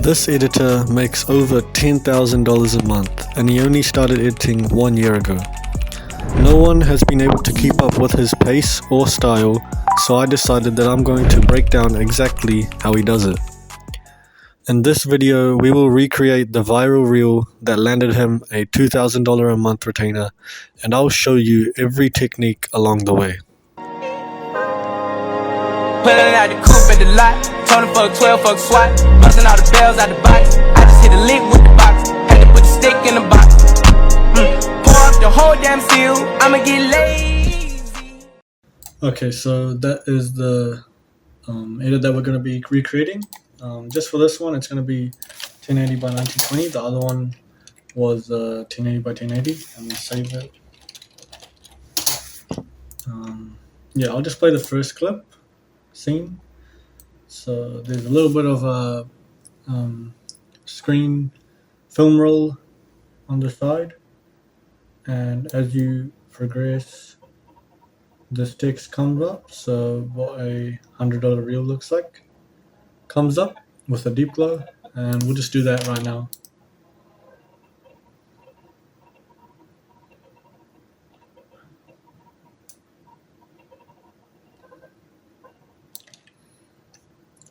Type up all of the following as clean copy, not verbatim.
This editor makes over $10,000 a month, and he only started editing 1 year ago. No one has been able to keep up with his pace or style, so I decided that I'm going to break down exactly how he does it. In this video, we will recreate the viral reel that landed him a $2,000 a month retainer, and I'll show you every technique along the way. Pulling out the coupe at the lot, told him fuck 12, fuck SWAT, busting all the bells out the box. I just hit a lick with the box, had to put the stick in the box. Pour up the whole damn seal, I'ma get lazy. Okay, so that is the edit that we're going to be recreating. Just for this one, it's going to be 1080 by 1920. The other one was 1080 by 1080. I'm going to save it. Yeah, I'll just play the first clip scene. So there's a little bit of a screen film roll on the side, and as you progress, this text comes up. So what a $100 reel looks like comes up with a deep glow, and we'll just do that right now.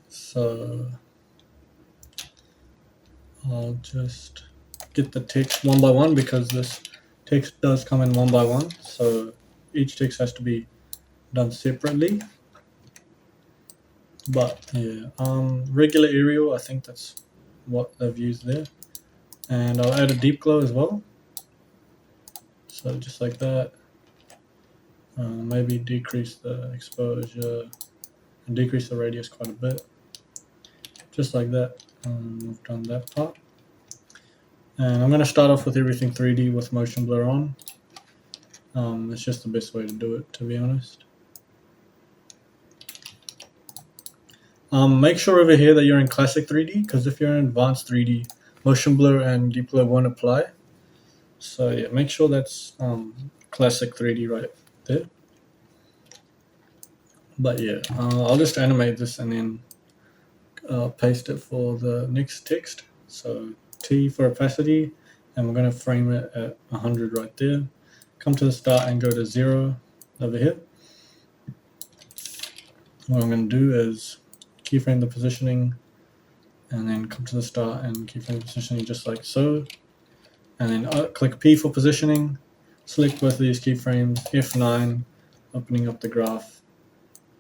So I'll just get the text one by one because this text does come in one by one, so each text has to be done separately. But yeah, regular aerial, I think that's what they've used there. And I'll add a deep glow as well. So just like that. Maybe decrease the exposure and decrease the radius quite a bit. Just like that. We've done that part. And I'm going to start off with everything 3D with motion blur on. It's just the best way to do it, to be honest. Make sure over here that you're in classic 3D, because if you're in advanced 3D, motion blur and deep glow won't apply. So yeah, make sure that's classic 3D right there. But yeah, I'll just animate this and then paste it for the next text. So T for opacity, and we're going to frame it at 100 right there. Come to the start and go to 0 over here. What I'm going to do is keyframe the positioning, and then come to the start and keyframe the positioning just like so. And then click P for positioning, select both of these keyframes, F9, opening up the graph,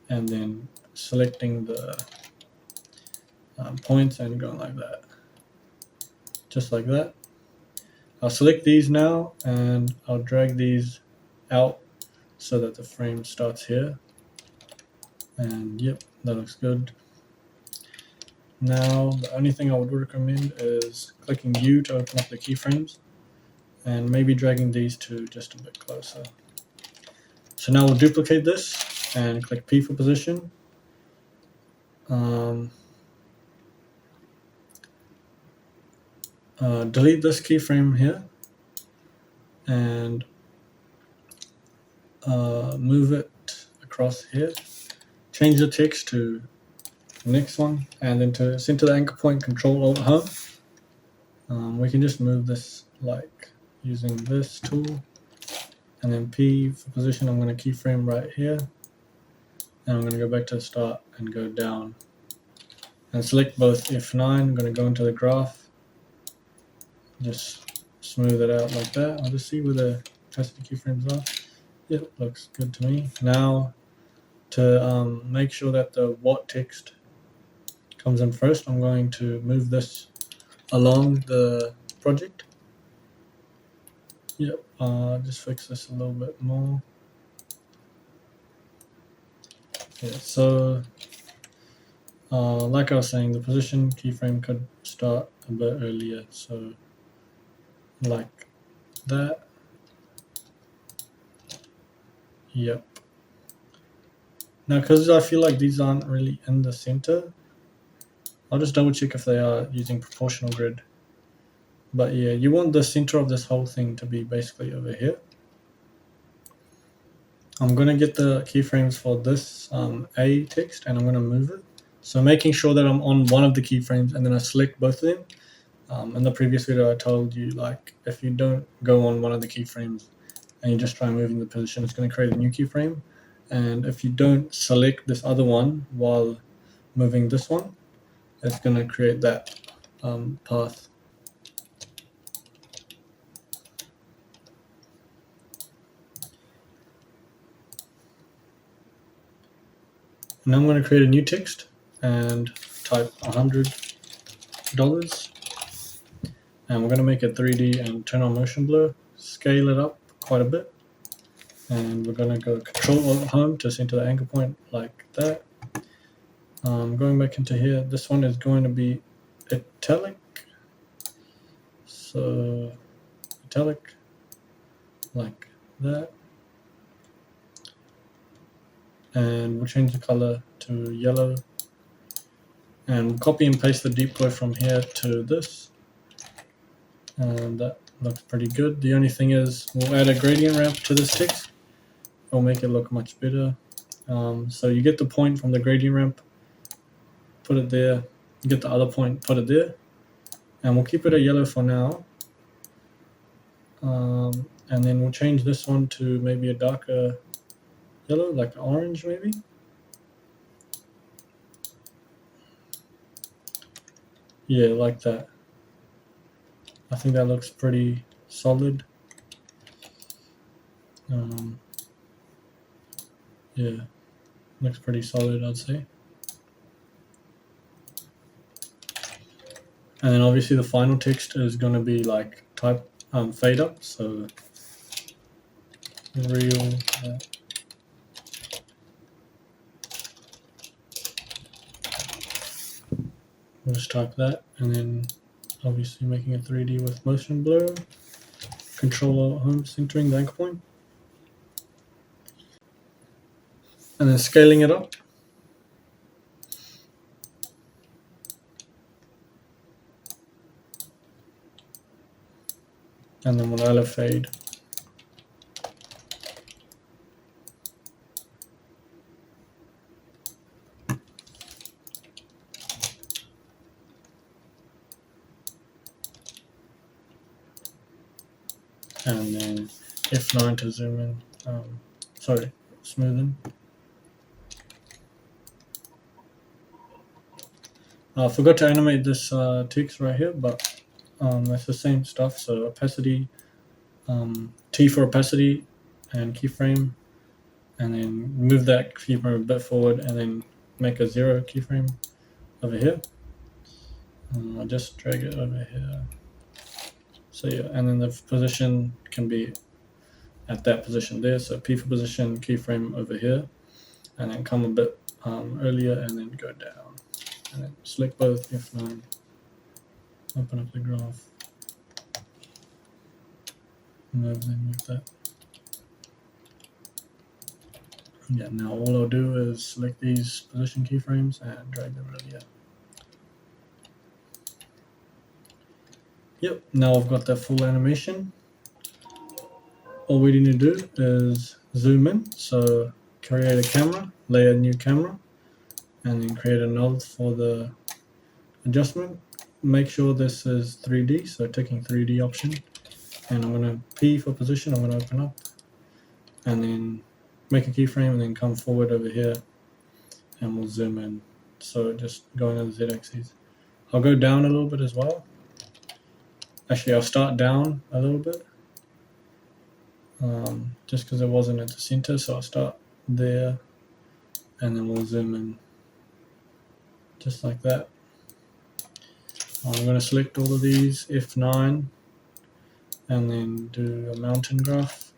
and then selecting the points and going like that. Just like that. I'll select these now and I'll drag these out so that the frame starts here. And yep, that looks good. Now, the only thing I would recommend is clicking U to open up the keyframes and maybe dragging these two just a bit closer. So now we'll duplicate this and click P for position. Delete this keyframe here and move it across here. Change the text to the next one, and then to center the anchor point, Control-Alt-Home. We can just move this like using this tool, and then P for position. I'm going to keyframe right here, and I'm going to go back to the start and go down and select both F9. I'm going to go into the graph, just smooth it out like that. I'll just see where the opacity keyframes are. Yep, looks good to me. Now to make sure that the what text comes in first, I'm going to move this along the project. Yep, just fix this a little bit more. Yeah, so like I was saying, the position keyframe could start a bit earlier, so like that. Yep. Now, because I feel like these aren't really in the center, I'll just double check if they are using proportional grid. But yeah, you want the center of this whole thing to be basically over here. I'm going to get the keyframes for this A text, and I'm going to move it So making sure that I'm on one of the keyframes and then I select both of them. In the previous video I told you, like, if you don't go on one of the keyframes and you just try moving the position, it's going to create a new keyframe. And if you don't select this other one while moving this one, it's going to create that path. Now I'm going to create a new text and type $100. And we're going to make it 3D and turn on motion blur, scale it up quite a bit. And we're going to go Control Home to center the anchor point like that. Going back into here, this one is going to be italic. So italic like that. And we'll change the color to yellow. And copy and paste the deep glow from here to this. And that looks pretty good. The only thing is we'll add a gradient ramp to this text. It'll make it look much better. So you get the point from the gradient ramp, put it there. You get the other point, put it there. And we'll keep it a yellow for now. And then we'll change this one to maybe a darker yellow, like orange maybe. Yeah, like that. I think that looks pretty solid. Yeah, looks pretty solid, I'd say. And then obviously the final text is going to be like type fade up, so real. We'll just type that, and then obviously making it 3D with motion blur. Control Home, centering the anchor point, and then scaling it up. And then we'll add fade. And then F9 to zoom in. Smoothen. I forgot to animate this text right here, but it's the same stuff. So opacity, T for opacity, and keyframe, and then move that keyframe a bit forward, and then make a 0 keyframe over here. I'll just drag it over here. So yeah, and then the position can be at that position there. So P for position, keyframe over here, and then come a bit earlier, and then go down, and then select both F9. Open up the graph. Move that. Yeah, now all I'll do is select these position keyframes and drag them earlier. Yep, now I've got that full animation. All we need to do is zoom in. So create a camera, layer a new camera, and then create a node for the adjustment. Make sure this is 3D, so ticking 3D option. And I'm going to P for position, I'm going to open up. And then make a keyframe and then come forward over here. And we'll zoom in. So just going on the Z-axis. I'll go down a little bit as well. Actually, I'll start down a little bit. Just because it wasn't at the center, so I'll start there. And then we'll zoom in. Just like that. I'm going to select all of these, F9, and then do a mountain graph.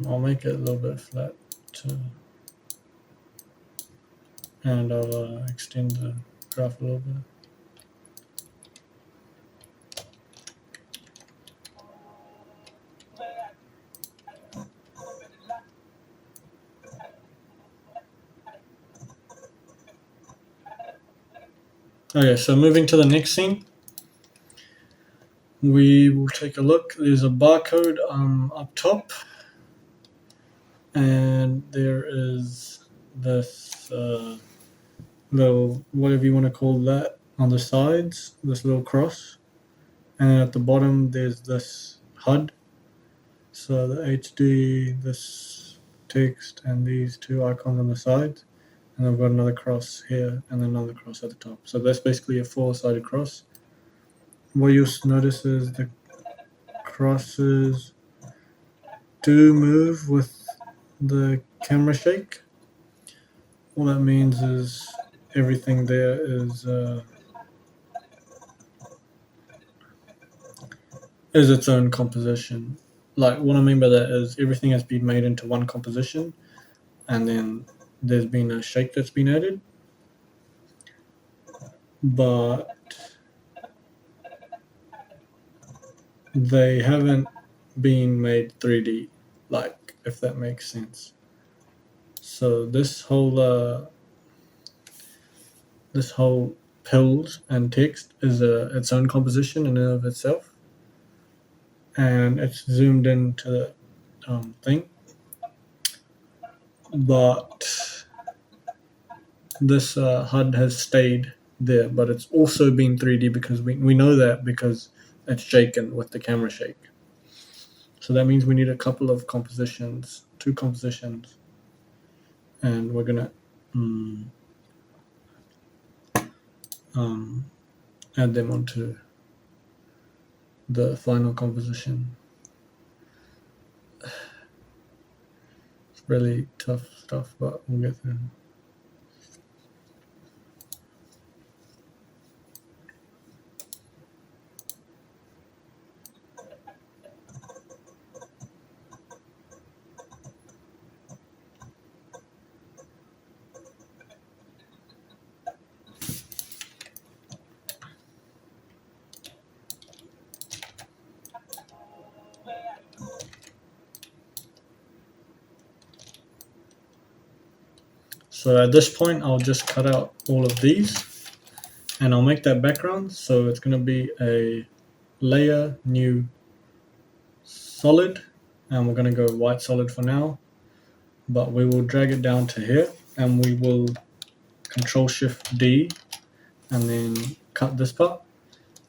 I'll make it a little bit flat too. And I'll extend the graph a little bit. Okay, so moving to the next scene. we will take a look. There's a barcode up top, and there is this little, whatever you want to call that, on the sides, this little cross, and then at the bottom there's this HUD. So the HD, this text, and these two icons on the sides, and I've got another cross here and then another cross at the top. So that's basically a four-sided cross. What you'll notice is the crosses do move with the camera shake. All that means is everything there is its own composition. Like, what I mean by that is everything has been made into one composition, and then there's been a shake that's been added, but they haven't been made 3D, like, if that makes sense. So this whole pills and text is its own composition in and of itself, and it's zoomed into the thing. But this HUD has stayed there, but it's also been 3D because we know that because it's shaken with the camera shake. So that means we need a couple of compositions, two compositions, and we're gonna add them onto the final composition. It's really tough stuff, but we'll get through. So at this point, I'll just cut out all of these, and I'll make that background. So it's going to be a layer, new, solid, and we're going to go white solid for now, but we will drag it down to here, and we will Control Shift D, and then cut this part.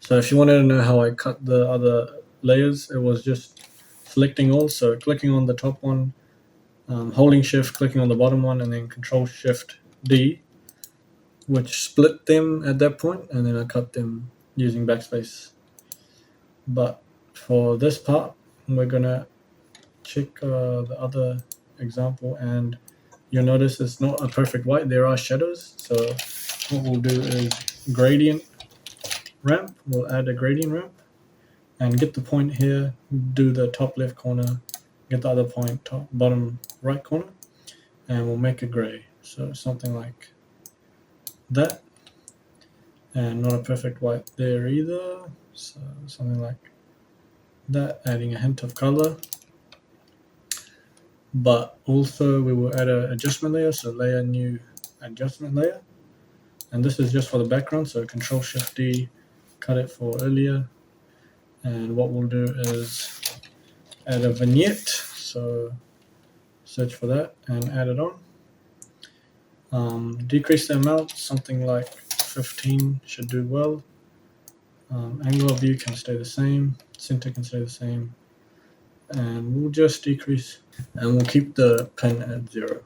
So if you wanted to know how I cut the other layers, it was just selecting all, so clicking on the top one, holding Shift, clicking on the bottom one, and then Control Shift D, which split them at that point, and then I cut them using backspace. But for this part, we're gonna check the other example, and you'll notice it's not a perfect white. There are shadows, so what we'll do is gradient ramp. We'll add a gradient ramp and get the point here, do the top left corner, get the other point top bottom right corner, and we'll make a gray. So something like that, and not a perfect white there either, so something like that, adding a hint of color. But also we will add an adjustment layer, so layer, new, adjustment layer, and this is just for the background, so Control Shift D, cut it for earlier, and what we'll do is add a vignette, so search for that and add it on. Decrease the amount, something like 15 should do well. Angle of view can stay the same, center can stay the same, and we'll just decrease, and we'll keep the pen at 0.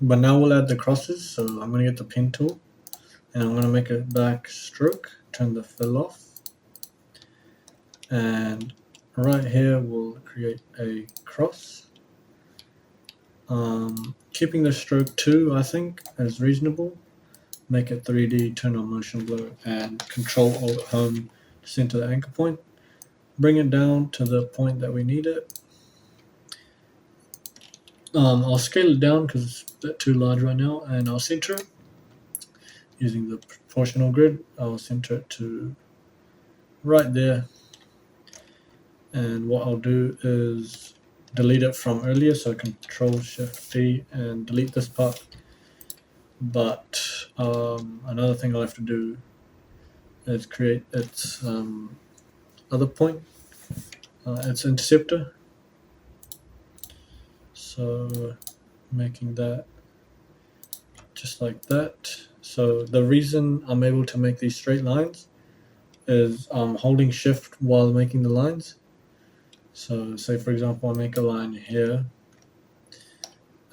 But now we'll add the crosses, so I'm going to get the pen tool, and I'm going to make a black stroke, turn the fill off, and right here we'll create a cross. Keeping the stroke 2, I think, is reasonable. Make it 3D, turn on motion blur, and Control Alt Home to center the anchor point. Bring it down to the point that we need it. I'll scale it down because it's a bit too large right now, and I'll center it using the proportional grid. I'll center it to right there, and what I'll do is delete it from earlier, so Control Shift D and delete this part. But another thing I'll have to do is create its other point, its interceptor. So making that just like that. So the reason I'm able to make these straight lines is holding shift while making the lines. So say for example I make a line here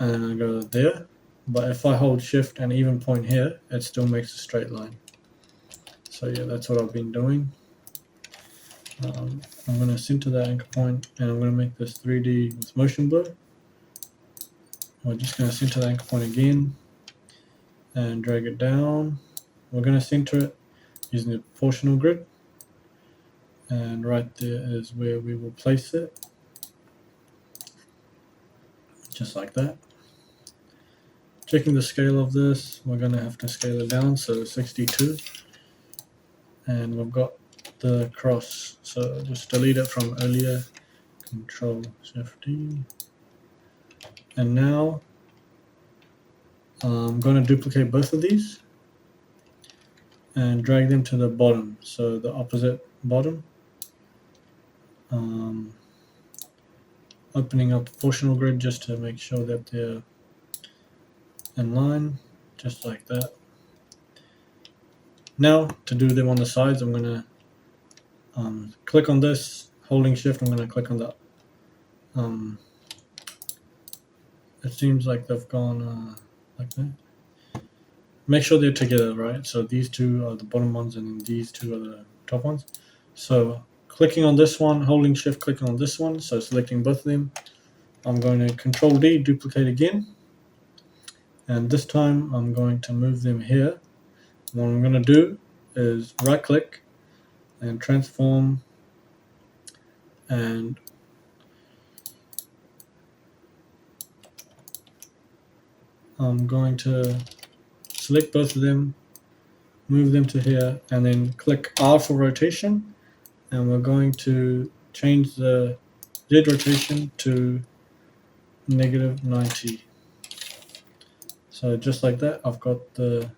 and I go there, but if I hold shift and even point here, it still makes a straight line. So yeah, that's what I've been doing. I'm going to center that anchor point, and I'm going to make this 3D with motion blur. We're just going to center the anchor point again and drag it down. We're going to center it using the proportional grid, and right there is where we will place it, just like that. Checking the scale of this, we're going to have to scale it down, so 62, and we've got the cross, so just delete it from earlier, Control Shift D, and now I'm going to duplicate both of these and drag them to the bottom, so the opposite bottom. Opening up proportional grid just to make sure that they're in line, just like that. Now to do them on the sides, I'm going to click on this, holding shift, I'm going to click on the it seems like they've gone like that. Make sure they're together, right? So these two are the bottom ones and then these two are the top ones. So clicking on this one, holding shift, clicking on this one, so selecting both of them. I'm going to Control D, duplicate again, and this time I'm going to move them here. What I'm going to do is right click and transform, and I'm going to select both of them, move them to here, and then click R for rotation, and we're going to change the Z rotation to -90. So just like that, I've got the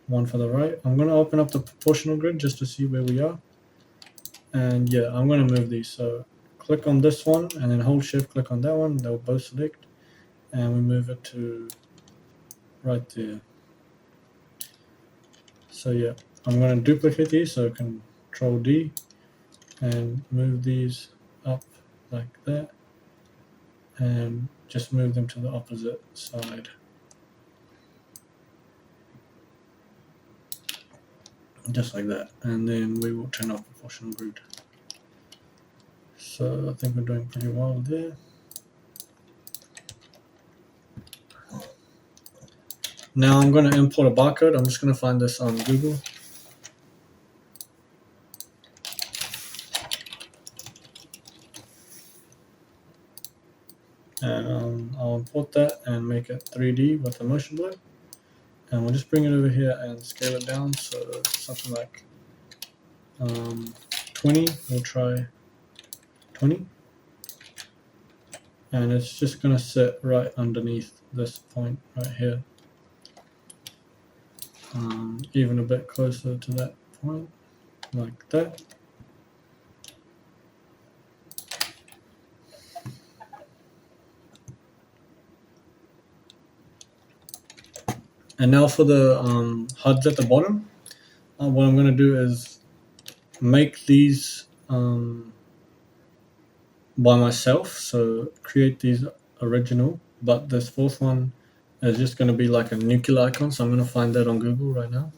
one for the right. I'm going to open up the proportional grid just to see where we are. And yeah, I'm going to move these. So click on this one and then hold shift, click on that one. They'll both select. And we move it to right there. So yeah, I'm going to duplicate these. So Control D and move these up like that. And just move them to the opposite side. Just like that, and then we will turn off proportional grid. So I think we're doing pretty well there. Now I'm going to import a barcode. I'm just going to find this on Google. And I'll import that and make it 3D with the motion blur. And we'll just bring it over here and scale it down, so something like 20. We'll try 20. And it's just going to sit right underneath this point right here. Even a bit closer to that point, like that. And now for the HUDs at the bottom, what I'm going to do is make these by myself, so create these original, but this fourth one is just going to be like a nuclear icon, so I'm going to find that on Google right now.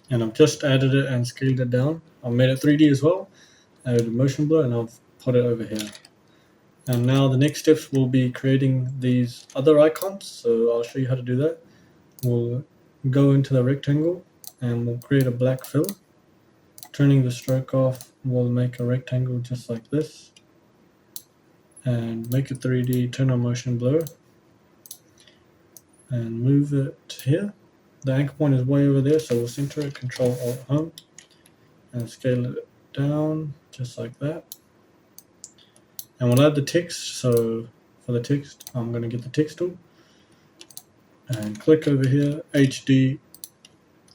and I've just added it and scaled it down. I've made it 3D as well, added a motion blur, and I've put it over here. And now the next steps will be creating these other icons, so I'll show you how to do that. We'll go into the rectangle and we'll create a black fill. Turning the stroke off, we'll make a rectangle just like this and make it 3D, turn on motion blur and move it here. The anchor point is way over there, so we'll center it, Control Alt Home, and scale it down just like that. And we'll add the text. So for the text, I'm going to get the text tool and click over here. HD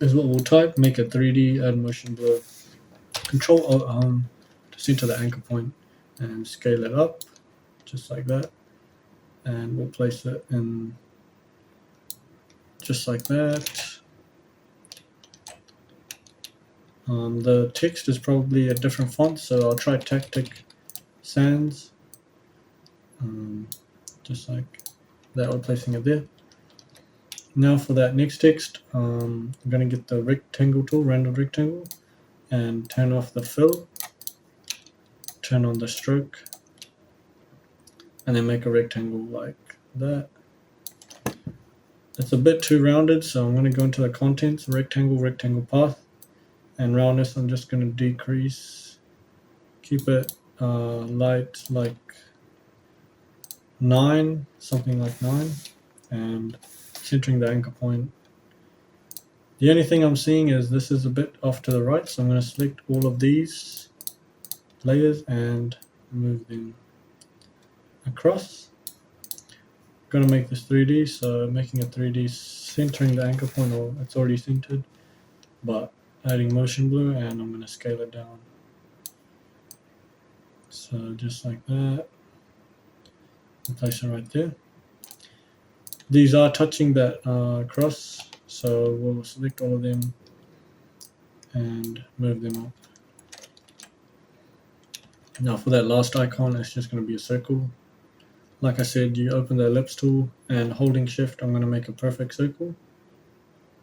is what we'll type. Make it 3D, add motion blur. Control Alt Home to center the anchor point and scale it up just like that. And we'll place it in just like that. The text is probably a different font, so I'll try Tactic Sans. Just like that, we're placing it there. Now for that next text, I'm going to get the rectangle tool, random rectangle, and turn off the fill, turn on the stroke, and then make a rectangle like that. It's a bit too rounded, so I'm going to go into the contents, rectangle path, and roundness I'm just going to decrease, keep it light like 9, something like 9, and centering the anchor point. The only thing I'm seeing is this is a bit off to the right, so I'm going to select all of these layers and move them across. I'm going to make this 3D, so making it 3D, centering the anchor point, or it's already centered, but adding motion blur, and I'm going to scale it down. So just like that, and place it right there. These are touching that cross, so we'll select all of them and move them up. Now for that last icon, it's just going to be a circle. Like I said, you open the ellipse tool and holding shift, I'm going to make a perfect circle.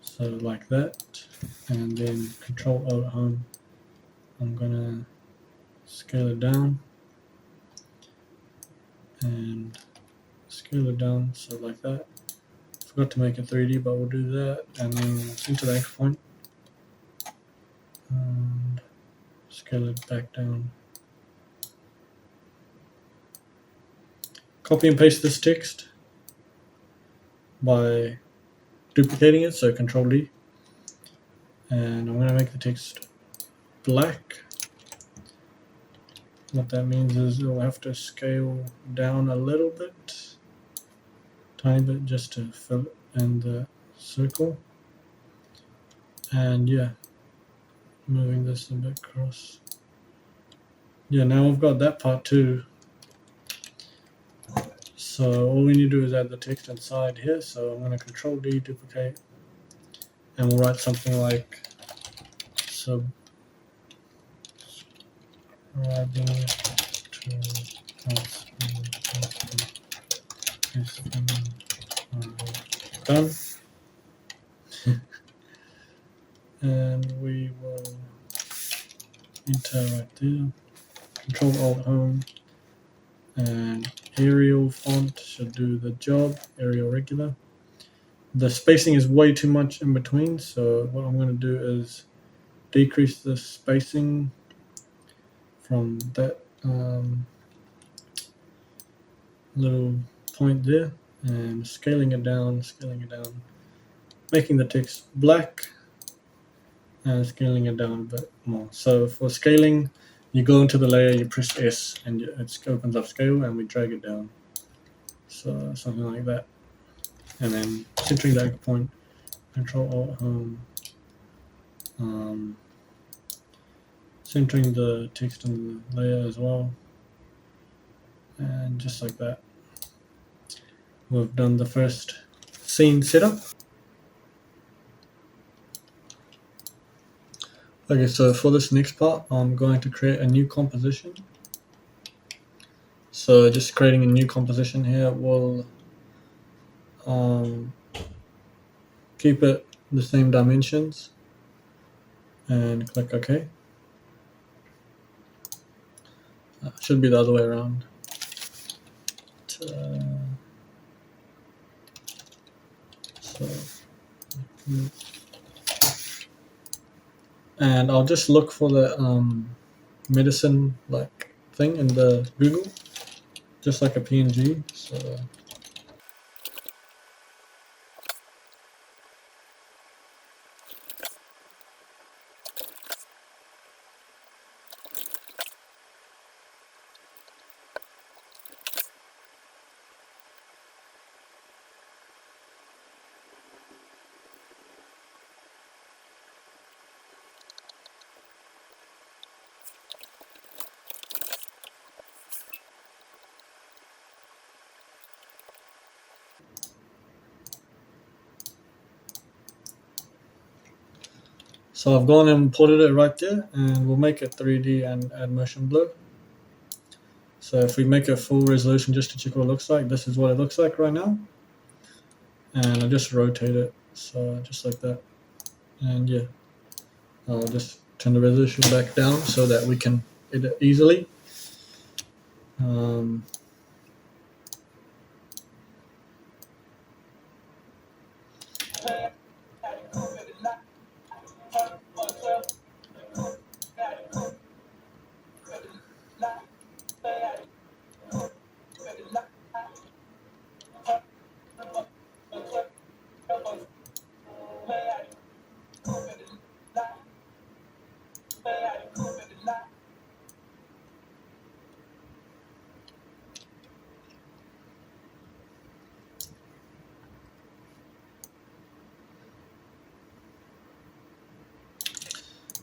So like that, and then Control Alt Home, I'm going to scale it down and scale it down, so like that. Forgot to make it 3D, but we'll do that, and then center the anchor point and scale it back down. Copy and paste this text by duplicating it, so Control D, and I'm going to make the text black. What that means is it'll have to scale down a little bit, tiny bit, just to fill it in the circle. And yeah, moving this a bit across. Yeah, now we've got that part too. So all we need to do is add the text inside here. So I'm going to Control D, duplicate, and we'll write something like subscribing to done. And we will enter right there. Control Alt Home, and Arial font should do the job. Arial regular. The spacing is way too much in between, so what I'm going to do is decrease the spacing from that little point there, and scaling it down, making the text black and scaling it down a bit more. So for scaling, you go into the layer, you press S, and it opens up scale, and we drag it down. So something like that. And then centering the anchor point, Control Alt Home, centering the text in the layer as well, and just like that. We've done the first scene setup. Okay, so for this next part, I'm going to create a new composition. So just creating a new composition here will keep it the same dimensions. and click OK. Should be the other way around. So, and I'll just look for the medicine like thing in the Google, just like a PNG. So So I've gone and imported it right there, and we'll make it 3D and add motion blur. So if we make a full resolution just to check what it looks like, this is what it looks like right now. And I'll just rotate it, so just like that. And yeah, I'll just turn the resolution back down so that we can edit easily.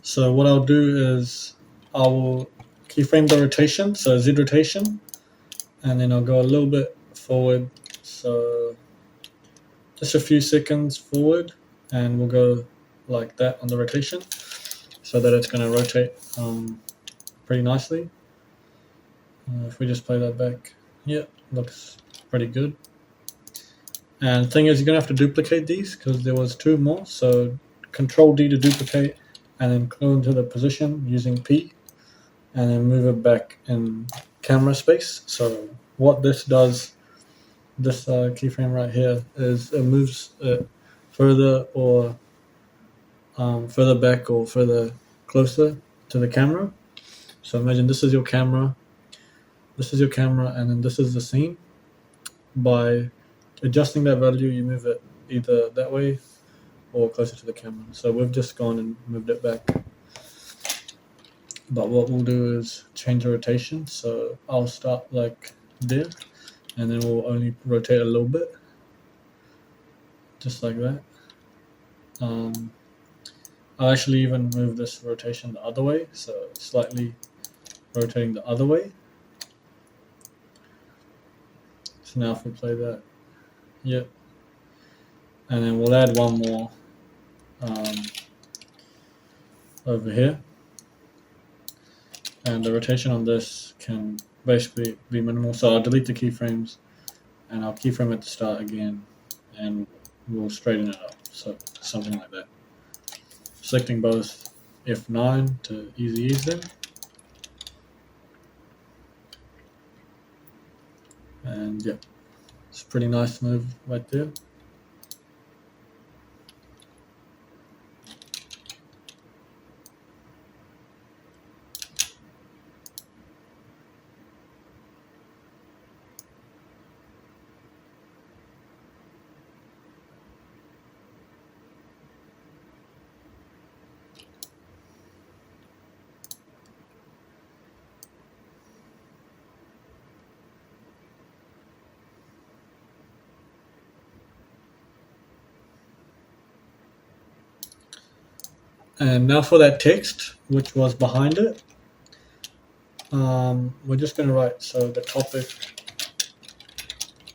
So what I'll do is I will keyframe the rotation, so Z rotation, and then I'll go a little bit forward, so just a few seconds forward, and we'll go like that on the rotation, so that it's going to rotate pretty nicely. If we just play that back, yeah, looks pretty good. And the thing is, you're going to have to duplicate these because there was two more. So Control D to duplicate, and then go into the position using P, and then move it back in camera space. So what this does, this keyframe right here, is it moves it further or further back or further closer to the camera. So imagine this is your camera, and then this is the scene. By adjusting that value, you move it either that way or closer to the camera. So we've just gone and moved it back. But what we'll do is change the rotation. So I'll start like there, and then we'll only rotate a little bit, just like that. I'll actually even move this rotation the other way, so slightly rotating the other way. So now if we play that, yep. And then we'll add one more over here. And the rotation on this can basically be minimal. So I'll delete the keyframes, and I'll keyframe at the start again, and we'll straighten it up. So something like that. Selecting both F9 to easy ease them. And yeah, it's a pretty nice move right there. And now for that text, which was behind it, we're just going to write, so the topic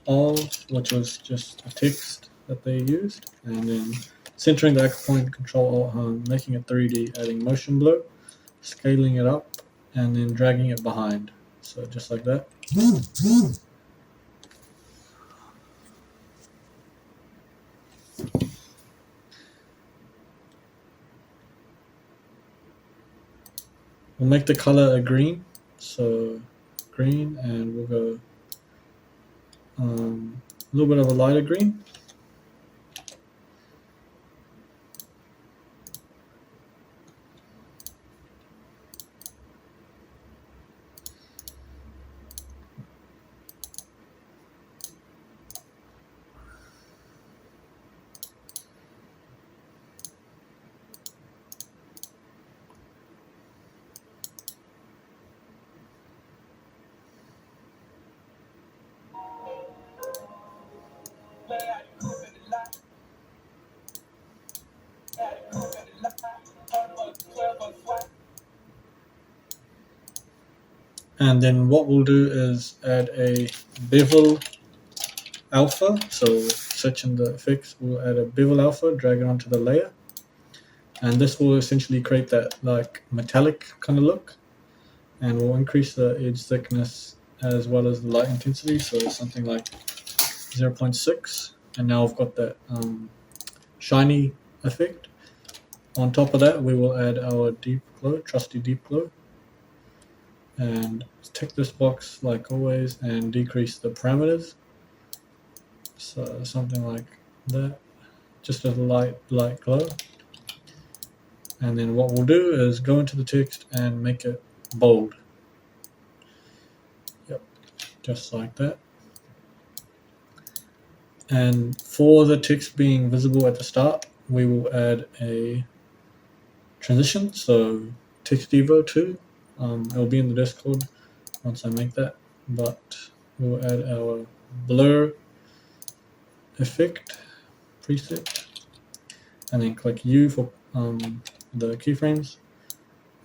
of, which was just a text that they used, and then centering the anchor point, Control Alt, making it 3D, adding motion blur, scaling it up, and then dragging it behind. So just like that. We'll make the color a green, so green, and we'll go a little bit of a lighter green. And then what we'll do is add a bevel alpha. So searching the effects, we'll add a bevel alpha, drag it onto the layer. And this will essentially create that like metallic kind of look. And we'll increase the edge thickness as well as the light intensity. So something like 0.6. And now we've got that shiny effect. On top of that, we will add our deep glow, trusty deep glow. And tick this box like always and decrease the parameters. So something like that, just a light glow. And then what we'll do is go into the text and make it bold. Yep, just like that. And for the text being visible at the start, we will add a transition. So text evo 2, it'll be in the Discord once I make that. But we'll add our blur effect preset, and then click U for the keyframes,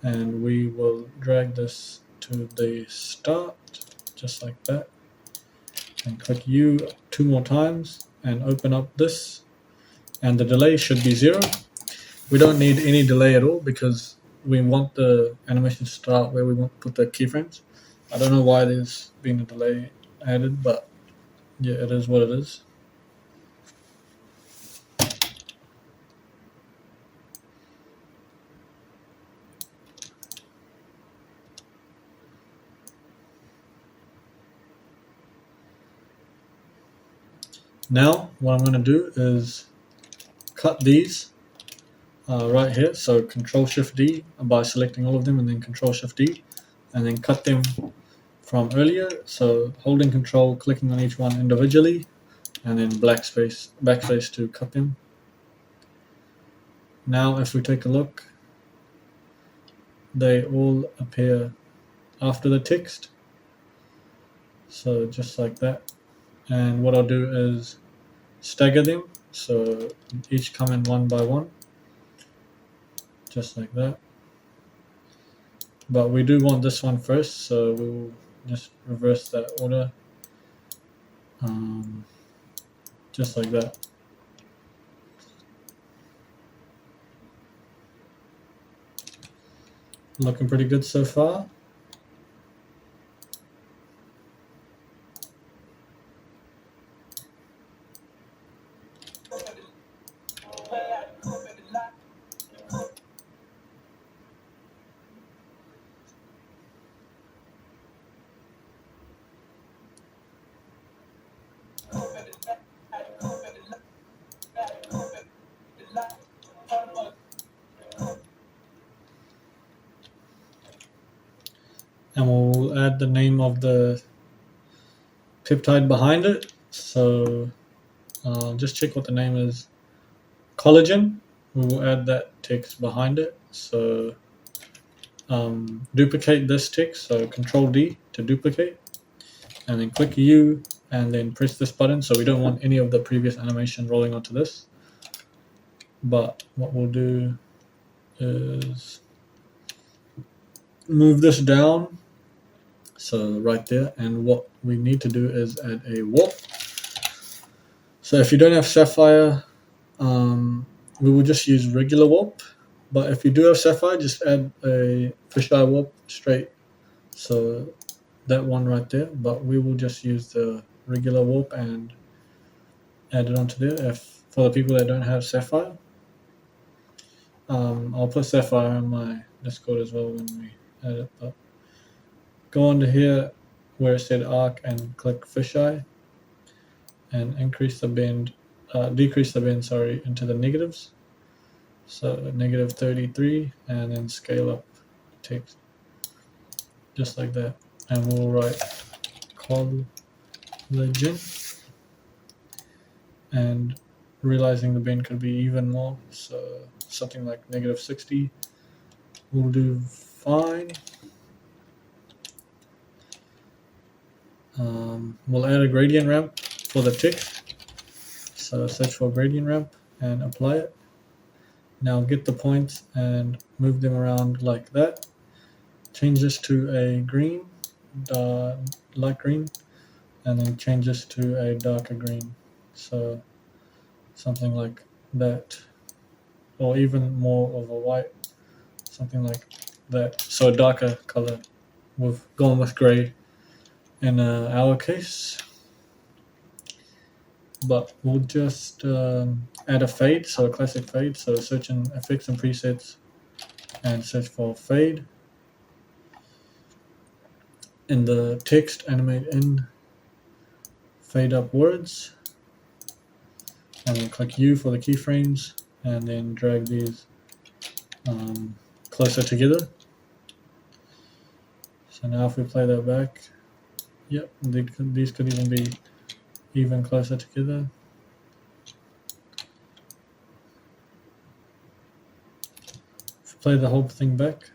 and we will drag this to the start just like that, and click U 2 more times and open up this, and the delay should be 0. We don't need any delay at all because we want the animation to start where we want to put the keyframes. I don't know why there's been a delay added, but yeah, it is what it is. Now what I'm going to do is cut these right here. So Control Shift D by selecting all of them, and then Control Shift D, and then cut them from earlier. So holding Control, clicking on each one individually, and then backspace to cut them. Now if we take a look, they all appear after the text. So just like that. And what I'll do is stagger them, so each come in one by one, just like that. But we do want this one first, so we'll just reverse that order, just like that. Looking pretty good so far. And we'll add the name of the peptide behind it. So just check what the name is. Collagen. We will add that text behind it. So duplicate this text. So Control D to duplicate, and then click U, and then press this button. So we don't want any of the previous animation rolling onto this. But what we'll do is move this down. So right there, and what we need to do is add a warp. So if you don't have Sapphire, we will just use regular warp. But if you do have Sapphire, just add a fisheye warp straight. So that one right there. But we will just use the regular warp and add it onto there. If for the people that don't have Sapphire, I'll put Sapphire in my Discord as well when we edit, but go under here where it said arc and click fisheye and increase the bend, decrease the bend, sorry, into the negatives. So negative 33, and then scale up text just like that. And we'll write collagen, and realizing the bend could be even more, so something like negative 60 will do fine. We'll add a gradient ramp for the text. So search for gradient ramp and apply it. Now get the points and move them around like that. Change this to a green, light green, and then change this to a darker green. So something like that, or even more of a white, something like that. So a darker color. We've gone with gray in our case, but we'll just add a fade, so a classic fade. So search in effects and presets and search for fade. In the text, animate in fade upwards, and then click U for the keyframes, and then drag these closer together. So now if we play that back, yep, these could even be even closer together. If we play the whole thing back,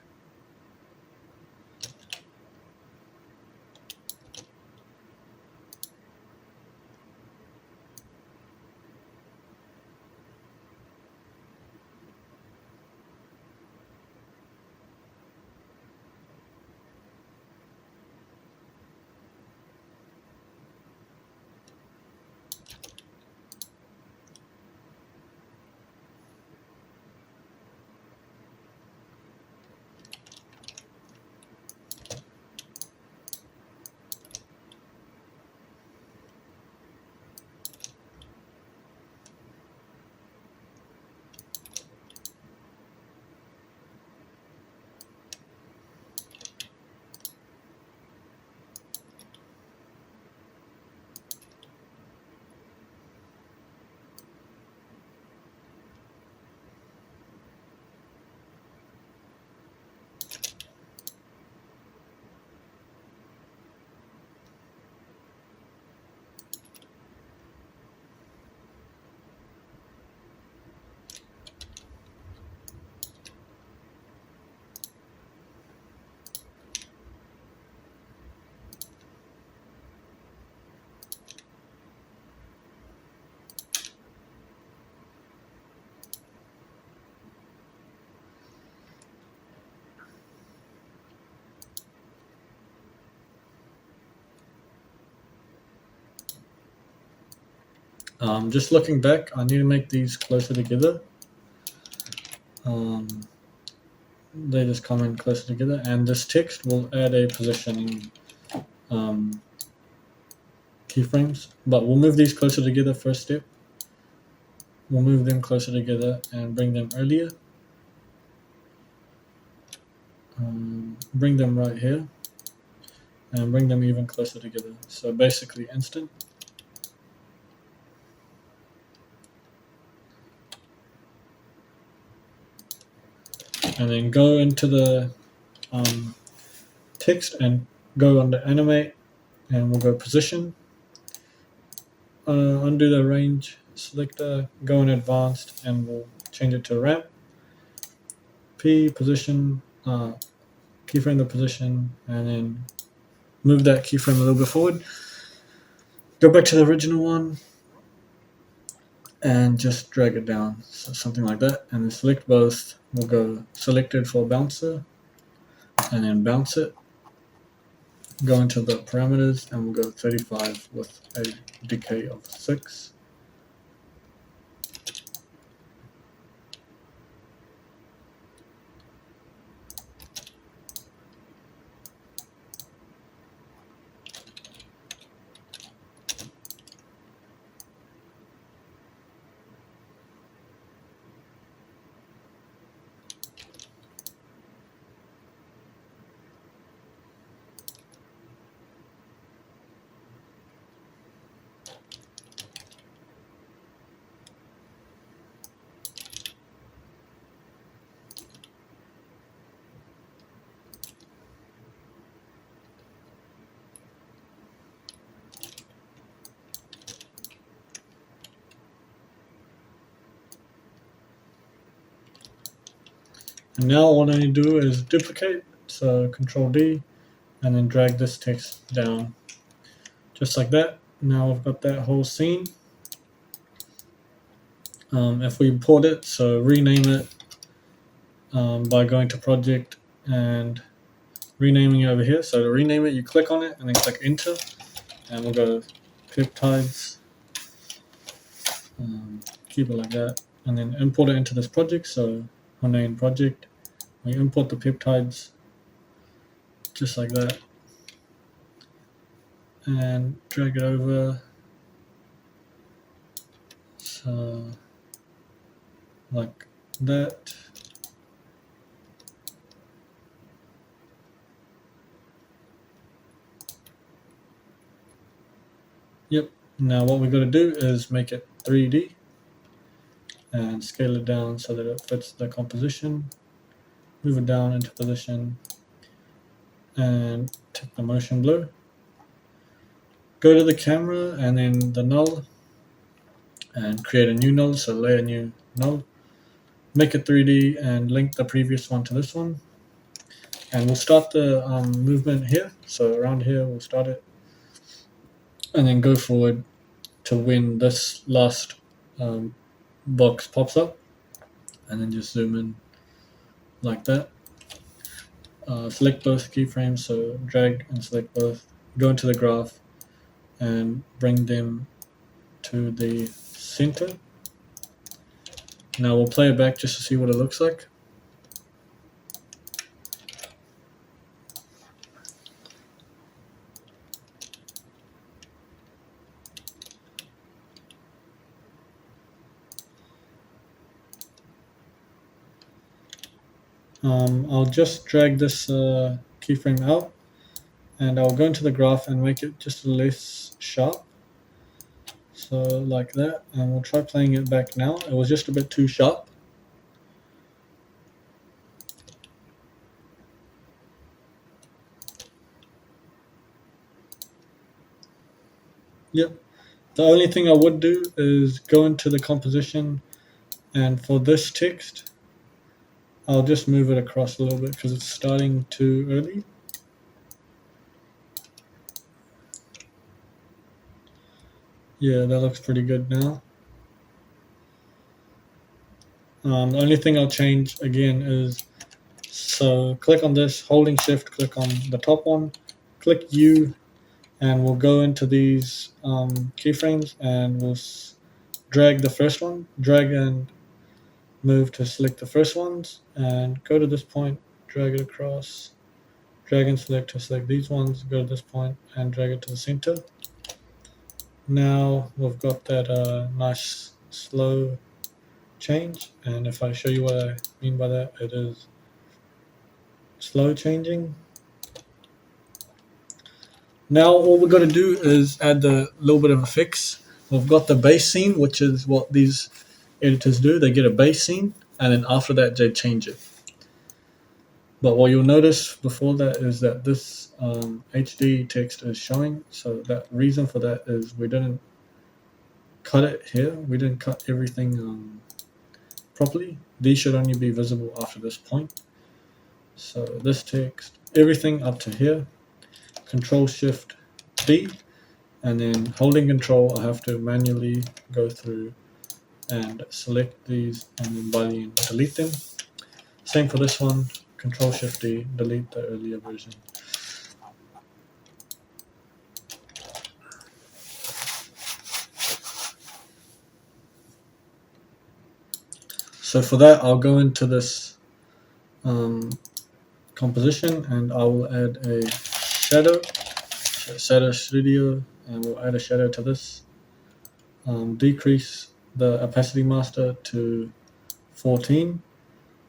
just looking back, I need to make these closer together. They just come in closer together, and this text will add a position keyframes, but we'll move these closer together first step. We'll move them closer together and bring them earlier. Bring them right here and bring them even closer together. So basically instant. And then go into the text and go under animate, and we'll go position. Undo the range selector, go in advanced, and we'll change it to ramp. P position, keyframe the position, and then move that keyframe a little bit forward. Go back to the original one and just drag it down, so something like that, and then select both. We'll go selected for bouncer and then bounce it. Go into the parameters and we'll go 35 with a decay of 6. And now all I need to do is duplicate, so Control D, and then drag this text down, just like that. Now I've got that whole scene. If we import it, so rename it by going to project and renaming it over here. So to rename it, you click on it and then click enter, and we'll go peptides, keep it like that, and then import it into this project. So Hunain project, we import the peptides just like that, and drag it over, so like that. Yep. Now what we're going to do is make it 3D and scale it down so that it fits the composition. Move it down into position and take the motion blur. Go to the camera and then the null and create a new null, so layer new null. Make it 3D and link the previous one to this one. And we'll start the movement here. So around here we'll start it and then go forward to when this last box pops up, and then just zoom in like that. Select both keyframes, so drag and select both, go into the graph and bring them to the center. Now we'll play it back just to see what it looks like. I'll just drag this keyframe out, and I'll go into the graph and make it just less sharp. So like that, and we'll try playing it back now. It was just a bit too sharp. Yep. The only thing I would do is go into the composition, and for this text, I'll just move it across a little bit because it's starting too early. Yeah, that looks pretty good now. The only thing I'll change again is, so click on this, holding shift, click on the top one, click U, and we'll go into these keyframes and we'll drag the first one, drag and move to select the first ones, and go to this point, drag it across, drag and select to select these ones, go to this point and drag it to the center. Now we've got that nice slow change, and if I show you what I mean by that, it is slow changing. Now all we're going to do is add a little bit of a fix. We've got the base scene, which is what these editors do. They get a base scene, and then after that they change it. But what you'll notice before that is that this HD text is showing. So that reason for that is we didn't cut it here. We didn't cut everything properly. These should only be visible after this point. So this text, everything up to here, Control Shift D, and then holding Control, I have to manually go through and select these and then by the end delete them. Same for this one, Control Shift D, delete the earlier version. So for that, I'll go into this composition and I will add a shadow studio, and we'll add a shadow to this. Decrease the opacity master to 14,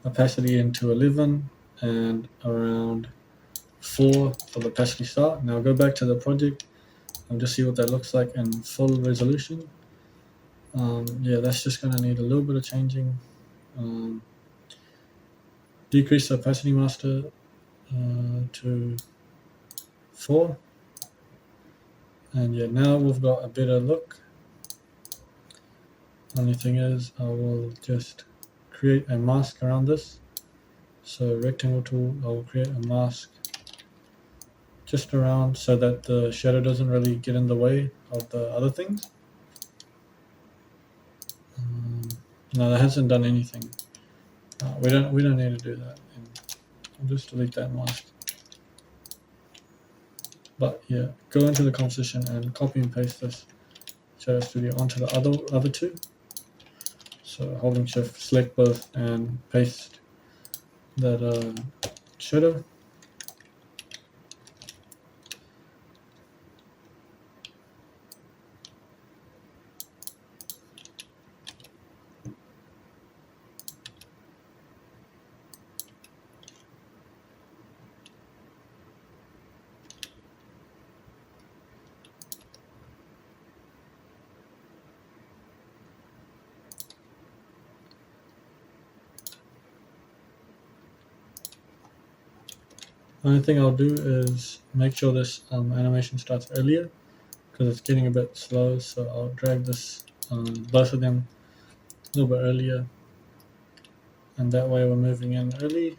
opacity into 11, and around 4 for the opacity start. Now go back to the project and just see what that looks like in full resolution. Yeah, that's just going to need a little bit of changing. Decrease the opacity master to 4, and yeah, now we've got a better look. Only thing is, I will just create a mask around this. So rectangle tool, I will create a mask just around so that the shadow doesn't really get in the way of the other things. No, that hasn't done anything. We don't need to do that. And I'll just delete that mask. But yeah, go into the composition and copy and paste this Shadow Studio onto the other two. So holding shift, select both, and paste that shadow. Only thing I'll do is make sure this animation starts earlier because it's getting a bit slow. So I'll drag this both of them a little bit earlier, and that way we're moving in early.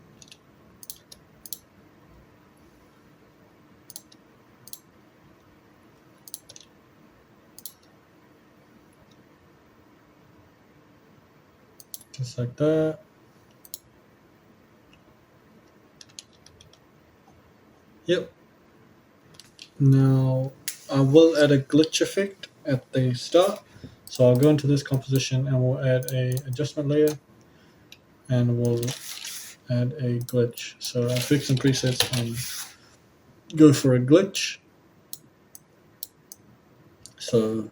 Just like that. Yep. Now I will add a glitch effect at the start. So I'll go into this composition and we'll add a adjustment layer and we'll add a glitch. So I'll fix some presets and go for a glitch. So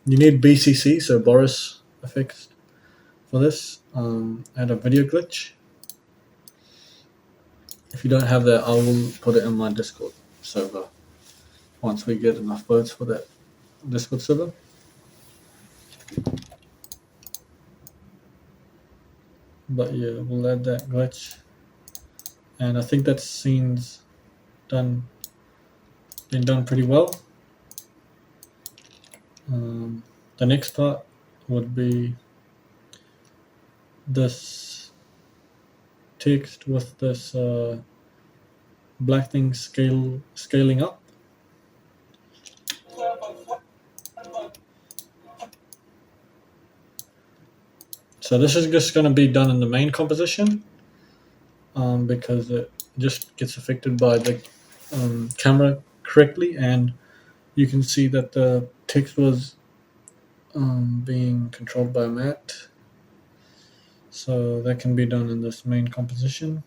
you need BCC, so Boris effects for this. Add a video glitch. If you don't have that, I will put it in my Discord server once we get enough votes for that Discord server. But yeah, we'll add that glitch, and I think that scene's been done pretty well. The next part would be this text with this black thing scaling up. So this is just going to be done in the main composition because it just gets affected by the camera correctly, and you can see that the text was being controlled by Matt. So that can be done in this main composition.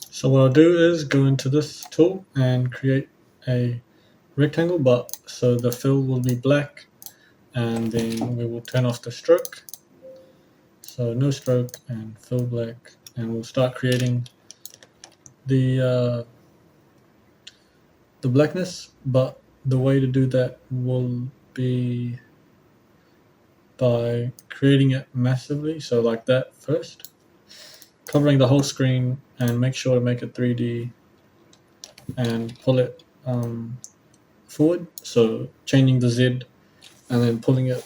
So what I'll do is go into this tool and create a rectangle, but so the fill will be black, and then we will turn off the stroke. So no stroke and fill black, and we'll start creating the blackness. But the way to do that will be by creating it massively, so like that first, covering the whole screen, and make sure to make it 3D and pull it forward, so changing the Z and then pulling it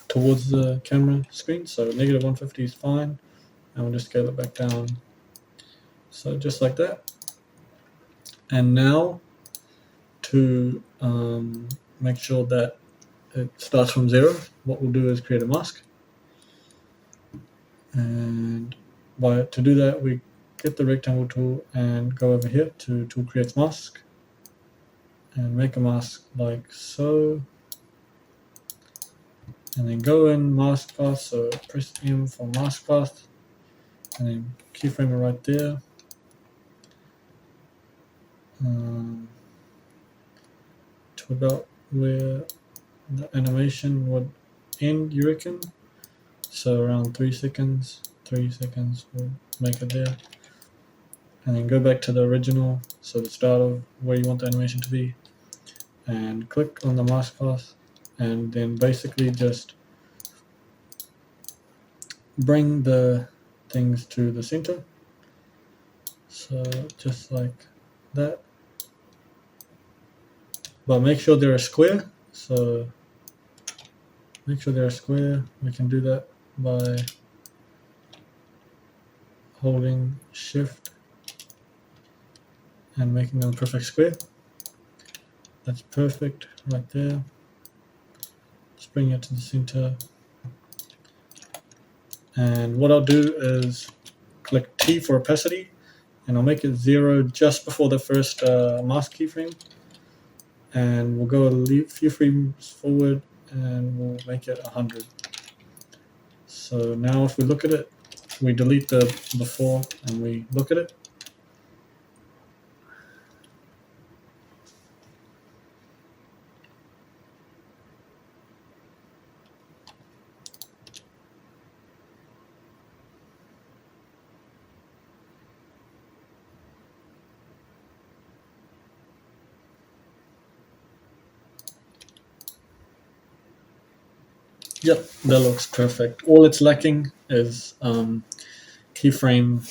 towards the camera screen. So negative 150 is fine, and we'll just scale it back down, so just like that. And now to make sure that it starts from 0, what we'll do is create a mask, and to do that we get the rectangle tool and go over here to tool creates mask and make a mask like so, and then go in mask path, so press M for mask path and then keyframe it right there. To about where the animation would end, you reckon? So around 3 seconds. 3 seconds, we'll make it there. And then go back to the original, so the start of where you want the animation to be, and click on the mask path, and then basically just bring the things to the center. So just like that. But make sure they're a square. So make sure they're a square. We can do that by holding shift and making them a perfect square. That's perfect right there. Just bring it to the center. And what I'll do is click T for opacity, and I'll make it 0 just before the first mask keyframe. And we'll go a few frames forward and we'll make it 100. So now if we look at it, we delete the before and we look at it. Yep, that looks perfect. All it's lacking is keyframe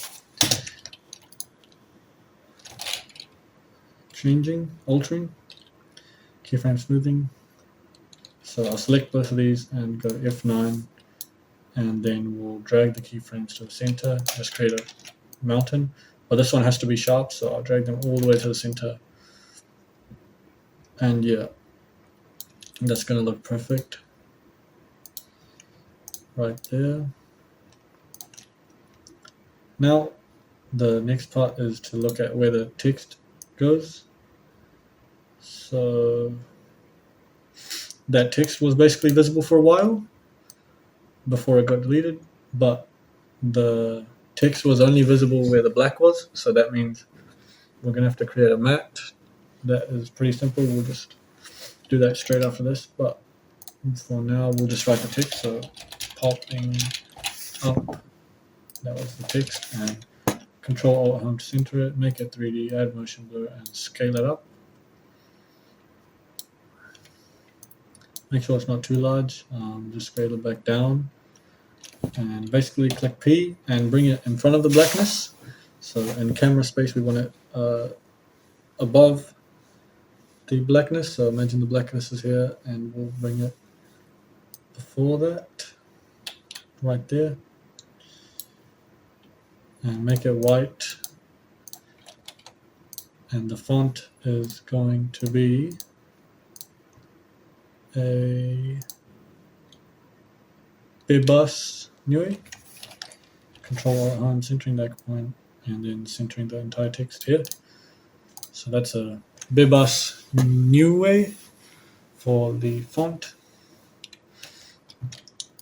altering, keyframe smoothing. So I'll select both of these and go F9, and then we'll drag the keyframes to the center, just create a mountain. But this one has to be sharp, so I'll drag them all the way to the center. And yeah, that's gonna look perfect right there. Now the next part is to look at where the text goes. So that text was basically visible for a while before it got deleted, but the text was only visible where the black was, so that means we're gonna have to create a matte. That is pretty simple. We'll just do that straight after this, but for now we'll just write the text. So popping up, that was the text, and Control Alt Home to center it, make it 3D, add motion blur, and scale it up. Make sure it's not too large. Just scale it back down, and basically click P and bring it in front of the blackness. So in camera space, we want it above the blackness. So imagine the blackness is here, and we'll bring it before that, right there, and make it white. And the font is going to be a Bebas Nui. Control Alt Home, centering that point, and then centering the entire text here. So that's a Bebas Nui for the font.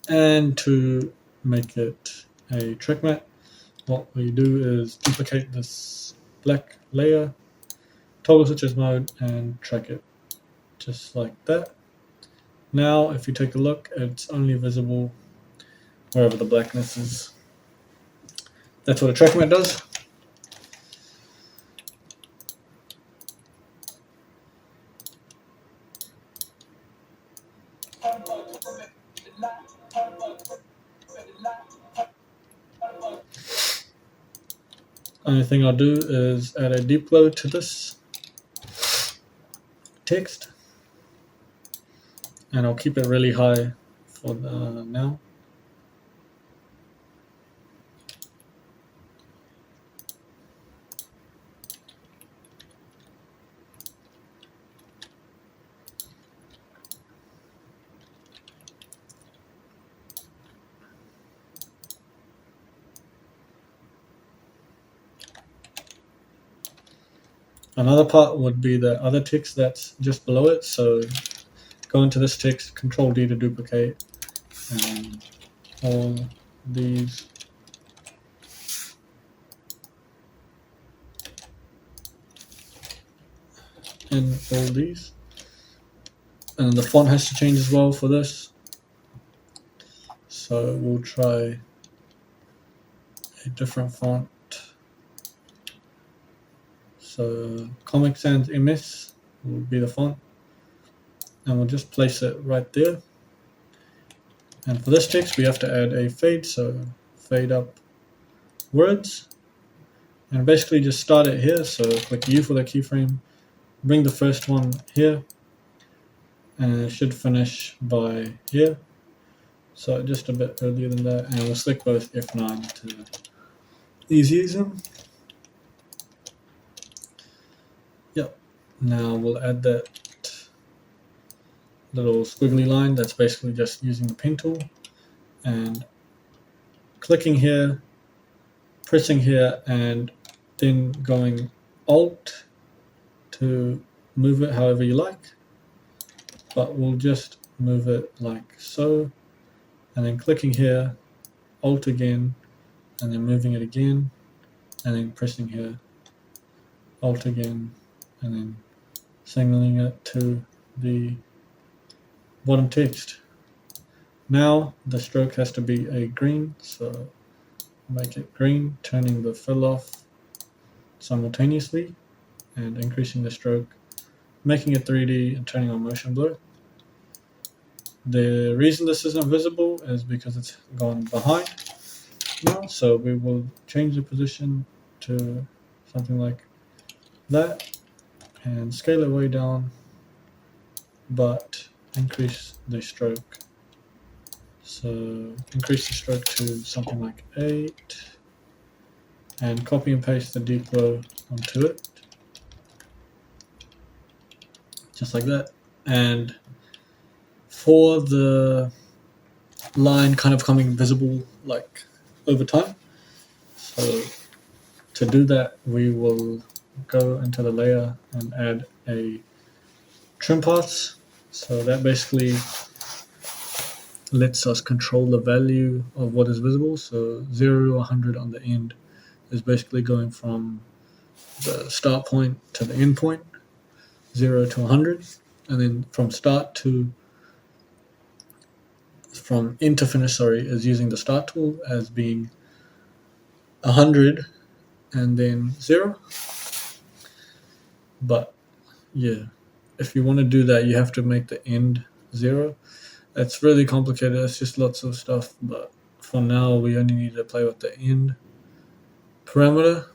And to make it a track matte, what we do is duplicate this black layer, toggle switches mode, and track it just like that. Now if you take a look, it's only visible wherever the blackness is. That's what a track matte does. Only thing I'll do is add a deep glow to this text, and I'll keep it really high for the now. Another part would be the other text that's just below it. So go into this text, Control D to duplicate, and all these and all these. And the font has to change as well for this. So we'll try a different font. So Comic Sans MS will be the font, and we'll just place it right there. And for this text, we have to add a fade, so fade up words, and basically just start it here. So click U for the keyframe, bring the first one here, and it should finish by here. So just a bit earlier than that, and we'll select both F9 to ease them. Yep. Now we'll add that little squiggly line that's basically just using the pen tool, and clicking here, pressing here, and then going Alt to move it however you like, but we'll just move it like so, and then clicking here, Alt again, and then moving it again, and then pressing here, Alt again, and then signaling it to the bottom text. Now the stroke has to be a green, so make it green, turning the fill off simultaneously and increasing the stroke, making it 3D and turning on motion blur. The reason this isn't visible is because it's gone behind now, so we will change the position to something like that and scale it way down, but increase the stroke. So increase the stroke to something like 8 and copy and paste the deep glow onto it, just like that. And for the line kind of coming visible like over time, so to do that we will go into the layer and add a trim paths. So that basically lets us control the value of what is visible. So 0 to 100 on the end is basically going from the start point to the end point, 0 to 100, and then from end to finish, is using the start tool as being 100 and then 0. But yeah, if you want to do that, you have to make the end 0. It's really complicated, it's just lots of stuff, but for now we only need to play with the end parameter.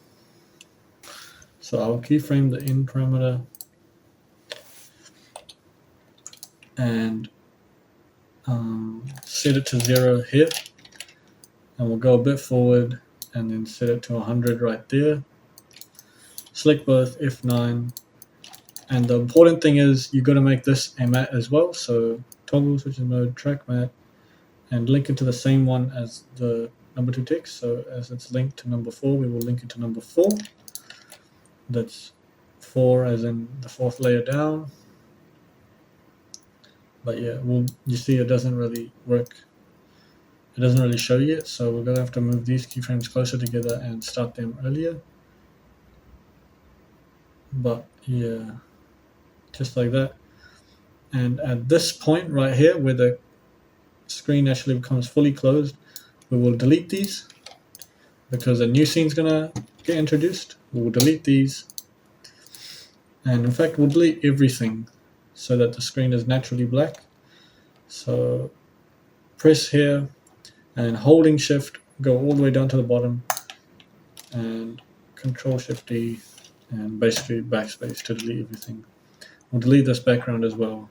So I'll keyframe the end parameter and set it to 0 here, and we'll go a bit forward and then set it to 100 right there. Select both F9, and the important thing is you got to make this a matte as well. So toggle switches mode, track matte, and link it to the same one as the number 2 text. So as it's linked to number 4, we will link it to number 4. That's 4 as in the 4th layer down. But yeah, you see it doesn't really work. It doesn't really show yet, so we're going to have to move these keyframes closer together and start them earlier. But yeah, just like that. And at this point right here where the screen actually becomes fully closed, we will delete these because a new scene is going to get introduced. We will delete these, and in fact we'll delete everything so that the screen is naturally black. So press here and holding shift, go all the way down to the bottom, and Control Shift D and basically backspace to delete everything. We'll delete this background as well,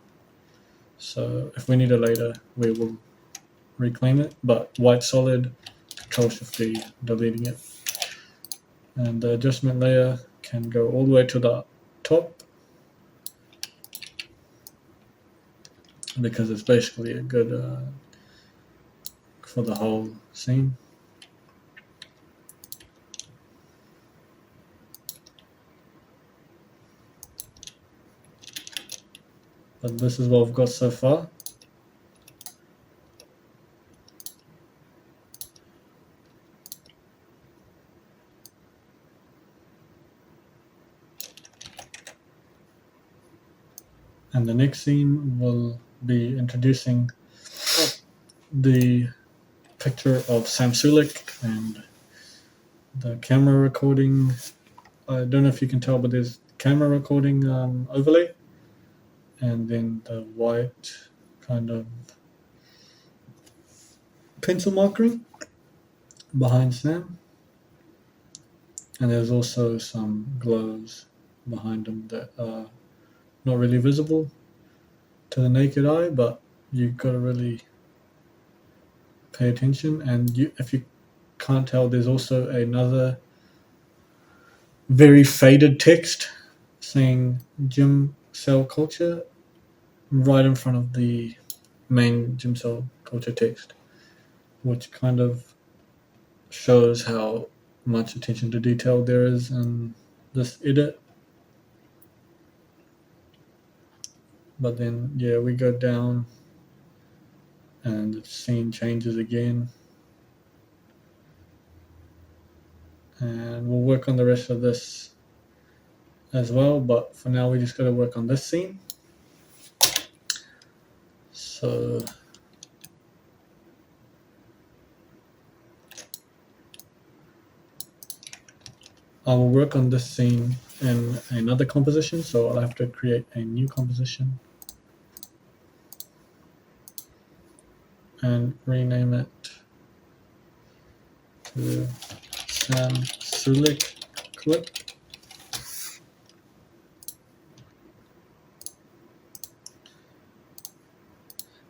so if we need it later we will reclaim it, but white solid, Control Shift D, deleting it. And the adjustment layer can go all the way to the top because it's basically a good for the whole scene. But this is what we've got so far. And the next scene will be introducing the picture of Sam Sulik and the camera recording. I don't know if you can tell, but there's camera recording overlay, and then the white kind of pencil markering behind Sam, and there's also some glows behind him that are not really visible to the naked eye, but you gotta really pay attention. And if you can't tell, there's also another very faded text saying gym cell culture right in front of the main gym cell culture text, which kind of shows how much attention to detail there is in this edit. But then, yeah, we go down and the scene changes again. And we'll work on the rest of this as well, but for now we just got to work on this scene. So I will work on this scene in another composition, so I'll have to create a new composition and rename it to Sam Sulik clip.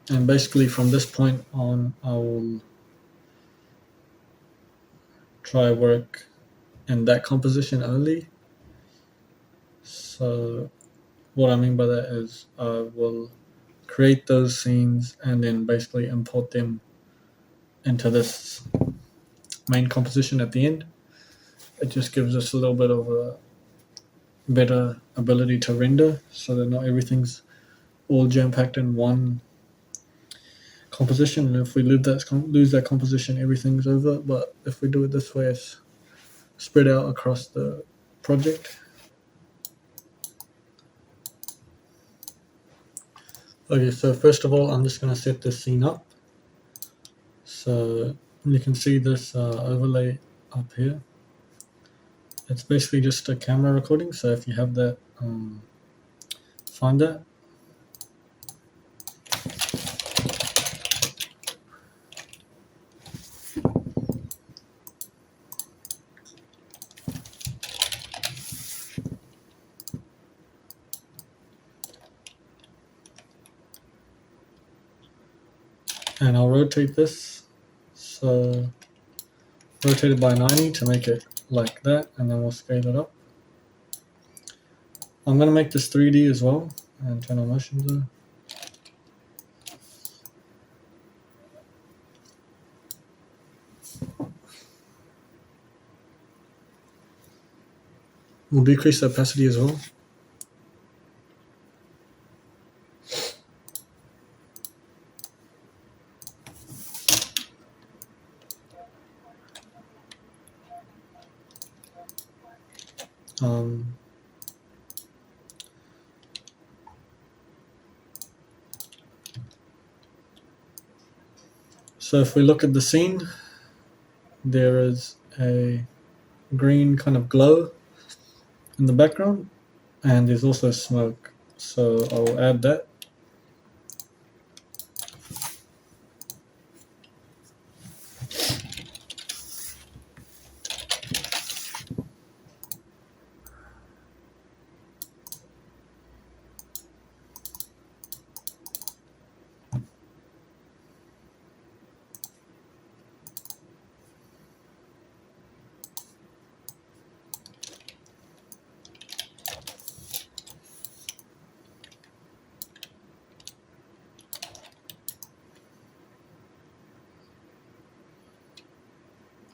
And basically from this point on, I will try work in that composition only. So what I mean by that is I will create those scenes and then basically import them into this main composition at the end. It just gives us a little bit of a better ability to render so that not everything's all jam-packed in one composition. And if we lose that composition, everything's over. But if we do it this way, it's spread out across the project. Okay, so first of all, I'm just going to set this scene up. So you can see this overlay up here. It's basically just a camera recording. So if you have that, find that. And I'll rotate this, so rotate it by 90 to make it like that, and then we'll scale it up. I'm going to make this 3D as well and turn on motion blur. We'll decrease the opacity as well. So if we look at the scene, there is a green kind of glow in the background, and there's also smoke. So I'll add that.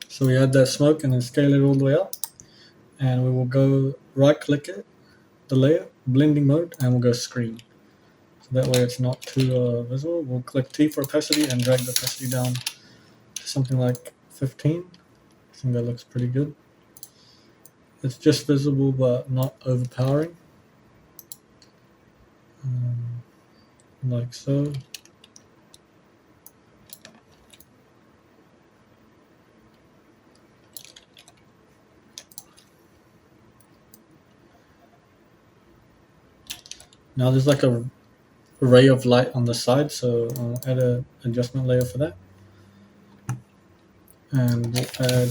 So we add that smoke and then scale it all the way up, and we will go right click it, the layer, blending mode, and we'll go screen. So that way it's not too visible. We'll click T for opacity and drag the opacity down to something like 15. I think that looks pretty good. It's just visible but not overpowering. Like so. Now there's like a ray of light on the side, so I'll add an adjustment layer for that. And we'll add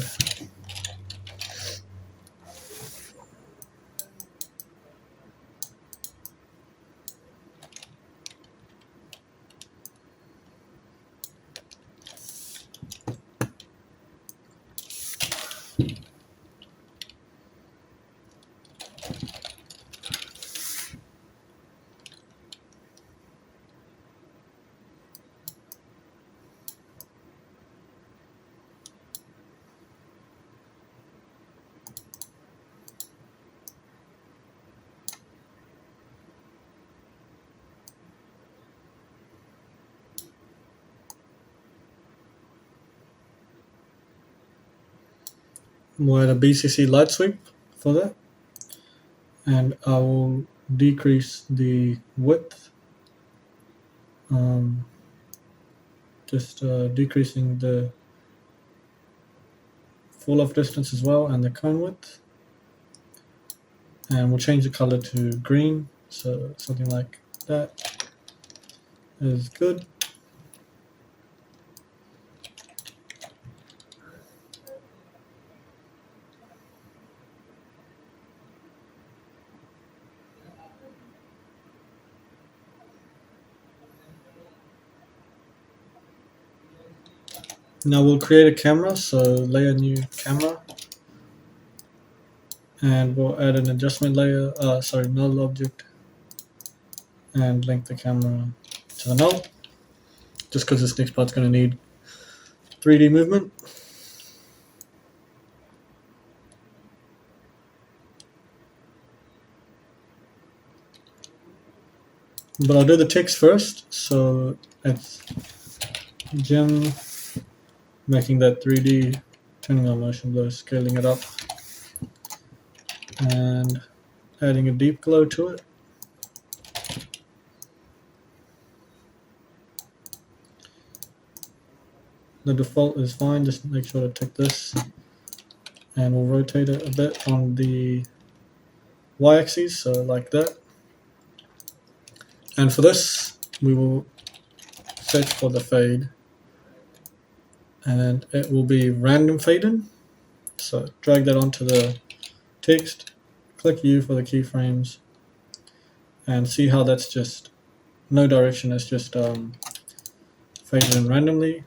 we'll add a BCC light sweep for that, and I will decrease the width, just decreasing the fall off distance as well and the cone width, and we'll change the color to green, so something like that is good. Now we'll create a camera, so layer new camera, and we'll add an adjustment layer, null object, and link the camera to the null, just because this next part's going to need 3D movement. But I'll do the text first, so it's Jim making that 3D, turning on motion blur, scaling it up, and adding a deep glow to it. The default is fine, just make sure to tick this, and we'll rotate it a bit on the y-axis, so like that. And for this, we will search for the fade, and it will be random fade in. So drag that onto the text, click U for the keyframes, and see how that's just no direction, it's just faded in randomly,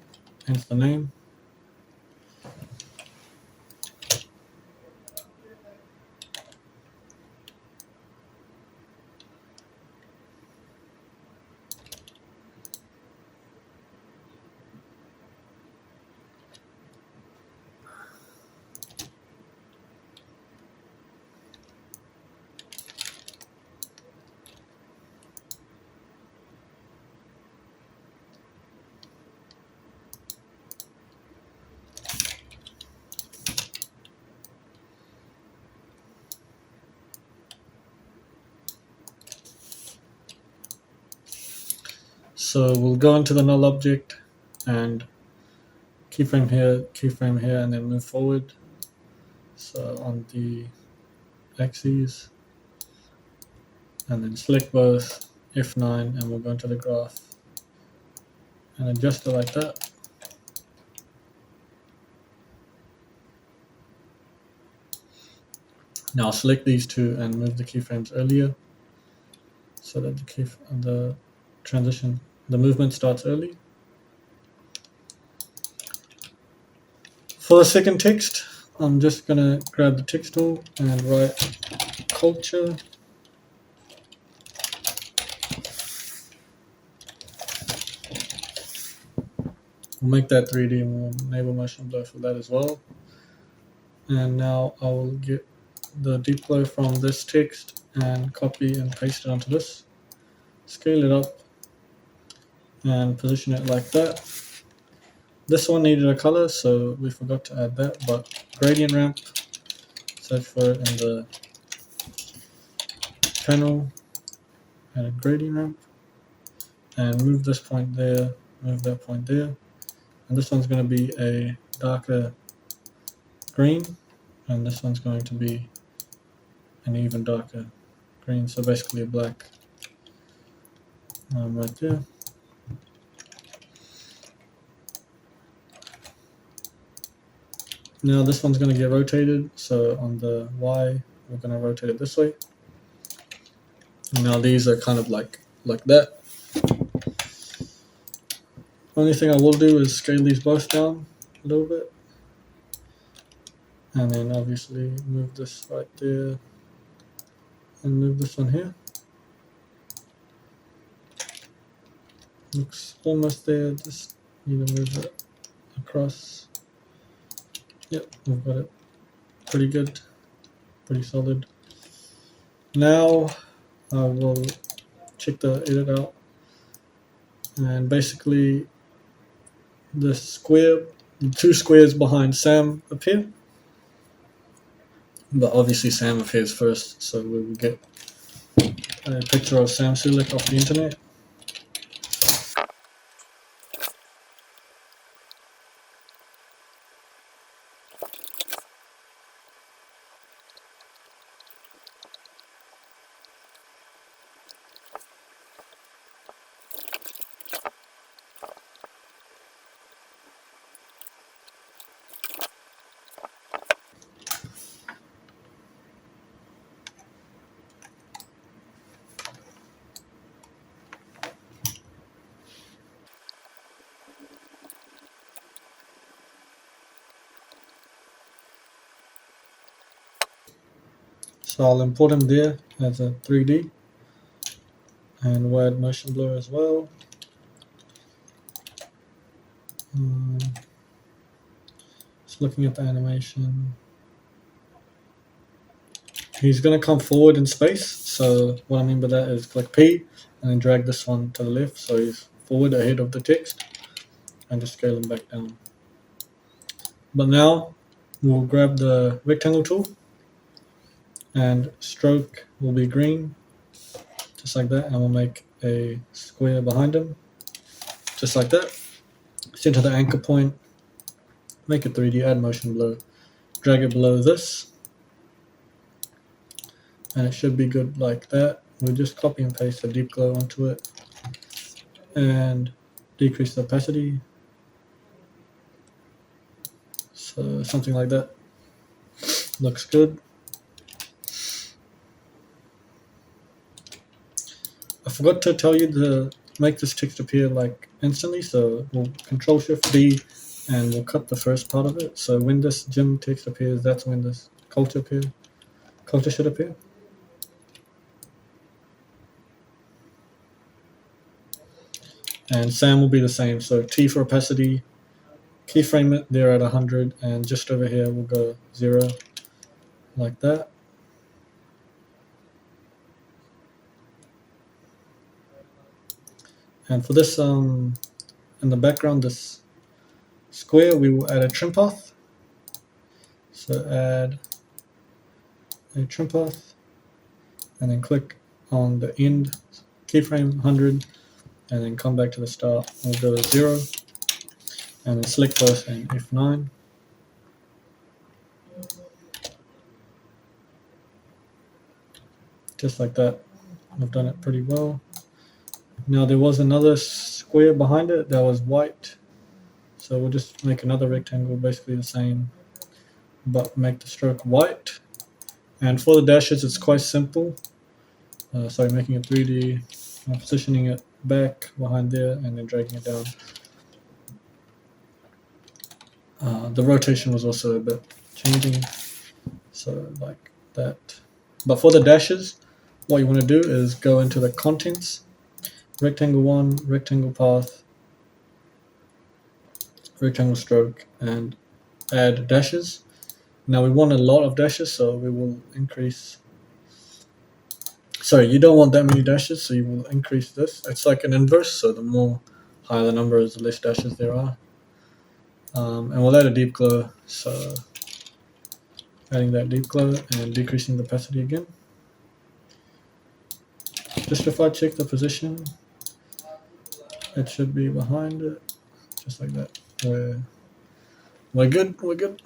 hence the name. So we'll go into the null object and keyframe here, and then move forward. So on the axes, and then select both, F9, and we'll go into the graph and adjust it like that. Now select these two and move the keyframes earlier, so that the transition, the movement starts early. For the second text, I'm just gonna grab the text tool and write culture. We'll make that 3D and we'll enable motion blur for that as well. And now I will get the deep glow from this text and copy and paste it onto this. Scale it up and position it like that. This one needed a color, so we forgot to add that, but gradient ramp, search for it in the panel, add a gradient ramp, and move this point there, move that point there. And this one's going to be a darker green, and this one's going to be an even darker green, so basically a black. right there. Now this one's going to get rotated, so on the Y, we're going to rotate it this way. Now these are kind of like that. Only thing I will do is scale these both down a little bit. And then obviously move this right there and move this one here. Looks almost there, just need to move it across. Yep, we've got it pretty good, pretty solid. Now I will check the edit out, and basically the two squares behind Sam appear, but obviously Sam appears first, so we will get a picture of Sam Sulek off the internet. So I'll import him there as a 3D, and we'll add motion blur as well. Just looking at the animation. He's going to come forward in space, so what I mean by that is click P and then drag this one to the left so he's forward ahead of the text, and just scale him back down. But now we'll grab the rectangle tool, and stroke will be green, just like that, and we'll make a square behind him, just like that. Center the anchor point, make it 3D, add motion blur, drag it below this, and it should be good like that. We'll just copy and paste the deep glow onto it and decrease the opacity, so something like that looks good. I forgot to tell you to make this text appear like instantly, so we'll Control Shift D and we'll cut the first part of it. So when this gym text appears, that's when this culture should appear. And Sam will be the same. So T for opacity, keyframe it there at 100, and just over here we'll go 0, like that. And for this, in the background, this square, we will add a trim path. So add a trim path, and then click on the end keyframe 100, and then come back to the start. We'll go to 0, and then select both and F9. Just like that. I've done it pretty well. Now there was another square behind it that was white, so we'll just make another rectangle, basically the same, but make the stroke white. And for the dashes, it's quite simple. So making it 3D, positioning it back behind there, and then dragging it down. The rotation was also a bit changing, so like that. But for the dashes, what you want to do is go into the contents, rectangle 1, rectangle path, rectangle stroke, and add dashes. Now we want a lot of dashes, so we will increase. Sorry, you don't want that many dashes, so you will increase this. It's like an inverse, so the more higher the number is, the less dashes there are. And we'll add a deep glow, so adding that deep glow and decreasing the opacity again. Just if I check the position, it should be behind it, just like that. We're good, we're good.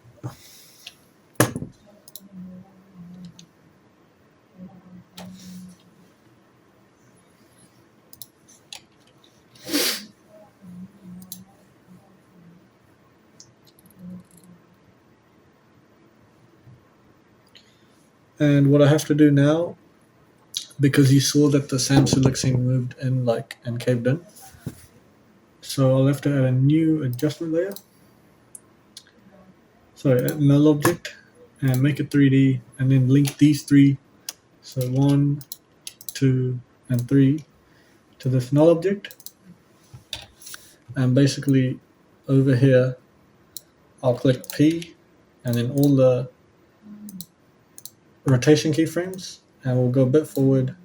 And what I have to do now, because you saw that the Samsung scene moved in like and caved in, so I'll have to add a new adjustment layer. Sorry, a null object, and make it 3D, and then link these three, so 1, 2, and 3, to this null object. And basically, over here, I'll click P, and then all the rotation keyframes, and we'll go a bit forward,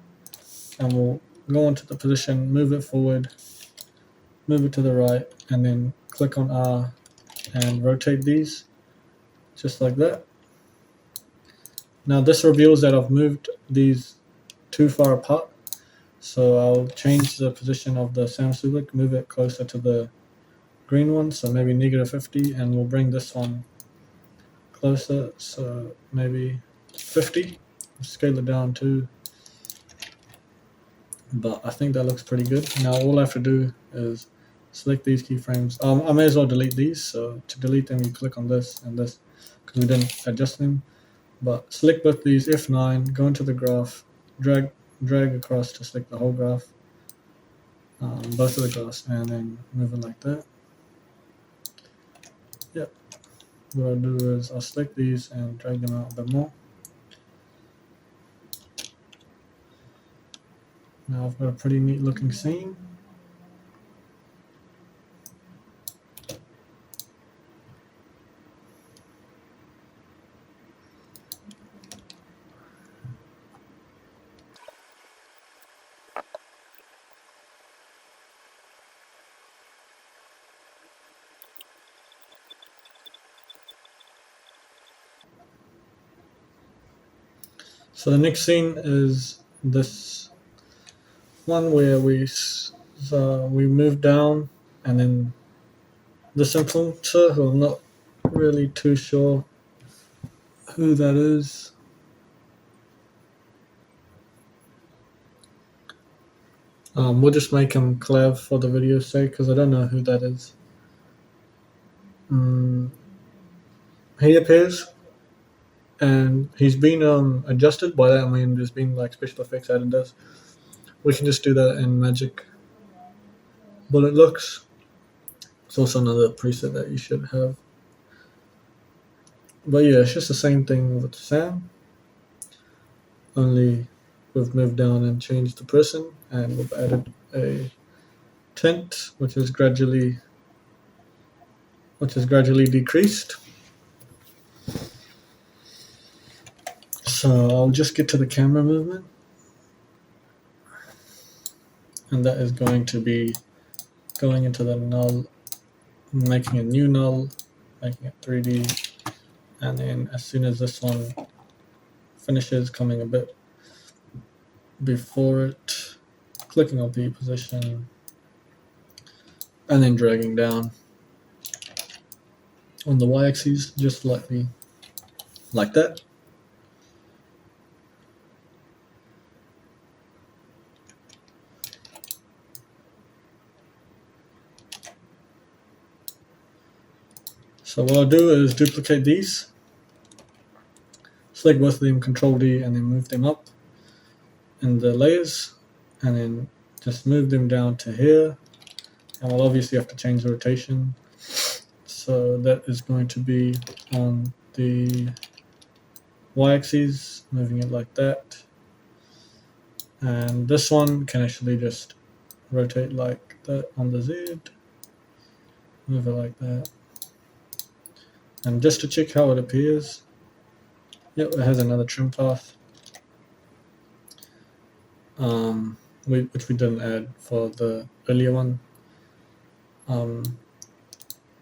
and we'll go into the position, move it forward, move it to the right, and then click on R and rotate these just like that. Now this reveals that I've moved these too far apart, so I'll change the position of the Samsung, move it closer to the green one, so maybe -50, and we'll bring this one closer, so maybe 50. Scale it down too, but I think that looks pretty good. Now all I have to do is select these keyframes. I may as well delete these, so to delete them you click on this and this, because we didn't adjust them. But select both these, F9, go into the graph, drag across to select the whole graph, both of the graphs, and then move it like that. Yep. What I'll do is I'll select these and drag them out a bit more. Now I've got a pretty neat looking scene. So the next scene is this one where we move down, and then this influencer, who I'm not really too sure who that is. We'll just make him Clev for the video's sake, because I don't know who that is. He appears, and he's been adjusted. By that I mean there's been like special effects added to this. We can just do that in Magic Bullet Looks. It's also another preset that you should have. But yeah, it's just the same thing with Sam, only we've moved down and changed the person, and we've added a tint which is gradually decreased. So I'll just get to the camera movement, and that is going to be going into the null, making a new null, making it 3D, and then as soon as this one finishes, coming a bit before it, clicking on the position, and then dragging down on the y-axis just slightly like that. So what I'll do is duplicate these, select both of them, Control D, and then move them up in the layers, and then just move them down to here. And we'll obviously have to change the rotation. So that is going to be on the y-axis, moving it like that. And this one can actually just rotate like that on the Z, move it like that. And just to check how it appears, yep, it has another trim path, which we didn't add for the earlier one.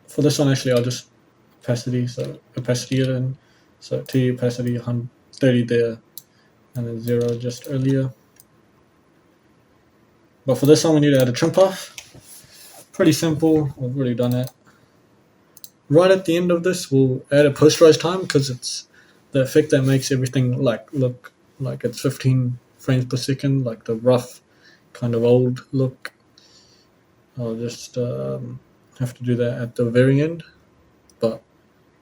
For this one, actually, I'll just opacity it in. So T opacity 30 there, and then 0 just earlier. But for this one, we need to add a trim path. Pretty simple. We've already done it. Right at the end of this, we'll add a posterize time, because it's the effect that makes everything look like it's 15 frames per second, like the rough kind of old look. I'll just have to do that at the very end, but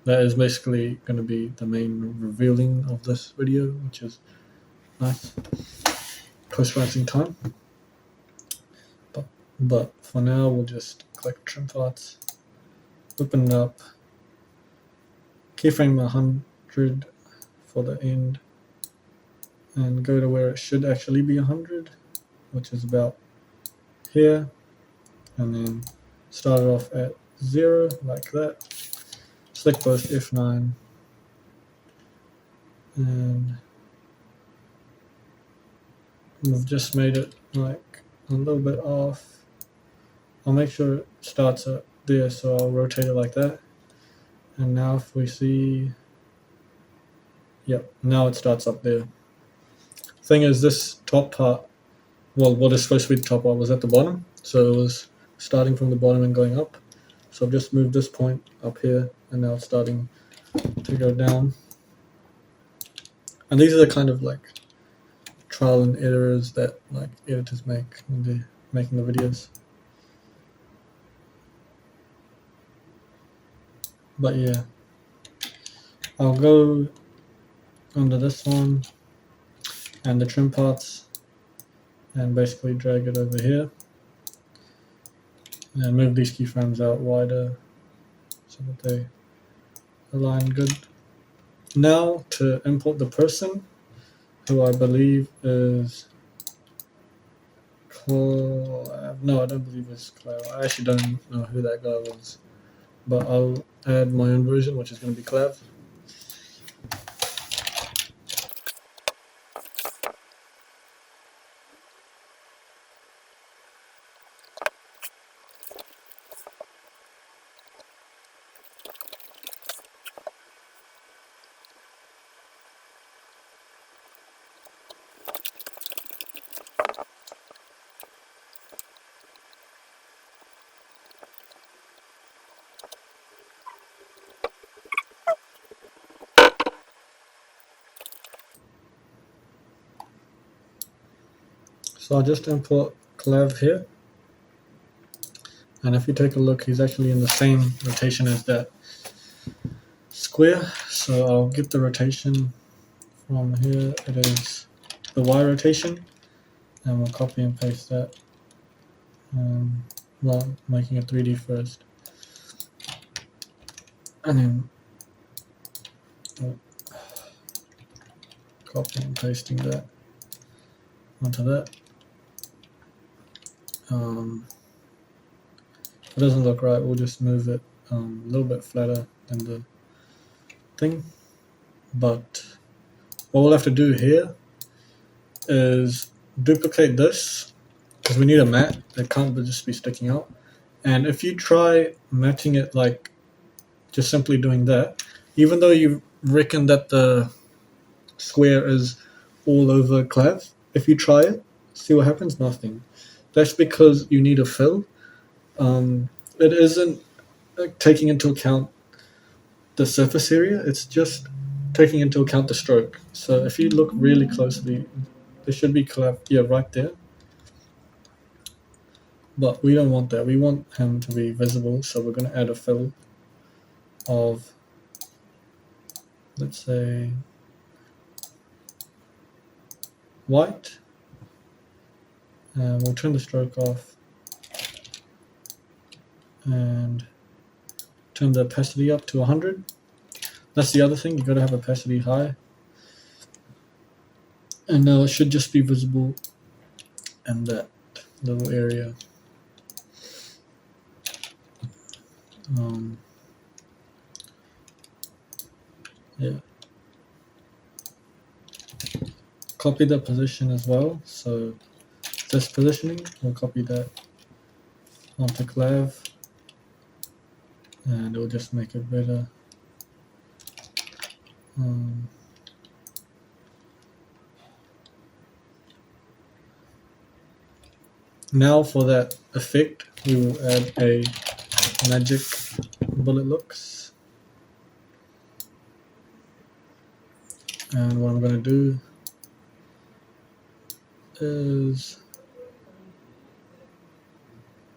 that is basically going to be the main revealing of this video, which is nice. Post-processing time. But for now, we'll just click trim parts, open it up, keyframe 100 for the end, and go to where it should actually be 100, which is about here, and then start it off at 0 like that. Select both F9 and we've just made it like a little bit off. I'll make sure it starts up there, so I'll rotate it like that. And now if we see, yep, now it starts up there. Thing is, this top part, well, what is supposed to be the top part was at the bottom, so it was starting from the bottom and going up. So I've just moved this point up here, and now it's starting to go down. And these are the kind of like trial and errors that like editors make when they're making the videos. But yeah, I'll go under this one and the trim parts and basically drag it over here and move these keyframes out wider so that they align good. Now to import the person, who I believe is Clav. No, I don't believe it's Clav. I actually don't know who that guy was, but I'll add my own version, which is going to be Clav. So I'll just import Clav here, and if you take a look, he's actually in the same rotation as that square. So I'll get the rotation from here. It is the Y rotation, and we'll copy and paste that. Well, making it 3D first, and then copy and pasting that onto that. If it doesn't look right, we'll just move it a little bit flatter than the thing. But what we'll have to do here is duplicate this, because we need a matte. It can't just be sticking out. And if you try matching it like just simply doing that, even though you reckon that the square is all over Clav, if you try it, see what happens. Nothing. That's because you need a fill. It isn't taking into account the surface area, it's just taking into account the stroke. So if you look really closely, there should be Clav, yeah, right there. But we don't want that. We want him to be visible, so we're going to add a fill of, let's say, white. And we'll turn the stroke off and turn the opacity up to 100. That's the other thing, you got to have opacity high. And now it should just be visible in that little area. Yeah. Copy the position as well. So this positioning, we'll copy that onto Clav, and it'll just make it better. Now for that effect, we will add a magic bullet looks. And what I'm going to do is,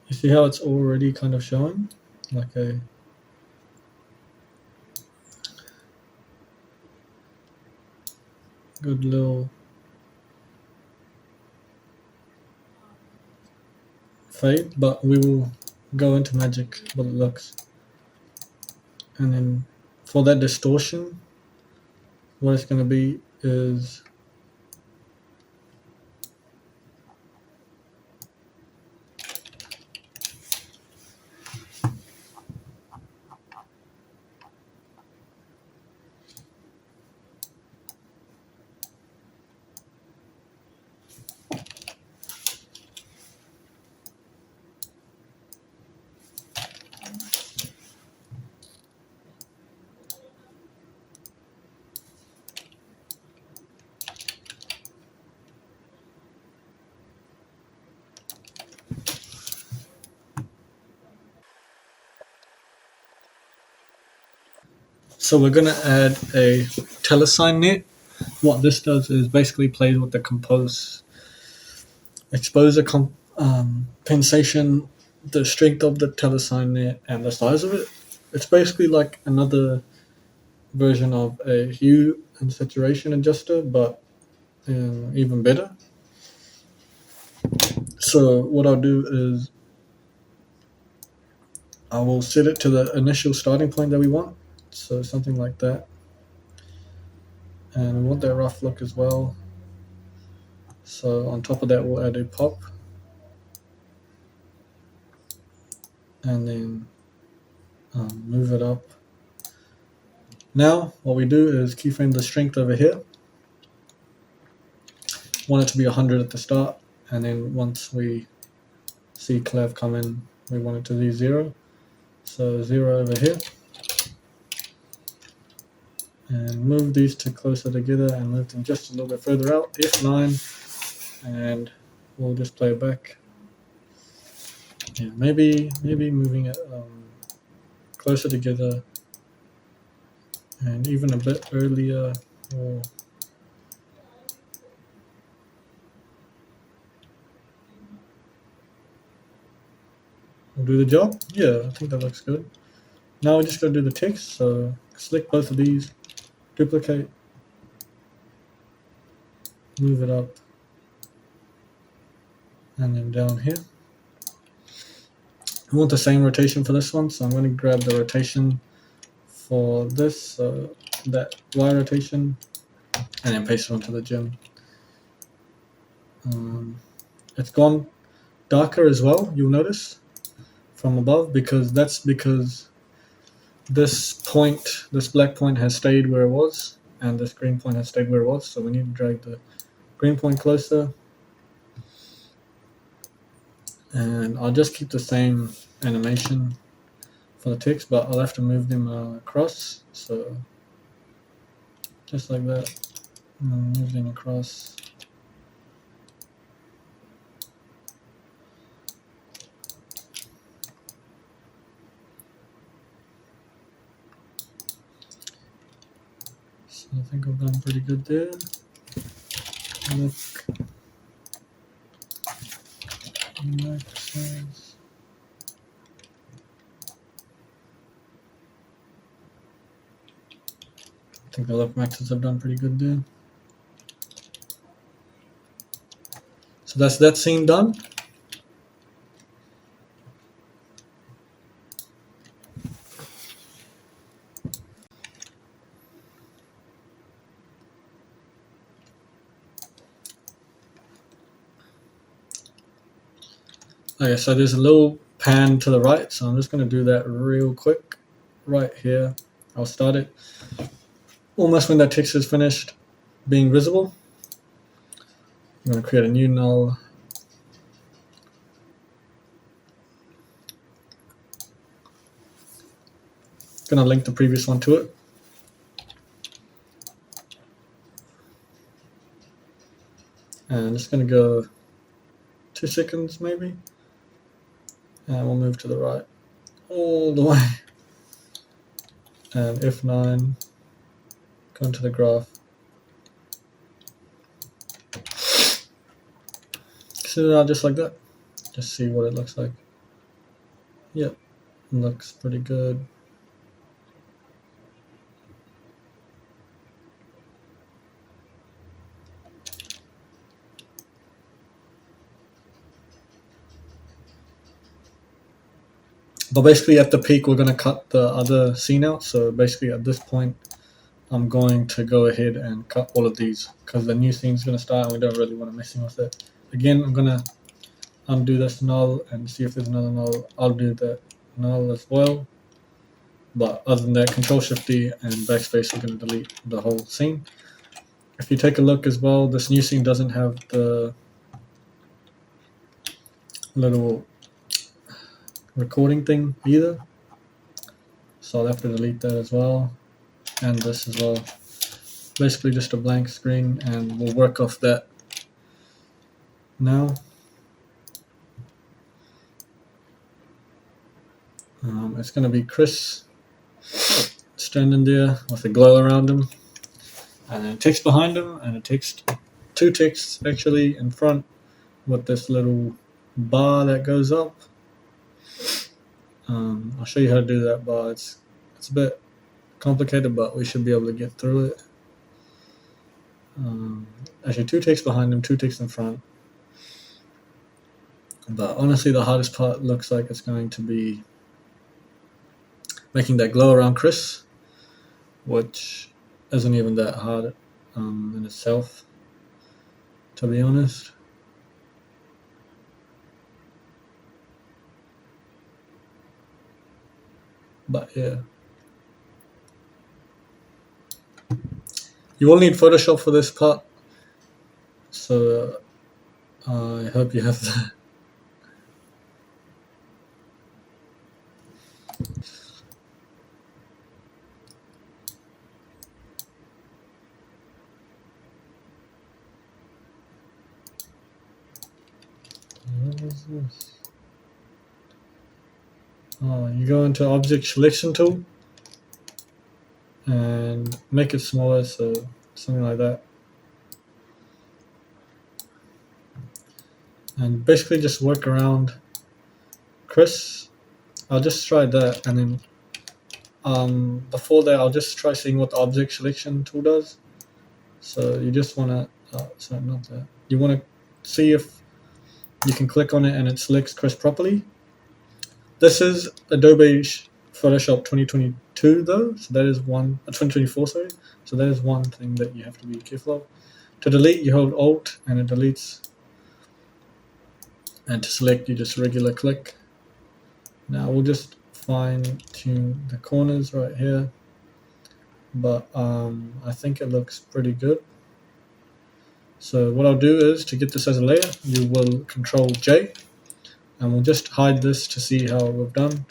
you see how it's already kind of showing like a Good little fade, but we will go into magic what it looks. And then for that distortion, what it's going to be is so we're going to add a telesign net. What this does is basically plays with the compose exposure compensation, the strength of the telesign net, and the size of it. It's basically like another version of a hue and saturation adjuster, but even better. So what I'll do is I will set it to the initial starting point that we want. So something like that. And we want that rough look as well. So on top of that, we'll add a pop. And then move it up. Now, what we do is keyframe the strength over here. Want it to be 100 at the start. And then once we see clev come in, we want it to be 0. So 0 over here. And move these two closer together and move them just a little bit further out, F9, and we'll just play it back. Yeah, maybe moving it closer together and even a bit earlier. Will do the job. Yeah, I think that looks good. Now we just gotta do the text, so select both of these, duplicate, move it up, and then down here. I want the same rotation for this one, so I'm going to grab the rotation for this, so that Y rotation, and then paste it onto the gem. It's gone darker as well, you'll notice, from above, because this black point has stayed where it was, and this green point has stayed where it was, so we need to drag the green point closer. And I'll just keep the same animation for the text, but I'll have to move them across, so just like that, and move them across. So I think I've done pretty good there. Look. Maxes. I think the look maxes have done pretty good there. So that's that scene done. Okay, so there's a little pan to the right, so I'm just going to do that real quick right here. I'll start it almost when that text is finished being visible. I'm going to create a new null. Going to link the previous one to it. And I'm just going to go 2 seconds maybe. And we'll move to the right all the way. And F9, go into the graph. Set it out just like that. Just see what it looks like. Yep, looks pretty good. But basically at the peak, we're going to cut the other scene out. So basically at this point, I'm going to go ahead and cut all of these because the new scene's going to start and we don't really want to mess with it. Again, I'm going to undo this null and see if there's another null. I'll do that null as well. But other than that, Control-Shift-D and backspace, we're going to delete the whole scene. If you take a look as well, this new scene doesn't have the little recording thing either. So I'll have to delete that as well. And this as well. Basically just a blank screen, and we'll work off that now. It's going to be Chris standing there with a glow around him, and then text behind him, and a text, two texts actually in front with this little bar that goes up. I'll show you how to do that bar. It's a bit complicated, but we should be able to get through it. Actually, two texts behind him, two texts in front. But honestly, the hardest part looks like it's going to be making that glow around Chris, which isn't even that hard in itself, to be honest. But yeah. You will need Photoshop for this part, so I hope you have that. What is this? Oh, you go into Object Selection Tool and make it smaller, so something like that. And basically just work around Chris. I'll just try that, and then before that I'll just try seeing what the Object Selection Tool does. So you just want to, sorry, not that. You want to see if you can click on it and it selects Chris properly. This is Adobe Photoshop 2022 though, so that is one, 2024, sorry. So that is one thing that you have to be careful of. To delete, you hold Alt and it deletes. And to select, you just regular click. Now we'll just fine tune the corners right here. But I think it looks pretty good. So what I'll do is, to get this as a layer, you will Control J. And we'll just hide this to see how we've done.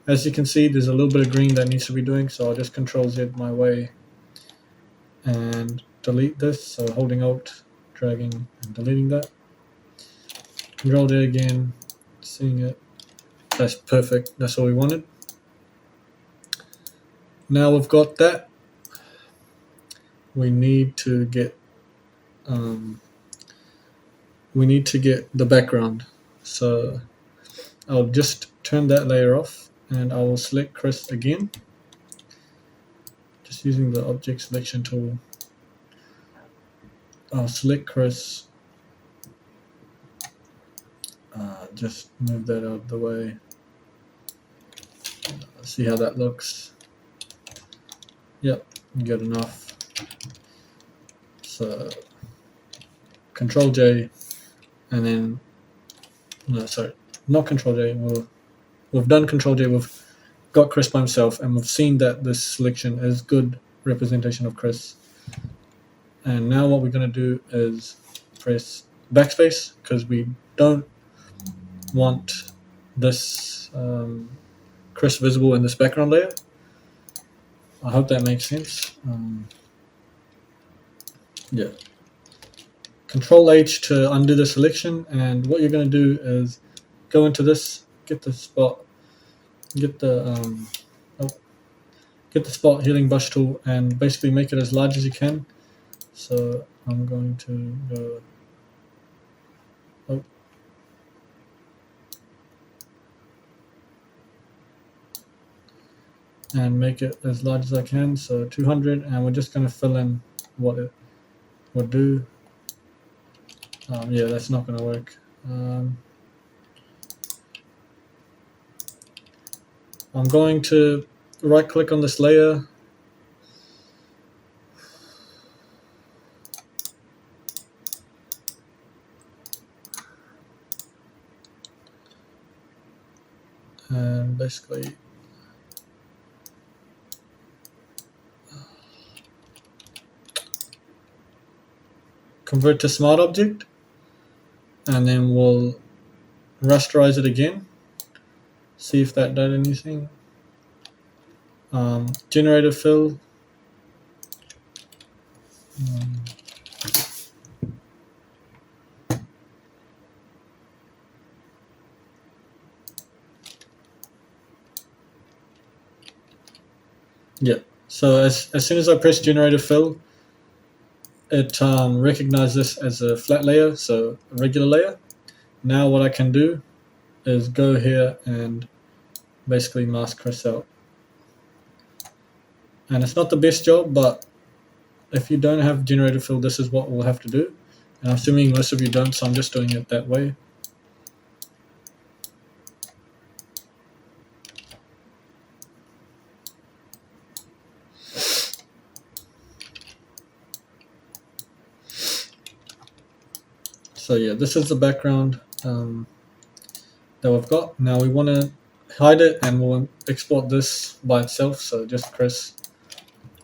As you can see, there's a little bit of green that needs to be doing, so I'll just Control Z my way and delete this. So holding Alt, dragging and deleting that. Control J again, seeing it. That's perfect, that's all we wanted. Now we've got that. We need to get the background. So I'll just turn that layer off and I will select Chris again. Just using the object selection tool. I'll select Chris. Just move that out of the way. See how that looks. Yep, good enough. So Control J, and then no, sorry, not Control J. We've done Control J. We've got Chris by himself, and we've seen that this selection is good representation of Chris. And now what we're going to do is press backspace because we don't want this Chris visible in this background layer. I hope that makes sense. Yeah. Control H to undo the selection, and what you're going to do is go into this, get the spot, get the spot healing brush tool, and basically make it as large as you can. So I'm going to go. And make it as large as I can, so 200, and we're just going to fill in what it would do. Yeah, that's not going to work. I'm going to right click on this layer, and basically convert to smart object, and then we'll rasterize it again, see if that did anything. Generator fill. Yeah, so as soon as I press generator fill, it recognizes this as a flat layer, so a regular layer. Now what I can do is go here and basically mask Chris out. And it's not the best job, but if you don't have generator fill, this is what we'll have to do. And I'm assuming most of you don't, so I'm just doing it that way. So yeah, this is the background that we've got. Now we want to hide it, and we'll export this by itself. So just press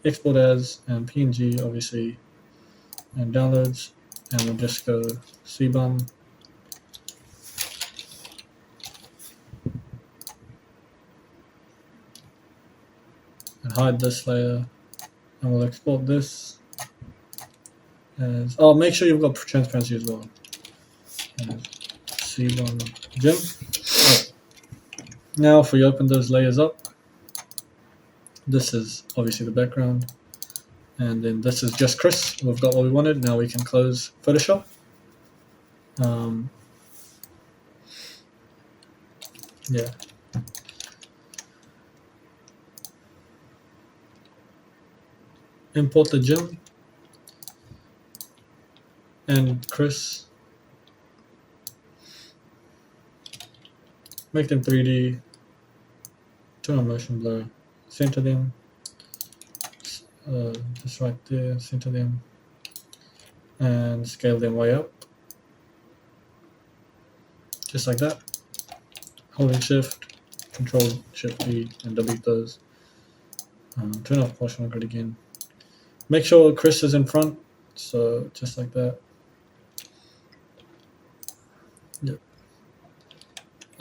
export as and PNG, obviously, and downloads, and we'll just go cbum. And hide this layer, and we'll export this as, oh, make sure you've got transparency as well. Cbum gem. Now if we open those layers up, this is obviously the background, and then this is just Chris. We've got what we wanted. Now we can close Photoshop. Yeah. Import the gem and Chris. Make them 3D. Turn on motion blur. Center them. Just right there. Center them. And scale them way up. Just like that. Holding Shift, Control Shift D, and delete those. Turn off portion grid again. Make sure Chris is in front. So just like that. Yep.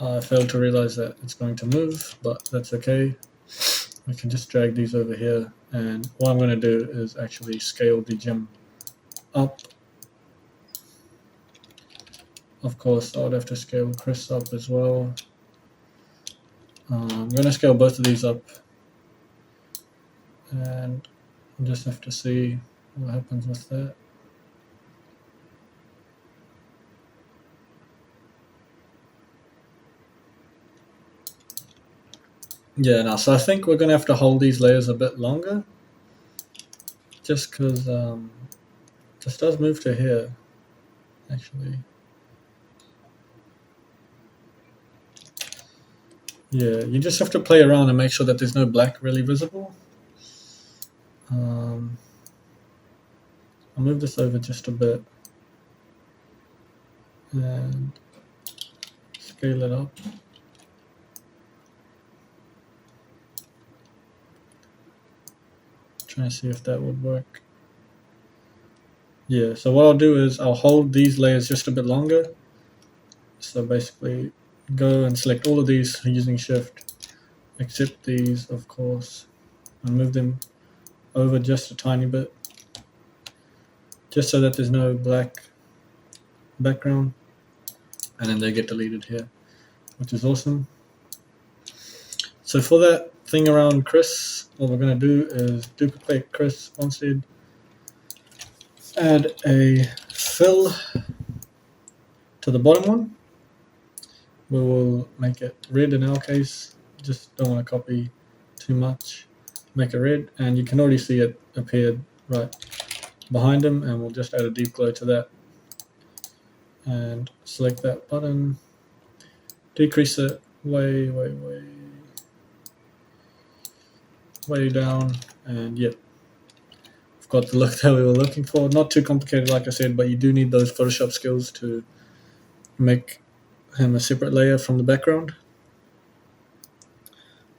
I failed to realize that it's going to move, but that's okay. We can just drag these over here, and what I'm going to do is actually scale the gem up. Of course, I would have to scale Chris up as well. I'm going to scale both of these up, and we'll just have to see what happens with that. Yeah, now, so I think we're going to have to hold these layers a bit longer, just because this does move to here, actually. Yeah, you just have to play around and make sure that there's no black really visible. I'll move this over just a bit and scale it up. Trying to see if that would work. Yeah, so what I'll do is I'll hold these layers just a bit longer. So basically go and select all of these using Shift, except these, of course, and move them over just a tiny bit, just so that there's no black background, and then they get deleted here, which is awesome. So for that thing around Chris, what we're going to do is duplicate Chris once, add a fill to the bottom one. We will make it red in our case, just don't want to copy too much. Make it red, and you can already see it appeared right behind him, and we'll just add a deep glow to that and select that button, decrease it way. way down, and yep, we've got the look that we were looking for. Not too complicated, like I said, but you do need those Photoshop skills to make him a separate layer from the background.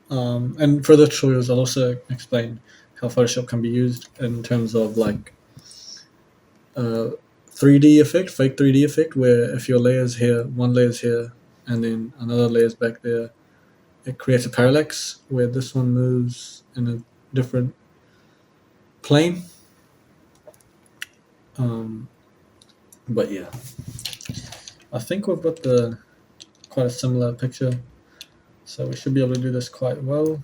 And further tutorials, I'll also explain how Photoshop can be used in terms of like 3D effect, fake 3D effect, where if your layer's here, one layer's here, and then another layer's back there, it creates a parallax where this one moves in a different plane. But yeah, I think we've got quite a similar picture, so we should be able to do this quite well.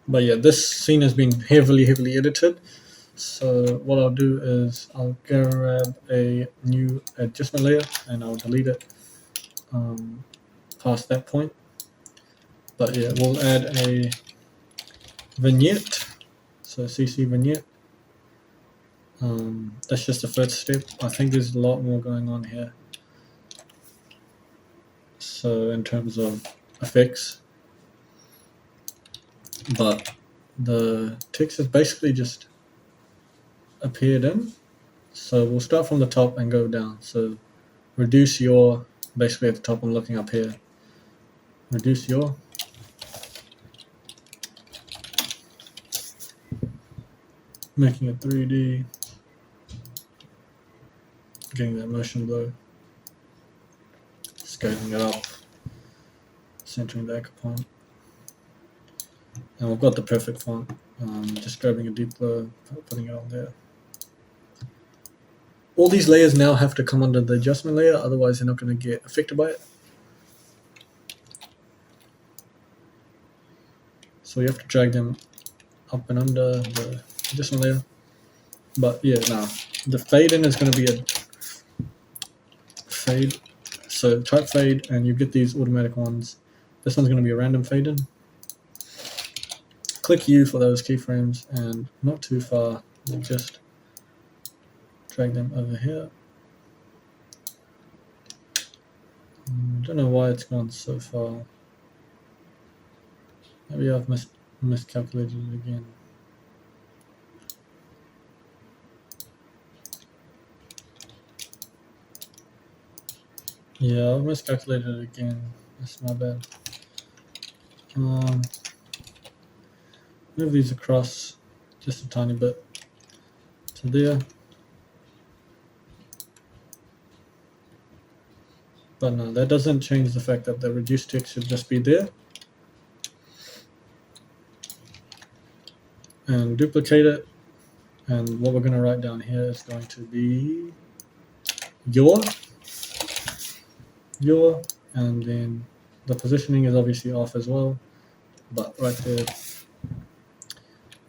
But yeah, this scene has been heavily edited. So what I'll do is I'll grab a new adjustment layer and I'll delete it past that point. But yeah, we'll add a vignette. So CC vignette. That's just the first step. I think there's a lot more going on here. So in terms of effects, but the text is basically just appeared in. So we'll start from the top and go down. So reduce your, basically at the top I'm looking up here, reduce your, making it 3D, getting that motion blur, scaling it up, centering the anchor point, and we've got the perfect font. Just grabbing a deep blur, putting it on there. All these layers now have to come under the adjustment layer, otherwise they're not going to get affected by it. So you have to drag them up and under the adjustment layer. But yeah, now the fade in is going to be a fade. So type fade and you get these automatic ones. This one's going to be a random fade in. Click U for those keyframes and not too far, just drag them over here. I don't know why it's gone so far. Maybe I've miscalculated it again. Yeah, I've miscalculated it again. That's my bad. Move these across just a tiny bit to there. But no, that doesn't change the fact that the reduced text should just be there. And duplicate it. And what we're going to write down here is going to be your, and then the positioning is obviously off as well. But right there,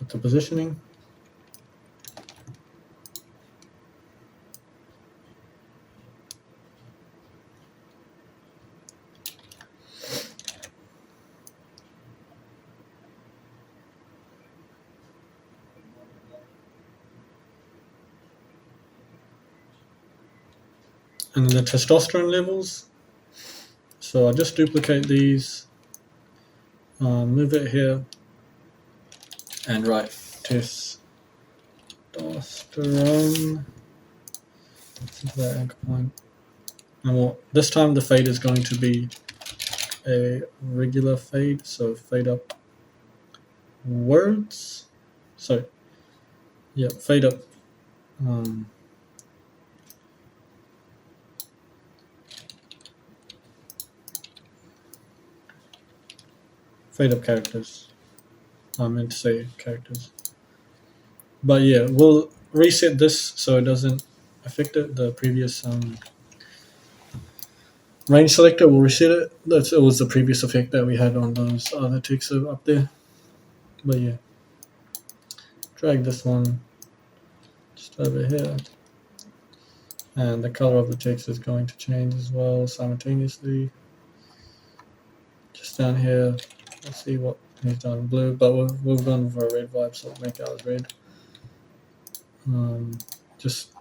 with the positioning. And the testosterone levels. So I'll just duplicate these, move it here, and write testosterone. This is the anchor point. And this time the fade is going to be a regular fade, so fade up words. So yeah, fade up. Fade up characters. I meant to say characters. But yeah, we'll reset this so it doesn't affect it. The previous range selector will reset it. It was the previous effect that we had on those other texts up there. But yeah, drag this one just over here. And the color of the text is going to change as well simultaneously. Just down here, let's see what he's done blue, but we've gone for a red vibe, so we'll make ours red. Just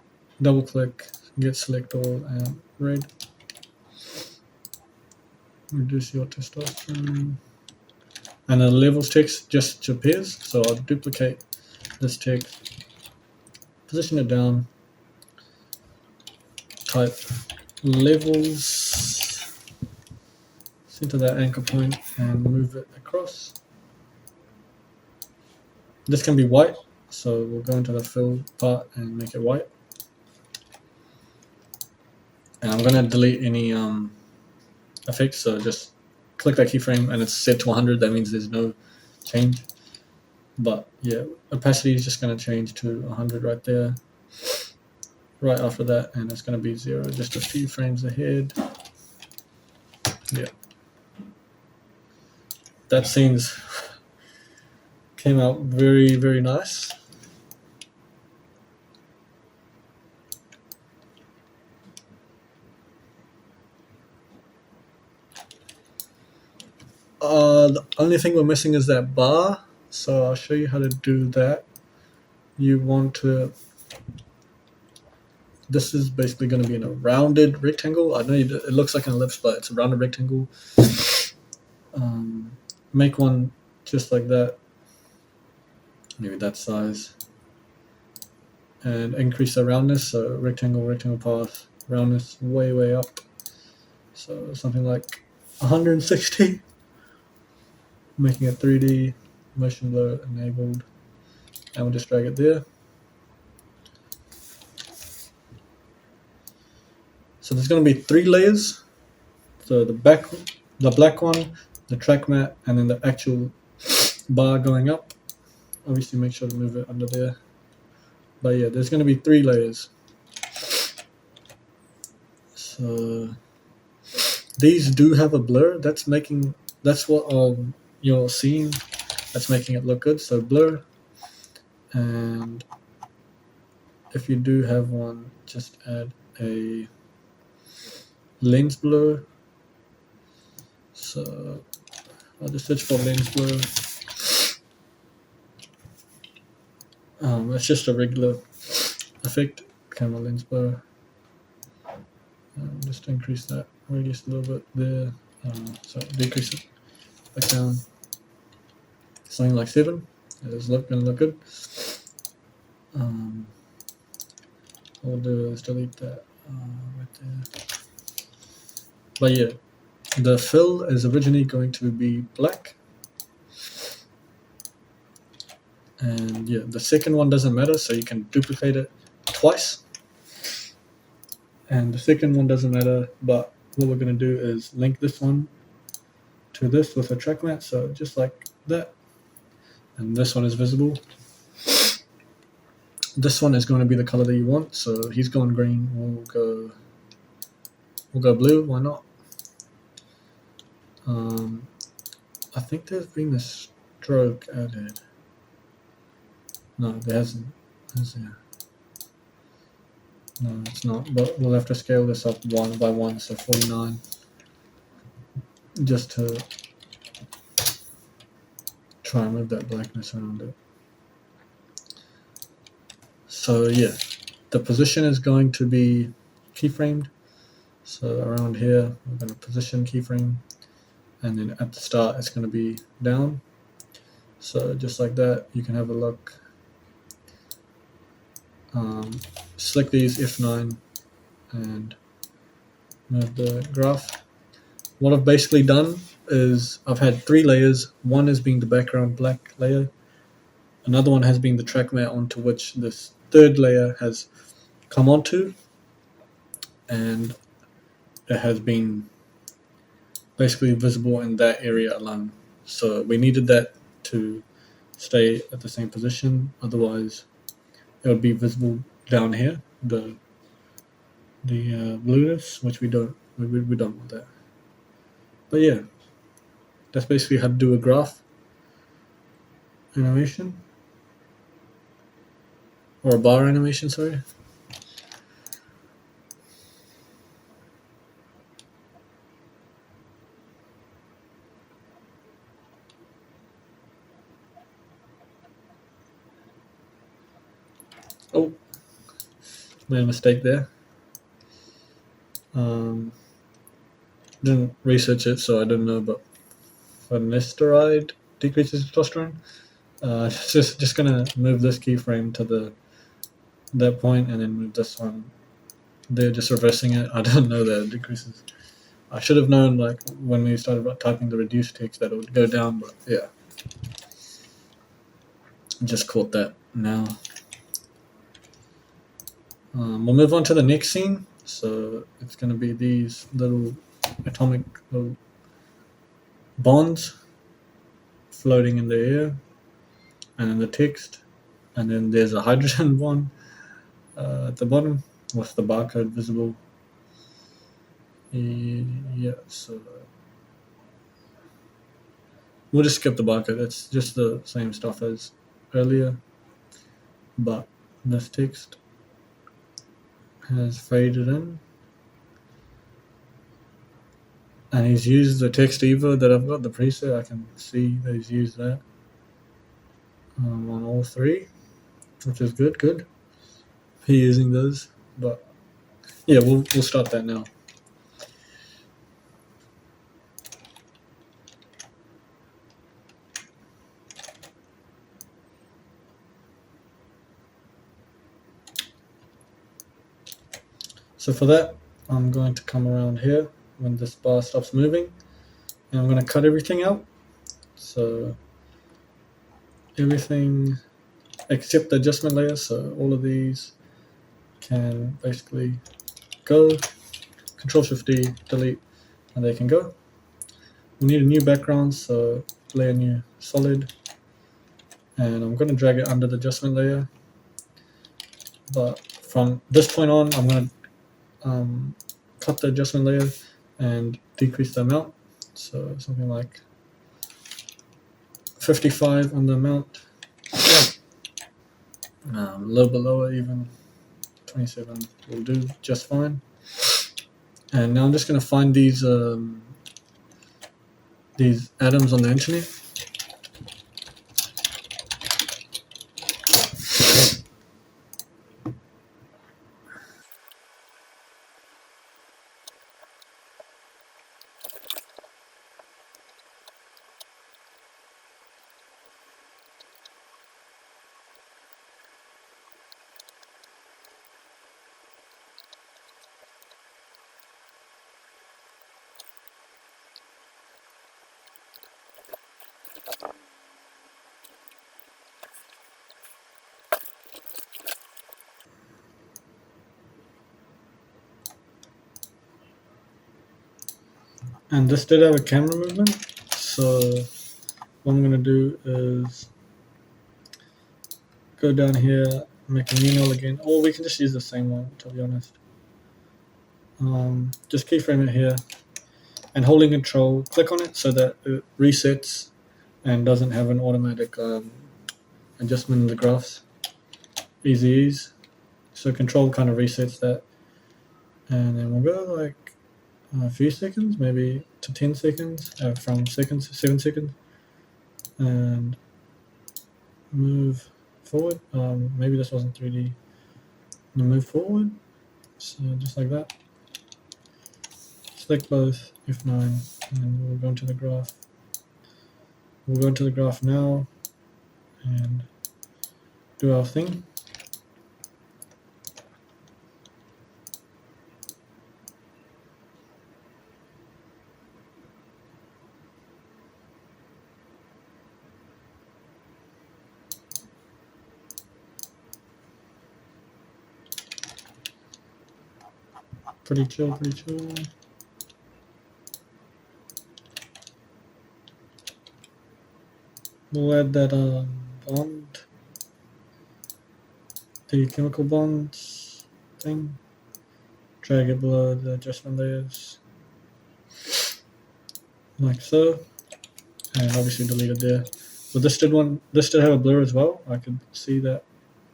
double click, get select all, and red. Reduce your testosterone. And the levels text just appears, so I'll duplicate this text, position it down, type levels, center that anchor point, and move it across. This can be white, so we'll go into the fill part and make it white. And I'm gonna delete any effects, so just click that keyframe and it's set to 100. That means there's no change. But yeah, opacity is just gonna change to 100 right there. Right after that, and it's gonna be 0, just a few frames ahead. Yeah, that scene's came out very, very nice. The only thing we're missing is that bar, so I'll show you how to do that. You want to, this is basically going to be in a rounded rectangle. I know it looks like an ellipse, but it's a rounded rectangle. Make one just like that, maybe that size, and increase the roundness, so rectangle path, roundness way up, so something like 160, making it 3D, motion blur enabled, and we'll just drag it there. So there's going to be 3 layers, so the black one, the track mat, and then the actual bar going up. Obviously make sure to move it under there, but yeah, there's going to be 3 layers. So these do have a blur. That's what you're seeing. That's making it look good. So blur, and if you do have one, just add a lens blur. So I'll just search for lens blur. It's just a regular effect, camera lens blur. Just increase that radius a little bit there. So decrease it back down. Something like 7. It's gonna look good. What we'll do is delete that right there. But yeah, the fill is originally going to be black. And yeah, the second one doesn't matter, so you can duplicate it twice. And the second one doesn't matter, but what we're going to do is link this one to this with a track mat, so just like that. And this one is visible. This one is going to be the color that you want, so he's going green, we'll go blue, why not? I think there's been a stroke added. No, there hasn't. Is there? No, it's not. But we'll have to scale this up 1 by 1, so 49. Just to try and move that blackness around it. So yeah, the position is going to be keyframed. So around here, we're going to position keyframe. And then at the start, it's going to be down. So just like that, you can have a look. Select these F9 and move the graph. What I've basically done is I've had 3 layers. One has been the background black layer. Another one has been the track mat onto which this third layer has come onto. And it has been basically visible in that area alone. So we needed that to stay at the same position. Otherwise, it would be visible down here, the blueness, which we don't want that. But yeah, that's basically how to do a graph animation, or a bar animation, sorry. Oh, made a mistake there. Didn't research it, so I don't know, but finasteride decreases testosterone. Just gonna move this keyframe to that point, and then move this one. They're just reversing it. I don't know that it decreases. I should have known, like when we started typing the reduce text, that it would go down. But yeah, just caught that now. We'll move on to the next scene. So it's gonna be these little atomic little bonds floating in the air, and then the text, and then there's a hydrogen bond at the bottom with the barcode visible. Yeah, so we'll just skip the barcode. It's just the same stuff as earlier, but this text has faded in, and he's used the text evo that I've got the preset. I can see that he's used that on all three, which is good. He using those, but yeah, we'll start that now. So for that, I'm going to come around here when this bar stops moving, and I'm going to cut everything out. So everything except the adjustment layer. So all of these can basically go. Control Shift D, delete, and they can go. We need a new background, so layer new solid, and I'm going to drag it under the adjustment layer. But from this point on, I'm going to cut the adjustment layer and decrease the amount. So something like 55 on the amount. A little bit lower, even 27 will do just fine. And now I'm just going to find these atoms on the internet. And this did have a camera movement, so what I'm going to do is go down here, make a new null again, or we can just use the same one, to be honest. Just keyframe it here, and holding control, click on it so that it resets and doesn't have an automatic adjustment in the graphs. Easy ease. So control kind of resets that, and then we'll go like a few seconds, maybe to 10 seconds, from seconds to 7 seconds, and move forward. Maybe this wasn't 3D. And move forward, so just like that. Select both F9, and then we'll go into the graph. We'll go into the graph now and do our thing. Pretty chill. We'll add that bond, the chemical bonds thing. Drag it below the adjustment layers, like so, and obviously delete it there. But this did have a blur as well. I could see that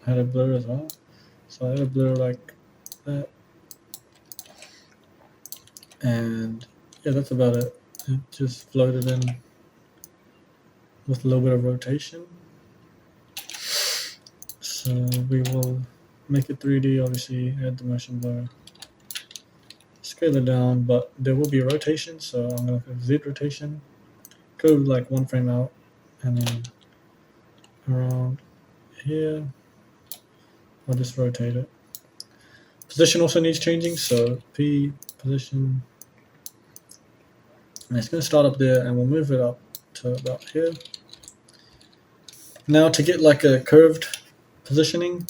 had a blur as well. So I had a blur like that. And yeah, that's about it. It just floated in with a little bit of rotation. So we will make it 3D, obviously add the motion blur, scale it down, but there will be rotation, so I'm going to put Z rotation, go like one frame out, and then around here, I'll just rotate it. Position also needs changing, so P position, and it's going to start up there, and we'll move it up to about here. Now to get like a curved positioning,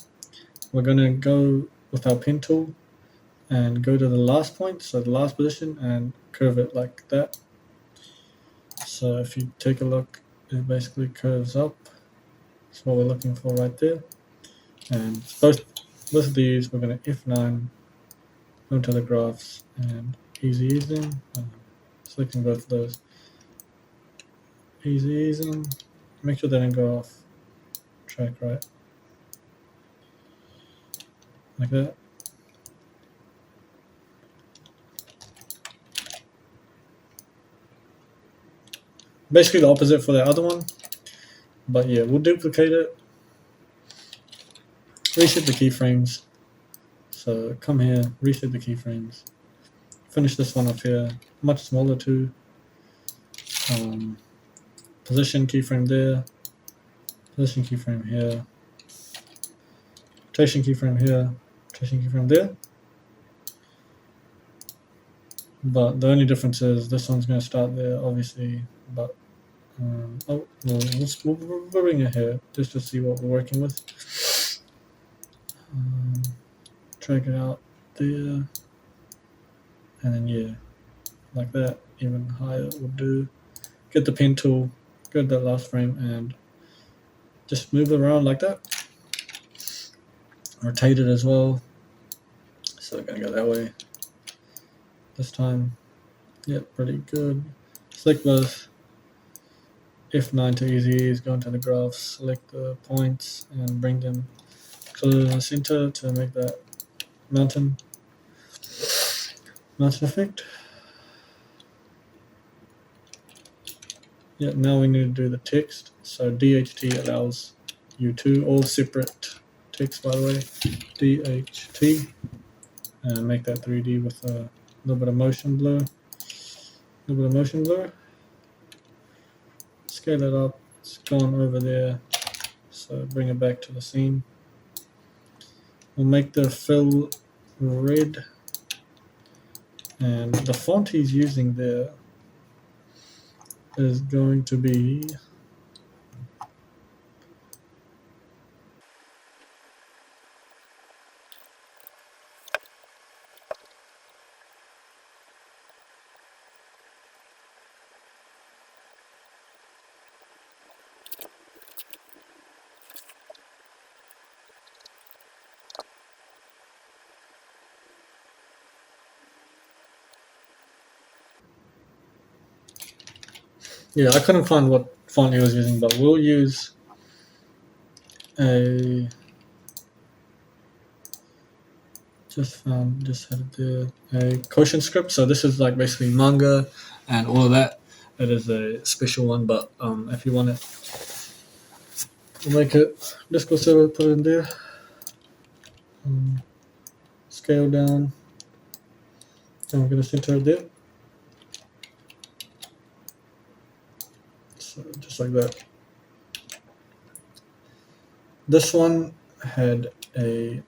we're going to go with our pen tool and go to the last point, so the last position, and curve it like that. So if you take a look, it basically curves up. That's what we're looking for right there. And both of these, we're going to F9, go into the graphs, and easy easing, selecting both of those. Easy easing, make sure they don't go off track, right? Like that. Basically the opposite for the other one. But yeah, we'll duplicate it. Reset the keyframes. So come here, reset the keyframes. Finish this one up here, much smaller too. Position keyframe there. Position keyframe here. Rotation keyframe here. Rotation keyframe there. But the only difference is this one's going to start there, obviously. But we'll bring it here just to see what we're working with. Drag it out there, and then yeah, like that. Even higher will do. Get the pen tool, go to that last frame, and just move it around like that. Rotate it as well. So we're gonna go that way this time. Yep, pretty good. Select both. F9 to easy ease, go into the graphs, select the points, and bring them to the center to make that mountain effect. Yeah, now we need to do the text. So DHT allows you to all separate text, by the way. DHT, and make that 3D with a little bit of motion blur. Scale it up. It's gone over there. So bring it back to the scene. We'll make the fill red, and the font he's using there is going to be I couldn't find what font he was using, but we'll use a just had it there, a Koshin script. So this is like basically manga and all of that. It is a special one, but if you want it, we'll make it Discord server, put it in there. Scale down, and we're gonna center it there. So just like that. This one had a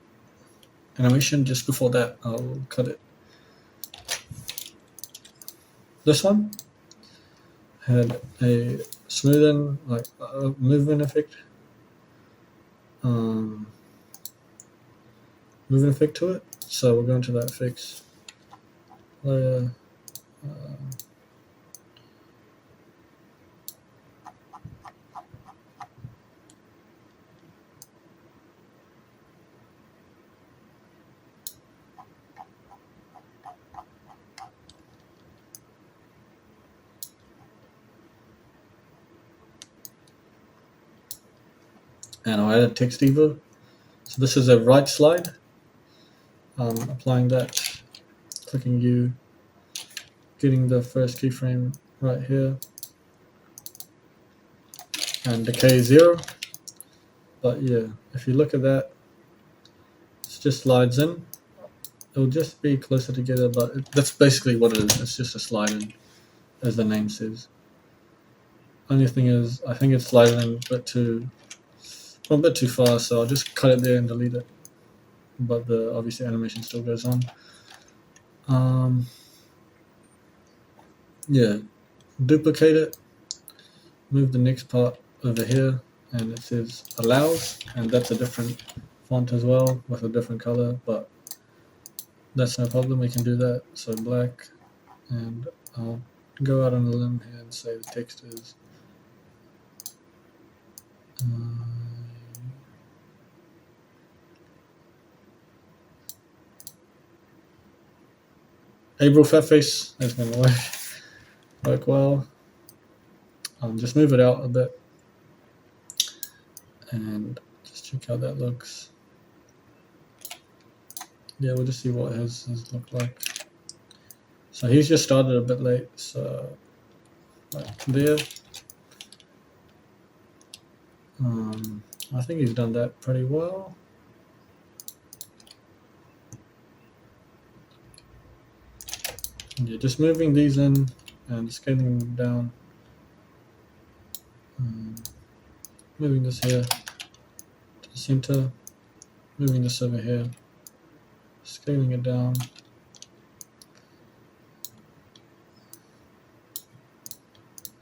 animation just before that. I'll cut it. This one had a smoothing, like movement effect. Movement effect to it. So we're going to that fix layer. And I'll add a text evo. So this is a right slide. Applying that, clicking U, getting the first keyframe right here, and decay 0. But yeah, if you look at that, just slides in. It'll just be closer together, but that's basically what it is. It's just a slide in, as the name says. Only thing is, I think it's sliding in a bit too far, so I'll just cut it there and delete it. But the obviously animation still goes on. Yeah, duplicate it, move the next part over here, and it says allows, and that's a different font as well with a different color, but that's no problem, we can do that. So black, and I'll go out on a limb here and say the text is April Fat Face is going to work well. Just move it out a bit and just check how that looks. Yeah, we'll just see what his look like. So he's just started a bit late, so like there. I think he's done that pretty well. Yeah, just moving these in and scaling them down. Moving this here to the center, moving this over here, scaling it down.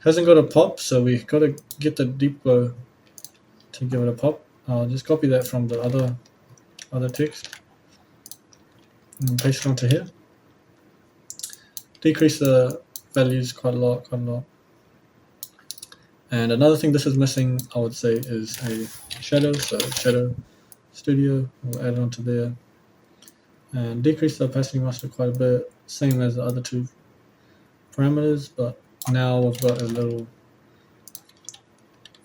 Hasn't got a pop, so we got to get the deep glow to give it a pop. I'll just copy that from the other text and paste it onto here. Decrease the values quite a lot. And another thing this is missing, I would say, is a shadow. So shadow studio, we'll add it onto there. And decrease the opacity master quite a bit, same as the other two parameters, but now we've got a little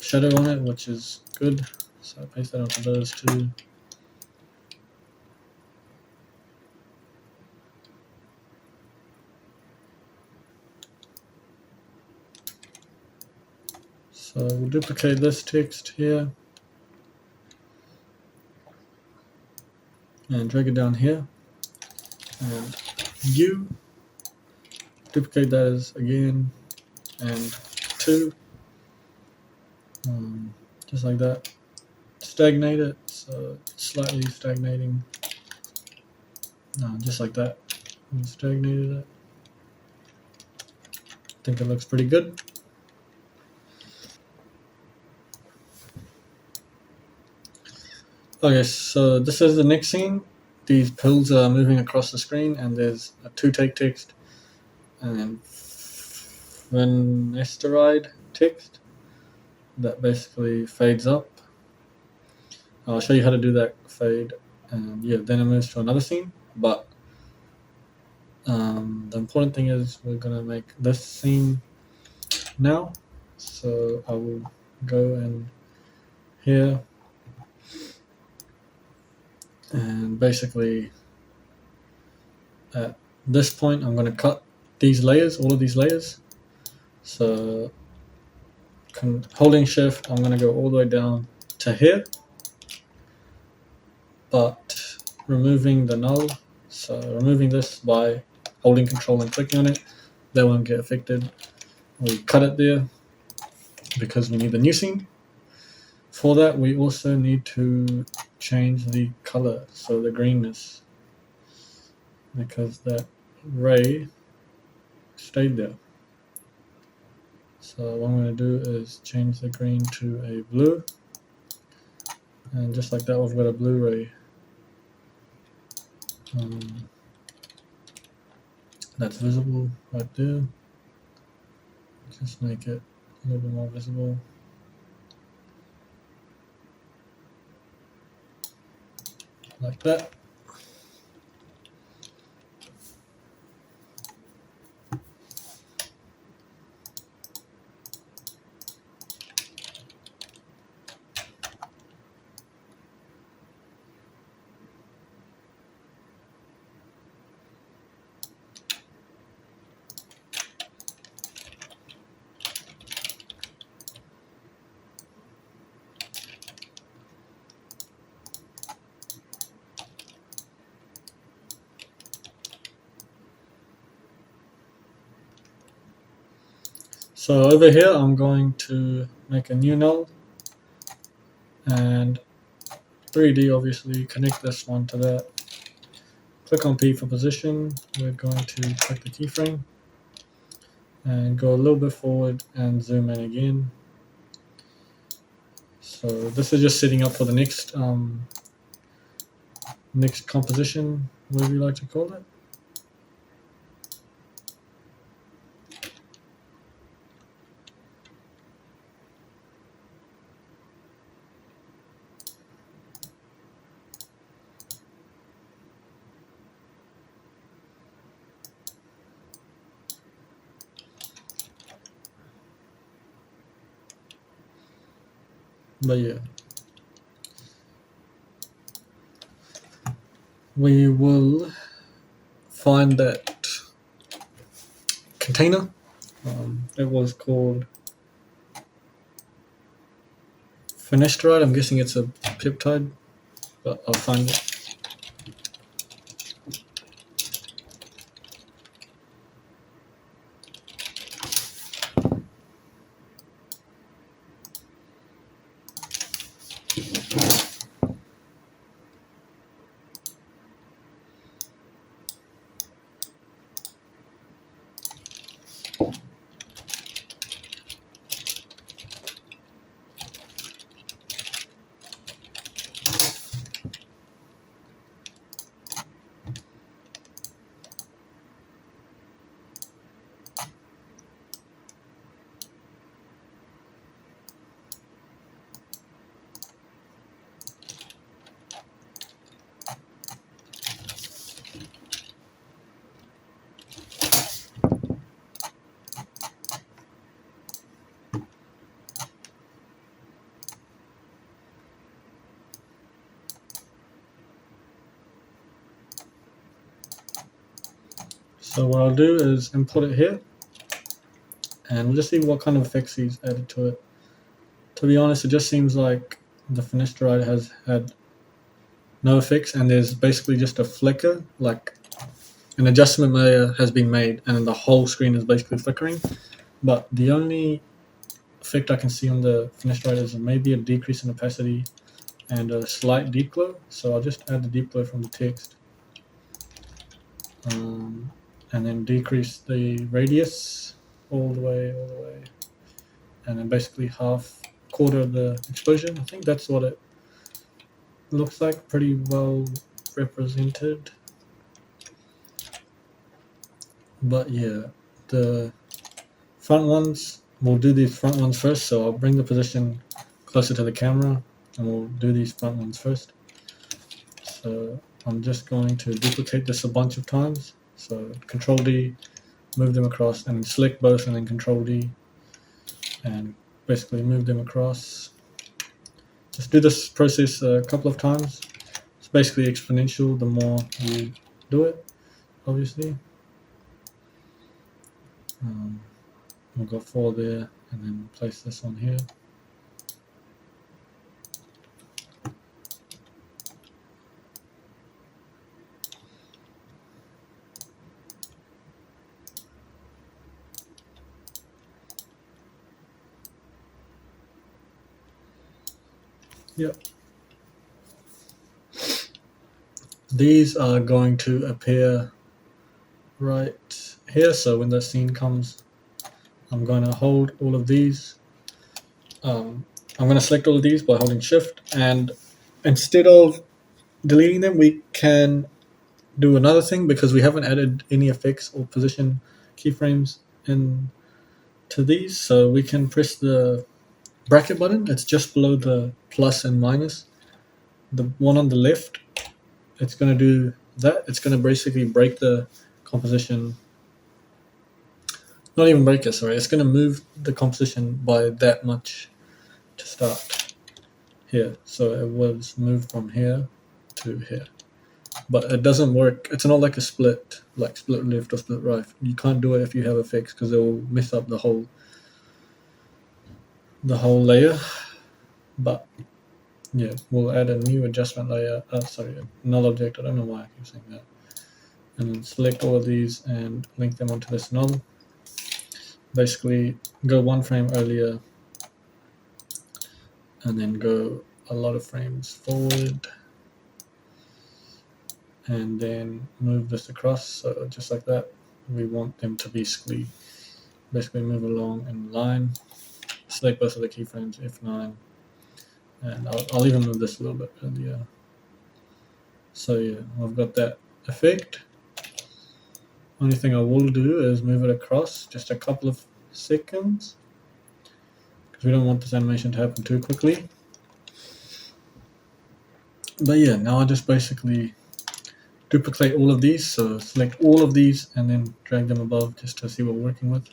shadow on it, which is good. So paste that onto those two. So we'll duplicate this text here and drag it down here. And U, duplicate that as again, and 2, just like that. Stagnate it, so it's slightly stagnating. Just like that. We stagnated it. I think it looks pretty good. Okay, so this is the next scene. These pills are moving across the screen, and there's a 2-take text and finasteride text that basically fades up. I'll show you how to do that fade, and yeah, then it moves to another scene. But the important thing is we're gonna make this scene now. So I will go in here and basically at this point I'm going to cut these layers, all of these layers. So holding shift, I'm going to go all the way down to here, but removing the null. So removing this by holding control and clicking on it, that won't get affected. We cut it there because we need the new scene. For that, we also need to change the color, so the greenness, because that ray stayed there. So what I'm going to do is change the green to a blue, and just like that, we've got a blue ray. That's visible right there. Just make it a little bit more visible. Like that. So over here, I'm going to make a new null and 3D, obviously, connect this one to that. Click on P for position. We're going to click the keyframe and go a little bit forward and zoom in again. So this is just setting up for the next next composition, whatever you like to call it. But yeah, we will find that container. It was called finasteride. I'm guessing it's a peptide, but I'll find it. So what I'll do is import it here, and we'll just see what kind of effects he's added to it. To be honest, it just seems like the finasteride has had no effects, and there's basically just a flicker, like an adjustment layer has been made, and then the whole screen is basically flickering. But the only effect I can see on the finasteride is maybe a decrease in opacity and a slight deep glow. So I'll just add the deep glow from the text. And then decrease the radius all the way, and then basically quarter of the exposure. I think that's what it looks like, pretty well represented. But yeah, the front ones, we'll do these front ones first. So I'll bring the position closer to the camera, and we'll do these front ones first. So I'm just going to duplicate this a bunch of times. So Control D, move them across, and select both, and then Control D, and basically move them across. Just do this process a couple of times. It's basically exponential the more you do it, obviously. We'll go 4 there, and then place this on here. Yep. These are going to appear right here. So when the scene comes, I'm going to hold all of these. I'm going to select all of these by holding Shift, and instead of deleting them, we can do another thing because we haven't added any effects or position keyframes into these. So we can press the bracket button. It's just below the plus and minus. The one on the left, it's going to do that. It's going to basically break the composition. Not even break it, sorry. It's going to move the composition by that much to start here. So it was moved from here to here. But it doesn't work. It's not like a split, like split left or split right. You can't do it if you have effects because it will mess up the whole layer. But yeah, we'll add a new adjustment layer. Sorry, a null object. I don't know why I keep saying that. And then select all of these and link them onto this null. Basically, go one frame earlier, and then go a lot of frames forward, and then move this across. So just like that, we want them to basically move along in line. Select both of the keyframes, F9, and I'll even move this a little bit earlier. So yeah, I've got that effect. Only thing I will do is move it across just a couple of seconds, because we don't want this animation to happen too quickly. But yeah, now I just basically duplicate all of these. So select all of these and then drag them above just to see what we're working with.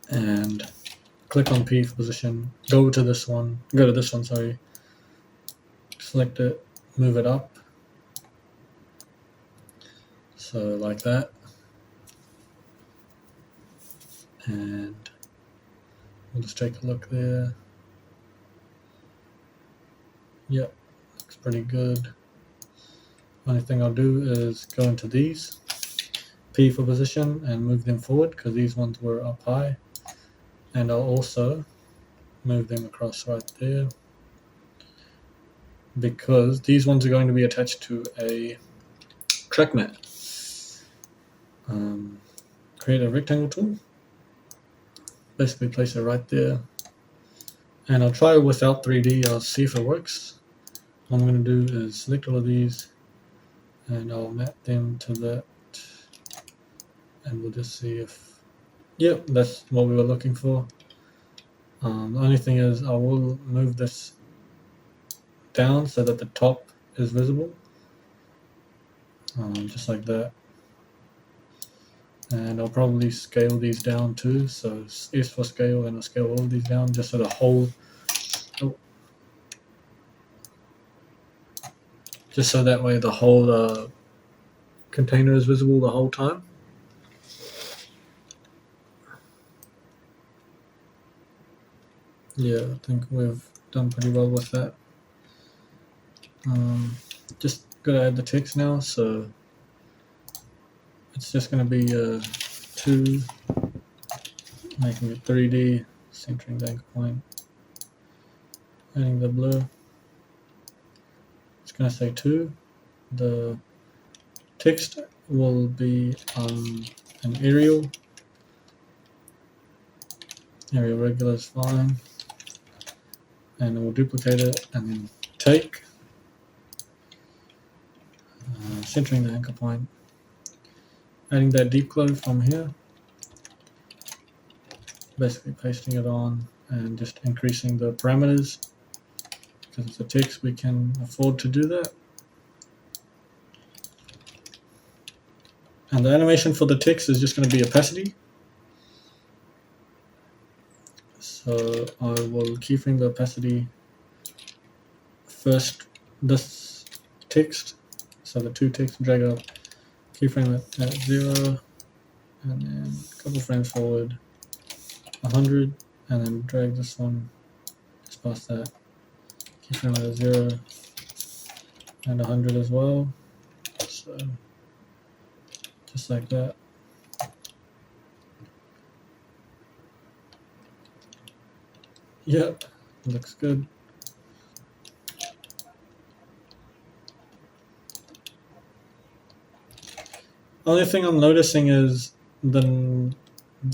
And click on P for position. Go to this one, sorry. Select it, move it up. So like that. And we'll just take a look there. Yep, looks pretty good. Only thing I'll do is go into these, P for position, and move them forward because these ones were up high. And I'll also move them across right there, because these ones are going to be attached to a track mat. Create a rectangle tool, basically place it right there, and I'll try it without 3D. I'll see if it works. What I'm going to do is select all of these and I'll map them to that, and we'll just see if, yep, that's what we were looking for. The only thing is I will move this down so that the top is visible, just like that. And I'll probably scale these down too. So S for scale, and I'll scale all of these down just so the whole, just so that way the whole container is visible the whole time. Yeah, I think we've done pretty well with that. Just gotta add the text now, so it's just gonna be 2, making it 3D, centering the anchor point, adding the blur. It's gonna say 2. The text will be an Arial. Arial regular is fine, and we'll duplicate it and then take, centering the anchor point, adding that deep glow from here, basically pasting it on and just increasing the parameters. Because it's a text, we can afford to do that. And the animation for the text is just going to be opacity. So I will keyframe the opacity first, this text, so the 2 text, drag it up, keyframe it at 0, and then a couple frames forward, 100, and then drag this one just past that, keyframe it at 0, and 100 as well. So just like that. Yep, looks good. Only thing I'm noticing is the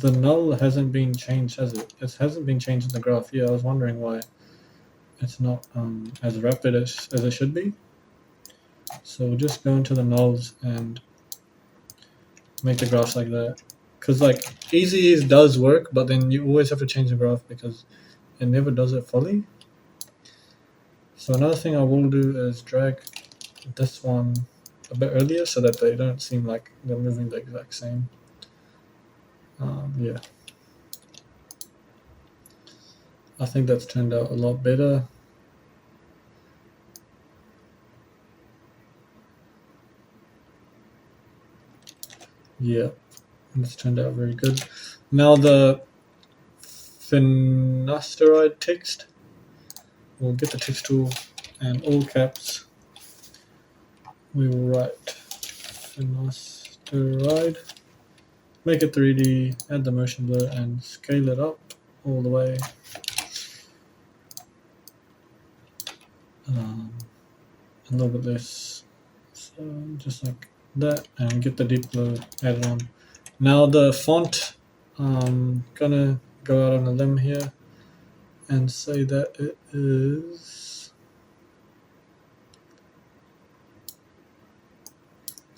null hasn't been changed, has it? It hasn't been changed in the graph. Yeah, I was wondering why it's not as rapid as it should be. So we'll just go into the nulls and make the graphs like that. Because like easy ease does work, but then you always have to change the graph because it never does it fully. So another thing I will do is drag this one a bit earlier so that they don't seem like they're moving the exact same. Yeah, I think that's turned out a lot better. Yeah, it's turned out very good. Now the finasteride text, we'll get the text tool and all caps, we will write finasteride, make it 3D, add the motion blur, and scale it up all the way. A little bit less, so just like that, and get the deep blue added on. Now the font, I'm gonna go out on a limb here and say that it is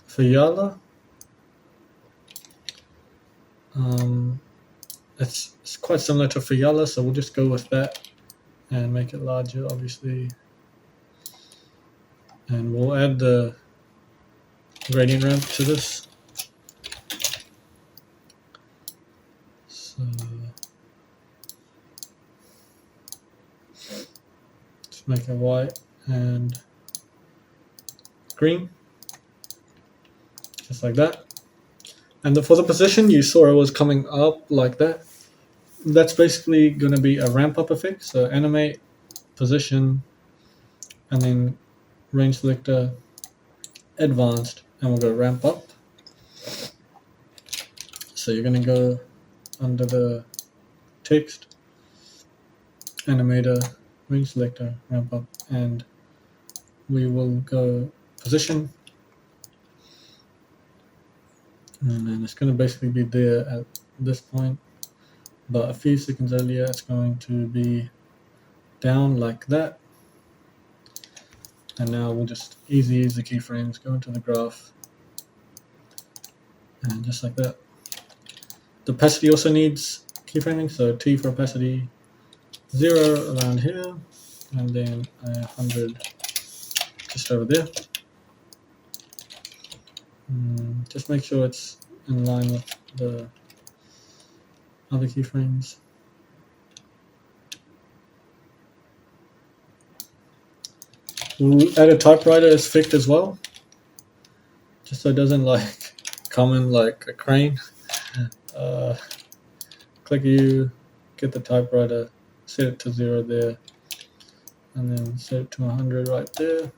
Fiala. It's quite similar to Fiala, so we'll just go with that and make it larger, obviously. And we'll add the gradient ramp to this. So let's make it white and green, just like that. And for the position, you saw it was coming up like that. That's basically going to be a ramp up effect. So animate, position, and then range selector, advanced, and we'll go ramp up. So you're going to go under the text, animator, range selector, ramp up, and we will go position. And then it's going to basically be there at this point, but a few seconds earlier it's going to be down like that. And now we'll just easy the keyframes, go into the graph, and just like that. The opacity also needs keyframing, so T for opacity, 0 around here, and then 100 just over there. Just make sure it's in line with the other keyframes. We'll add a typewriter as fixed as well, just so it doesn't like come in like a crane. Click U, get the typewriter, set it to 0 there, and then set it to 100 right there.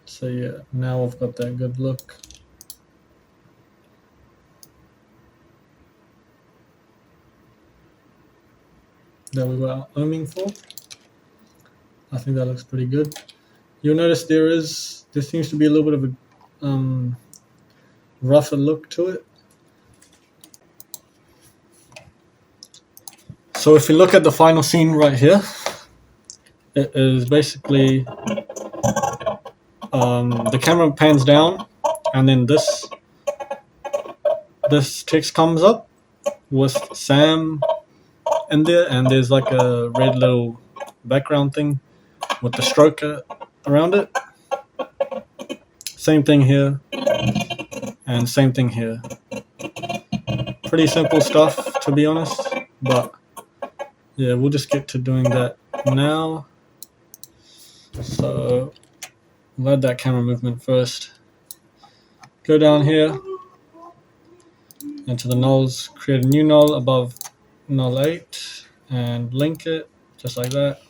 So yeah, now we've got that good look. That we were aiming for. I think that looks pretty good. You'll notice there seems to be a little bit of a rougher look to it. So if you look at the final scene right here, it is basically the camera pans down, and then this text comes up with Sam in there, and there's like a red little background thing with the stroke around it. Same thing here, and same thing here. Pretty simple stuff, to be honest, but yeah, we'll just get to doing that now. So we'll add that camera movement first. Go down here into the nulls, create a new null above null 8 and link it just like that.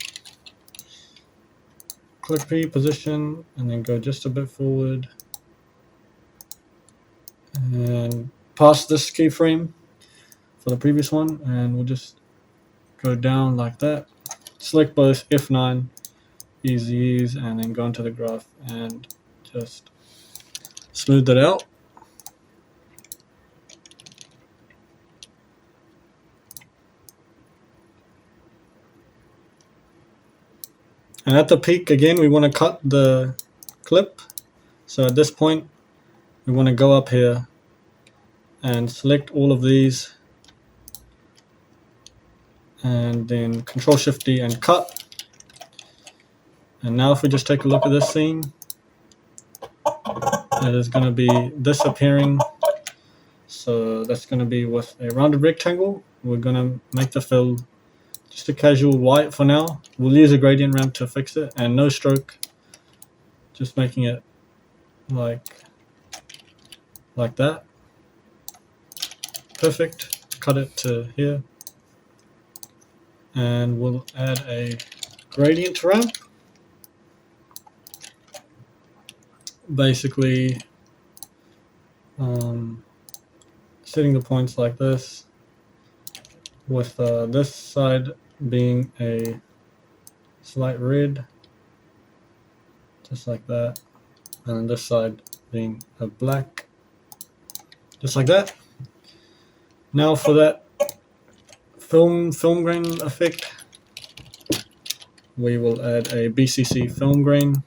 Click P, position, and then go just a bit forward and pass this keyframe for the previous one, and we'll just go down like that. Select both F9, easy ease, and then go into the graph and just smooth it out. And at the peak, again, we want to cut the clip. So at this point, we want to go up here and select all of these, and then Control-Shift-D and cut. And now if we just take a look at this scene, it is going to be this appearing. So that's going to be with a rounded rectangle. We're going to make the fill just a casual white for now. We'll use a gradient ramp to fix it, and no stroke, just making it like that. Perfect. Cut it to here, and we'll add a gradient ramp. Basically setting the points like this, with this side being a slight red, just like that, and then this side being a black, just like that. Now for that film grain effect, we will add a BCC film grain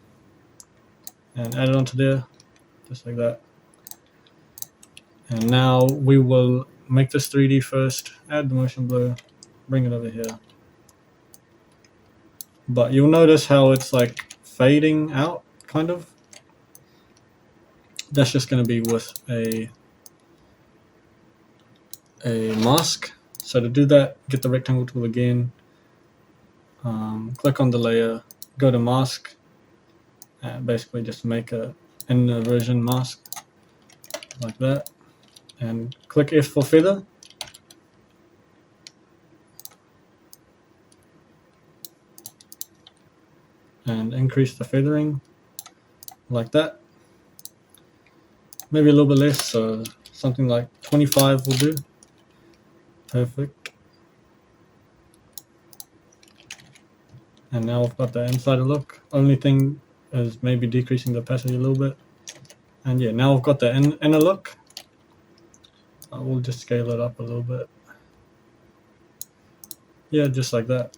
and add it onto there, just like that. And now we will make this 3D first, add the motion blur, bring it over here. But you'll notice how it's like fading out, kind of. That's just going to be with a mask. So to do that, get the rectangle tool again, click on the layer, go to mask, and basically just make a inversion mask like that, and click F for feather. And increase the feathering like that. Maybe a little bit less, so something like 25 will do. Perfect. And now I've got the inside look. Only thing is maybe decreasing the opacity a little bit. And yeah, now I've got the inner look. I will just scale it up a little bit. Yeah, just like that.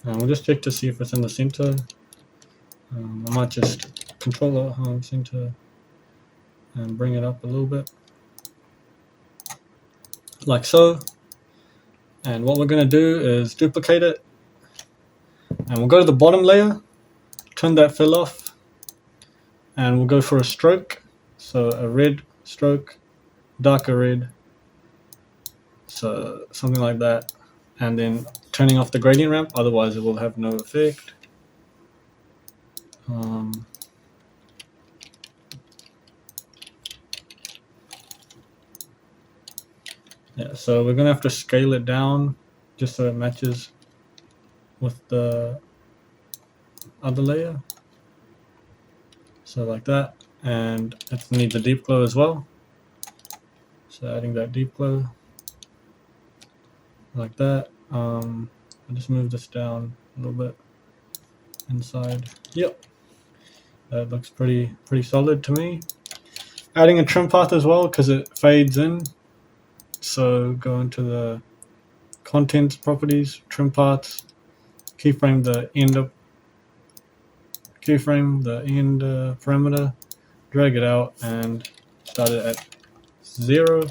And we'll just check to see if it's in the center. I might just control it home center and bring it up a little bit, like so. And what we're going to do is duplicate it, and we'll go to the bottom layer, turn that fill off, and we'll go for a stroke. So a red stroke, darker red, so something like that. And then turning off the gradient ramp, otherwise it will have no effect. Yeah, so we're gonna have to scale it down just so it matches with the other layer. So like that, and it needs a deep glow as well. So adding that deep glow like that. I'll just move this down a little bit inside. Yep, that looks pretty solid to me. Adding a trim path as well because it fades in. So go into the contents properties, trim paths, keyframe the end parameter, drag it out and start it at 0.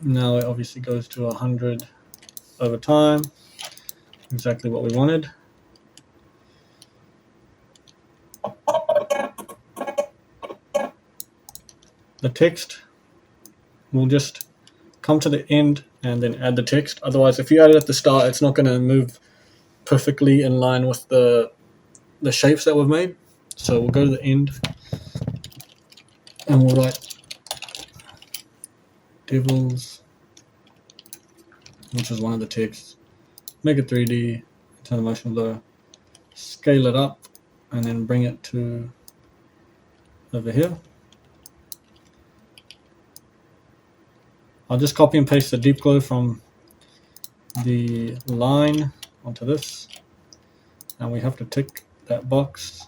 Now it obviously goes to 100 over time, exactly what we wanted. The text, we'll just come to the end and then add the text. Otherwise, if you add it at the start, it's not going to move perfectly in line with the shapes that we've made. So we'll go to the end and we'll write Devils, which is one of the texts. Make it 3D, turn the motion blur, scale it up, and then bring it to over here. I'll just copy and paste the deep glow from the line onto this, and we have to tick that box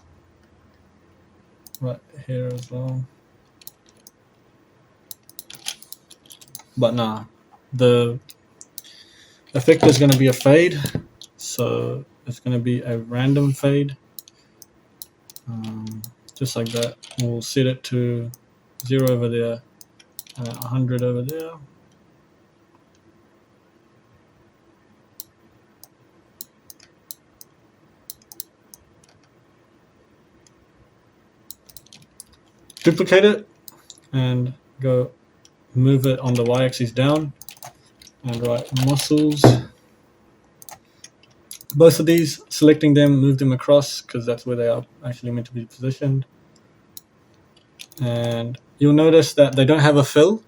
right here as well. But nah, the effect is going to be a fade, so it's going to be a random fade, just like that. We'll set it to 0 over there and 100 over there. Duplicate it and go move it on the y-axis down and write muscles. Both of these, selecting them, move them across because that's where they are actually meant to be positioned. And you'll notice that they don't have a fill.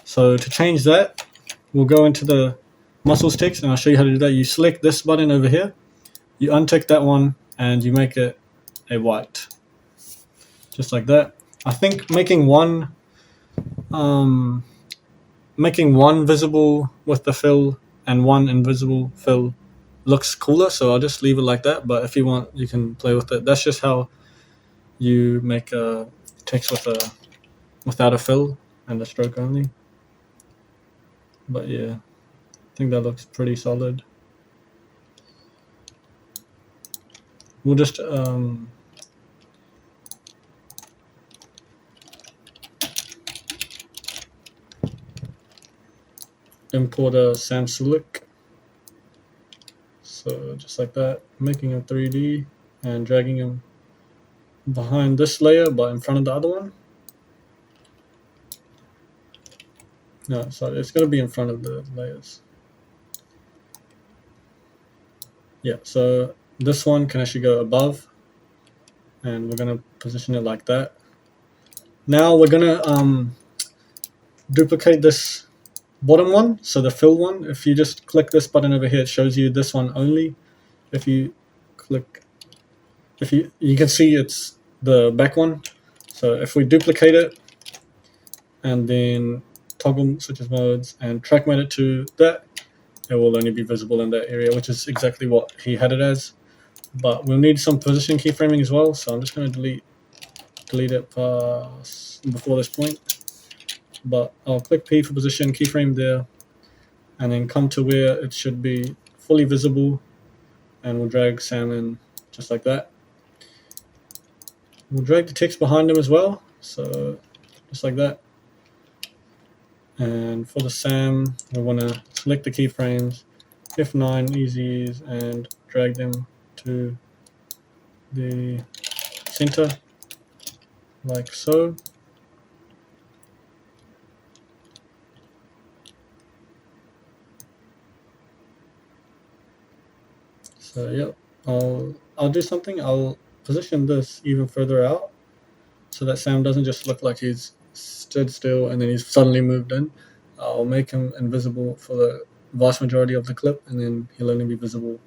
So to change that, we'll go into the muscles text and I'll show you how to do that. You select this button over here, you untick that one and you make it a white, just like that. I think making one visible with the fill and one invisible fill looks cooler, so I'll just leave it like that. But if you want, you can play with it. That's just how you make a text without a fill and a stroke only. But yeah, I think that looks pretty solid. We'll just import a Samsulik. So just like that, making him 3D and dragging him behind this layer but in front of the other one. No, sorry, it's going to be in front of the layers. Yeah, so this one can actually go above, and we're going to position it like that. Now we're going to duplicate this bottom one, so the fill one. If you just click this button over here, it shows you this one only. If you click, you can see it's the back one. So if we duplicate it and then toggle switches modes and track mode it to that, it will only be visible in that area, which is exactly what he had it as. But we'll need some position keyframing as well, so I'm just going to delete it before this point. But I'll click P for position, keyframe there, and then come to where it should be fully visible, and we'll drag Sam in just like that. We'll drag the text behind him as well, so just like that. And for the Sam, we want to select the keyframes, F9 easies, and drag them to the center, like so. So yep, I'll do something. I'll position this even further out, so that Sam doesn't just look like he's stood still and then he's suddenly moved in. I'll make him invisible for the vast majority of the clip, and then he'll only be visible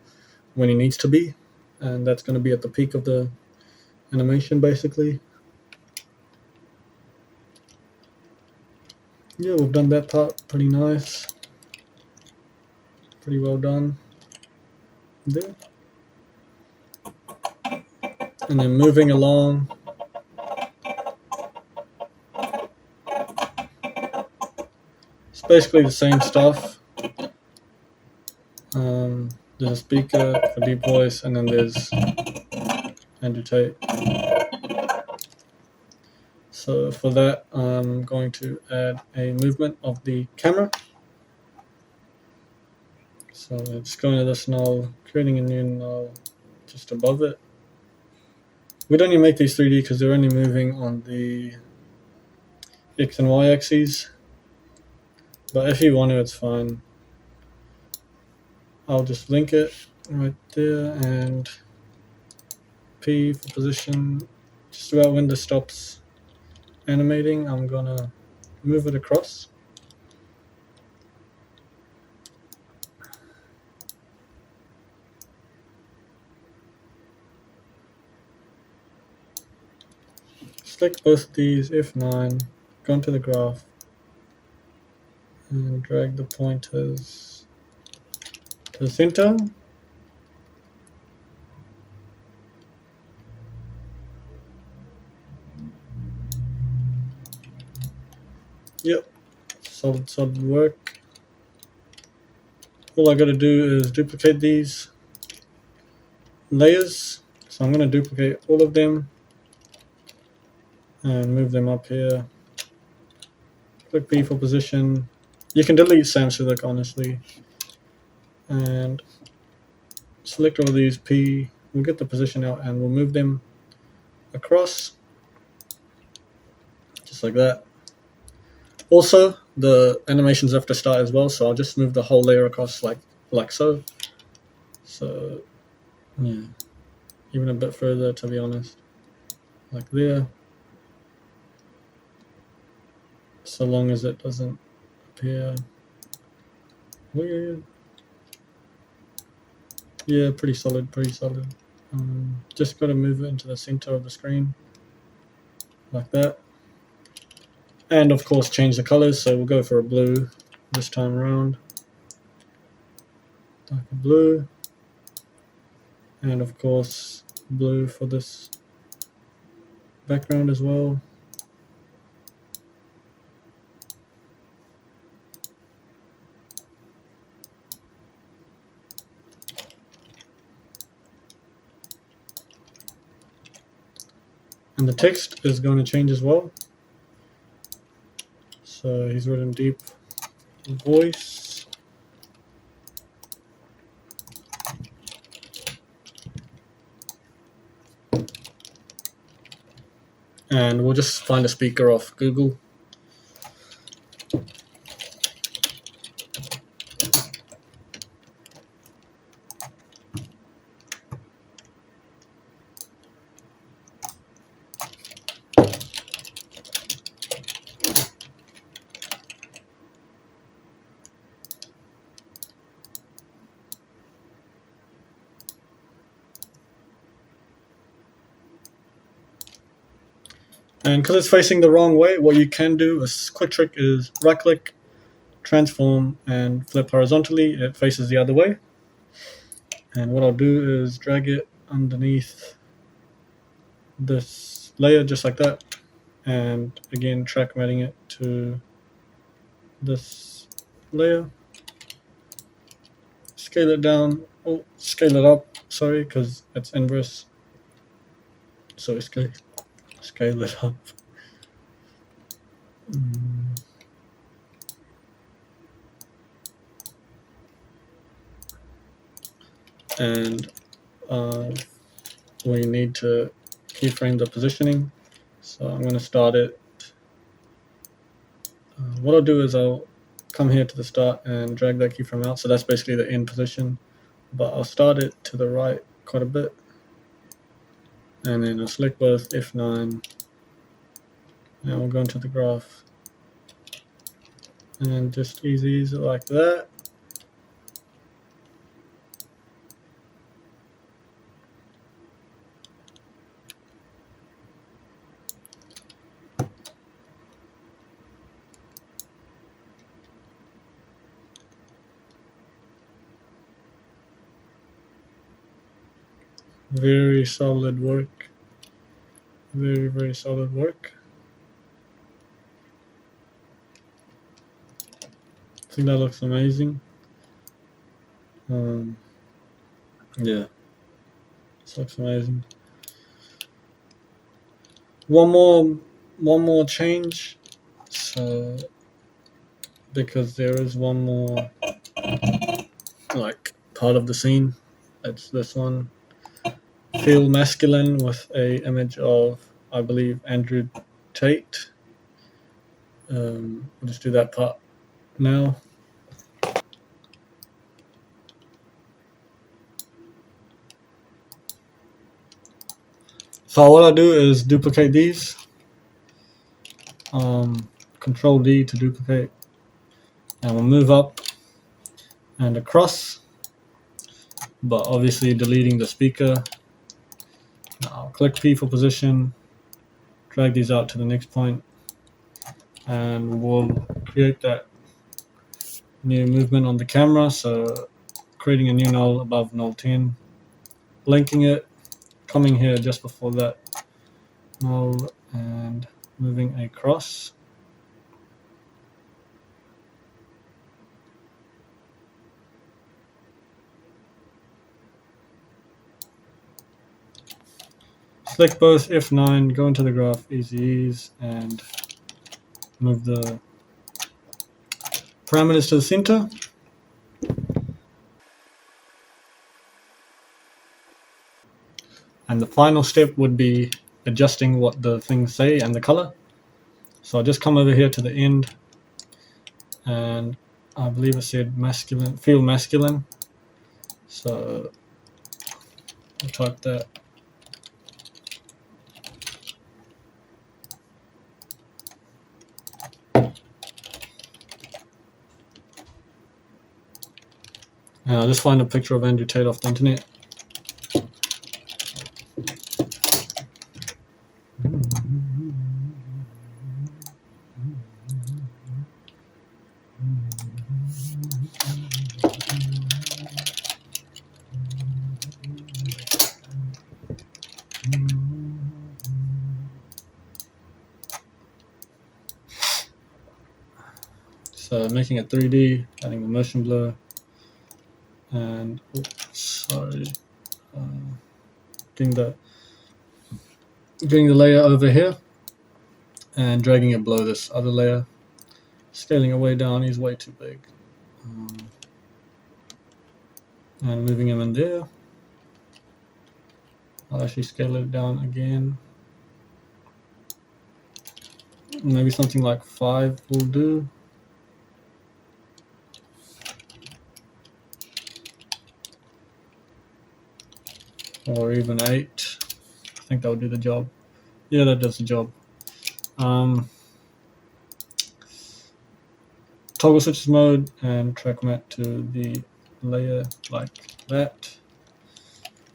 when he needs to be, and that's going to be at the peak of the animation, basically. Yeah, we've done that part pretty nice, pretty well done there. And then moving along, it's basically the same stuff. There's a speaker for deep voice, and then there's Andrew Tate. So for that, I'm going to add a movement of the camera. So just going to this null, creating a new null just above it. We don't need to make these 3D because they're only moving on the X and Y axes. But if you want to, it's fine. I'll just link it right there, and P for position. Just about when this stops animating, I'm gonna move it across. Select both of these, F9, go into the graph, and drag the pointers to the center. Yep, solid work. All I gotta do is duplicate these layers. So I'm gonna duplicate all of them and move them up here. Click P for position. You can delete Samsung, honestly. And select all of these P. We'll get the position out and we'll move them across. Just like that. Also, the animations have to start as well, so I'll just move the whole layer across like so. So, yeah, even a bit further, to be honest, like there. So long as it doesn't appear weird. Yeah, pretty solid, pretty solid. Just got to move it into the center of the screen like that. And of course change the colors, so we'll go for a blue this time around. Darker blue. And of course blue for this background as well. And the text is going to change as well. So he's written deep voice. And we'll just find a speaker off Google. And because it's facing the wrong way, what you can do, a quick trick, is right click, transform, and flip horizontally. It faces the other way. And what I'll do is drag it underneath this layer just like that. And again, track matting it to this layer. Scale it down, scale it up, sorry, because it's inverse. So scale it up. And we need to keyframe the positioning. So I'm going to start it. What I'll do is I'll come here to the start and drag that keyframe out. So that's basically the end position. But I'll start it to the right quite a bit. And then I'll select both F9. And we'll go into the graph. And just easy it like that. Very solid work. Very, very solid work. I think that looks amazing. Yeah, this looks amazing. One more change. So because there is one more like part of the scene. It's this one. Feel masculine with a image of, I believe, Andrew Tate. We'll just do that part now. So what I do is duplicate these. Control D to duplicate. And we'll move up and across, but obviously deleting the speaker. Now click P for position, drag these out to the next point, and we'll create that new movement on the camera. So creating a new null above null 10, linking it, coming here just before that null and moving across. Select both F9, go into the graph, easy ease, and move the parameters to the center. And the final step would be adjusting what the things say and the color. So I'll just come over here to the end, and I believe it said masculine, feel masculine. So I'll type that. And I'll just find a picture of Andrew Tate off the internet. So making it 3D, adding the motion blur, and getting the layer over here and dragging it below this other layer, scaling it way down. He's way too big, and moving him in there. I'll actually scale it down again. Maybe something like 5 will do. Or even 8. I think that would do the job. Yeah, that does the job. Toggle switches mode and track matte to the layer like that.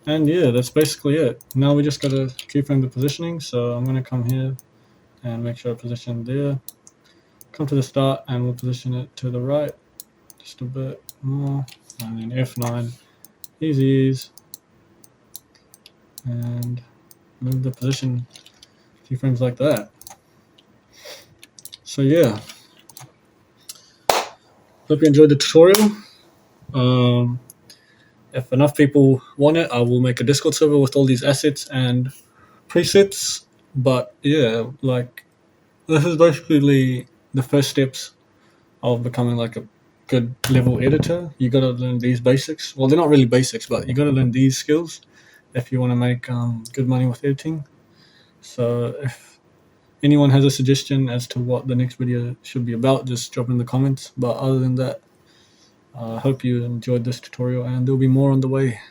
And yeah, that's basically it. Now we just gotta keyframe the positioning. So I'm gonna come here and make sure I position there. Come to the start and we'll position it to the right just a bit more. And then F9, easy ease. And move the position keyframes like that. So yeah, hope you enjoyed the tutorial. If enough people want it, I will make a Discord server with all these assets and presets. But yeah, like this is basically the first steps of becoming like a good level editor. You gotta learn these basics. Well, they're not really basics, but you gotta learn these skills if you want to make good money with editing. So if anyone has a suggestion as to what the next video should be about, just drop in the comments. But other than that, I hope you enjoyed this tutorial and there'll be more on the way.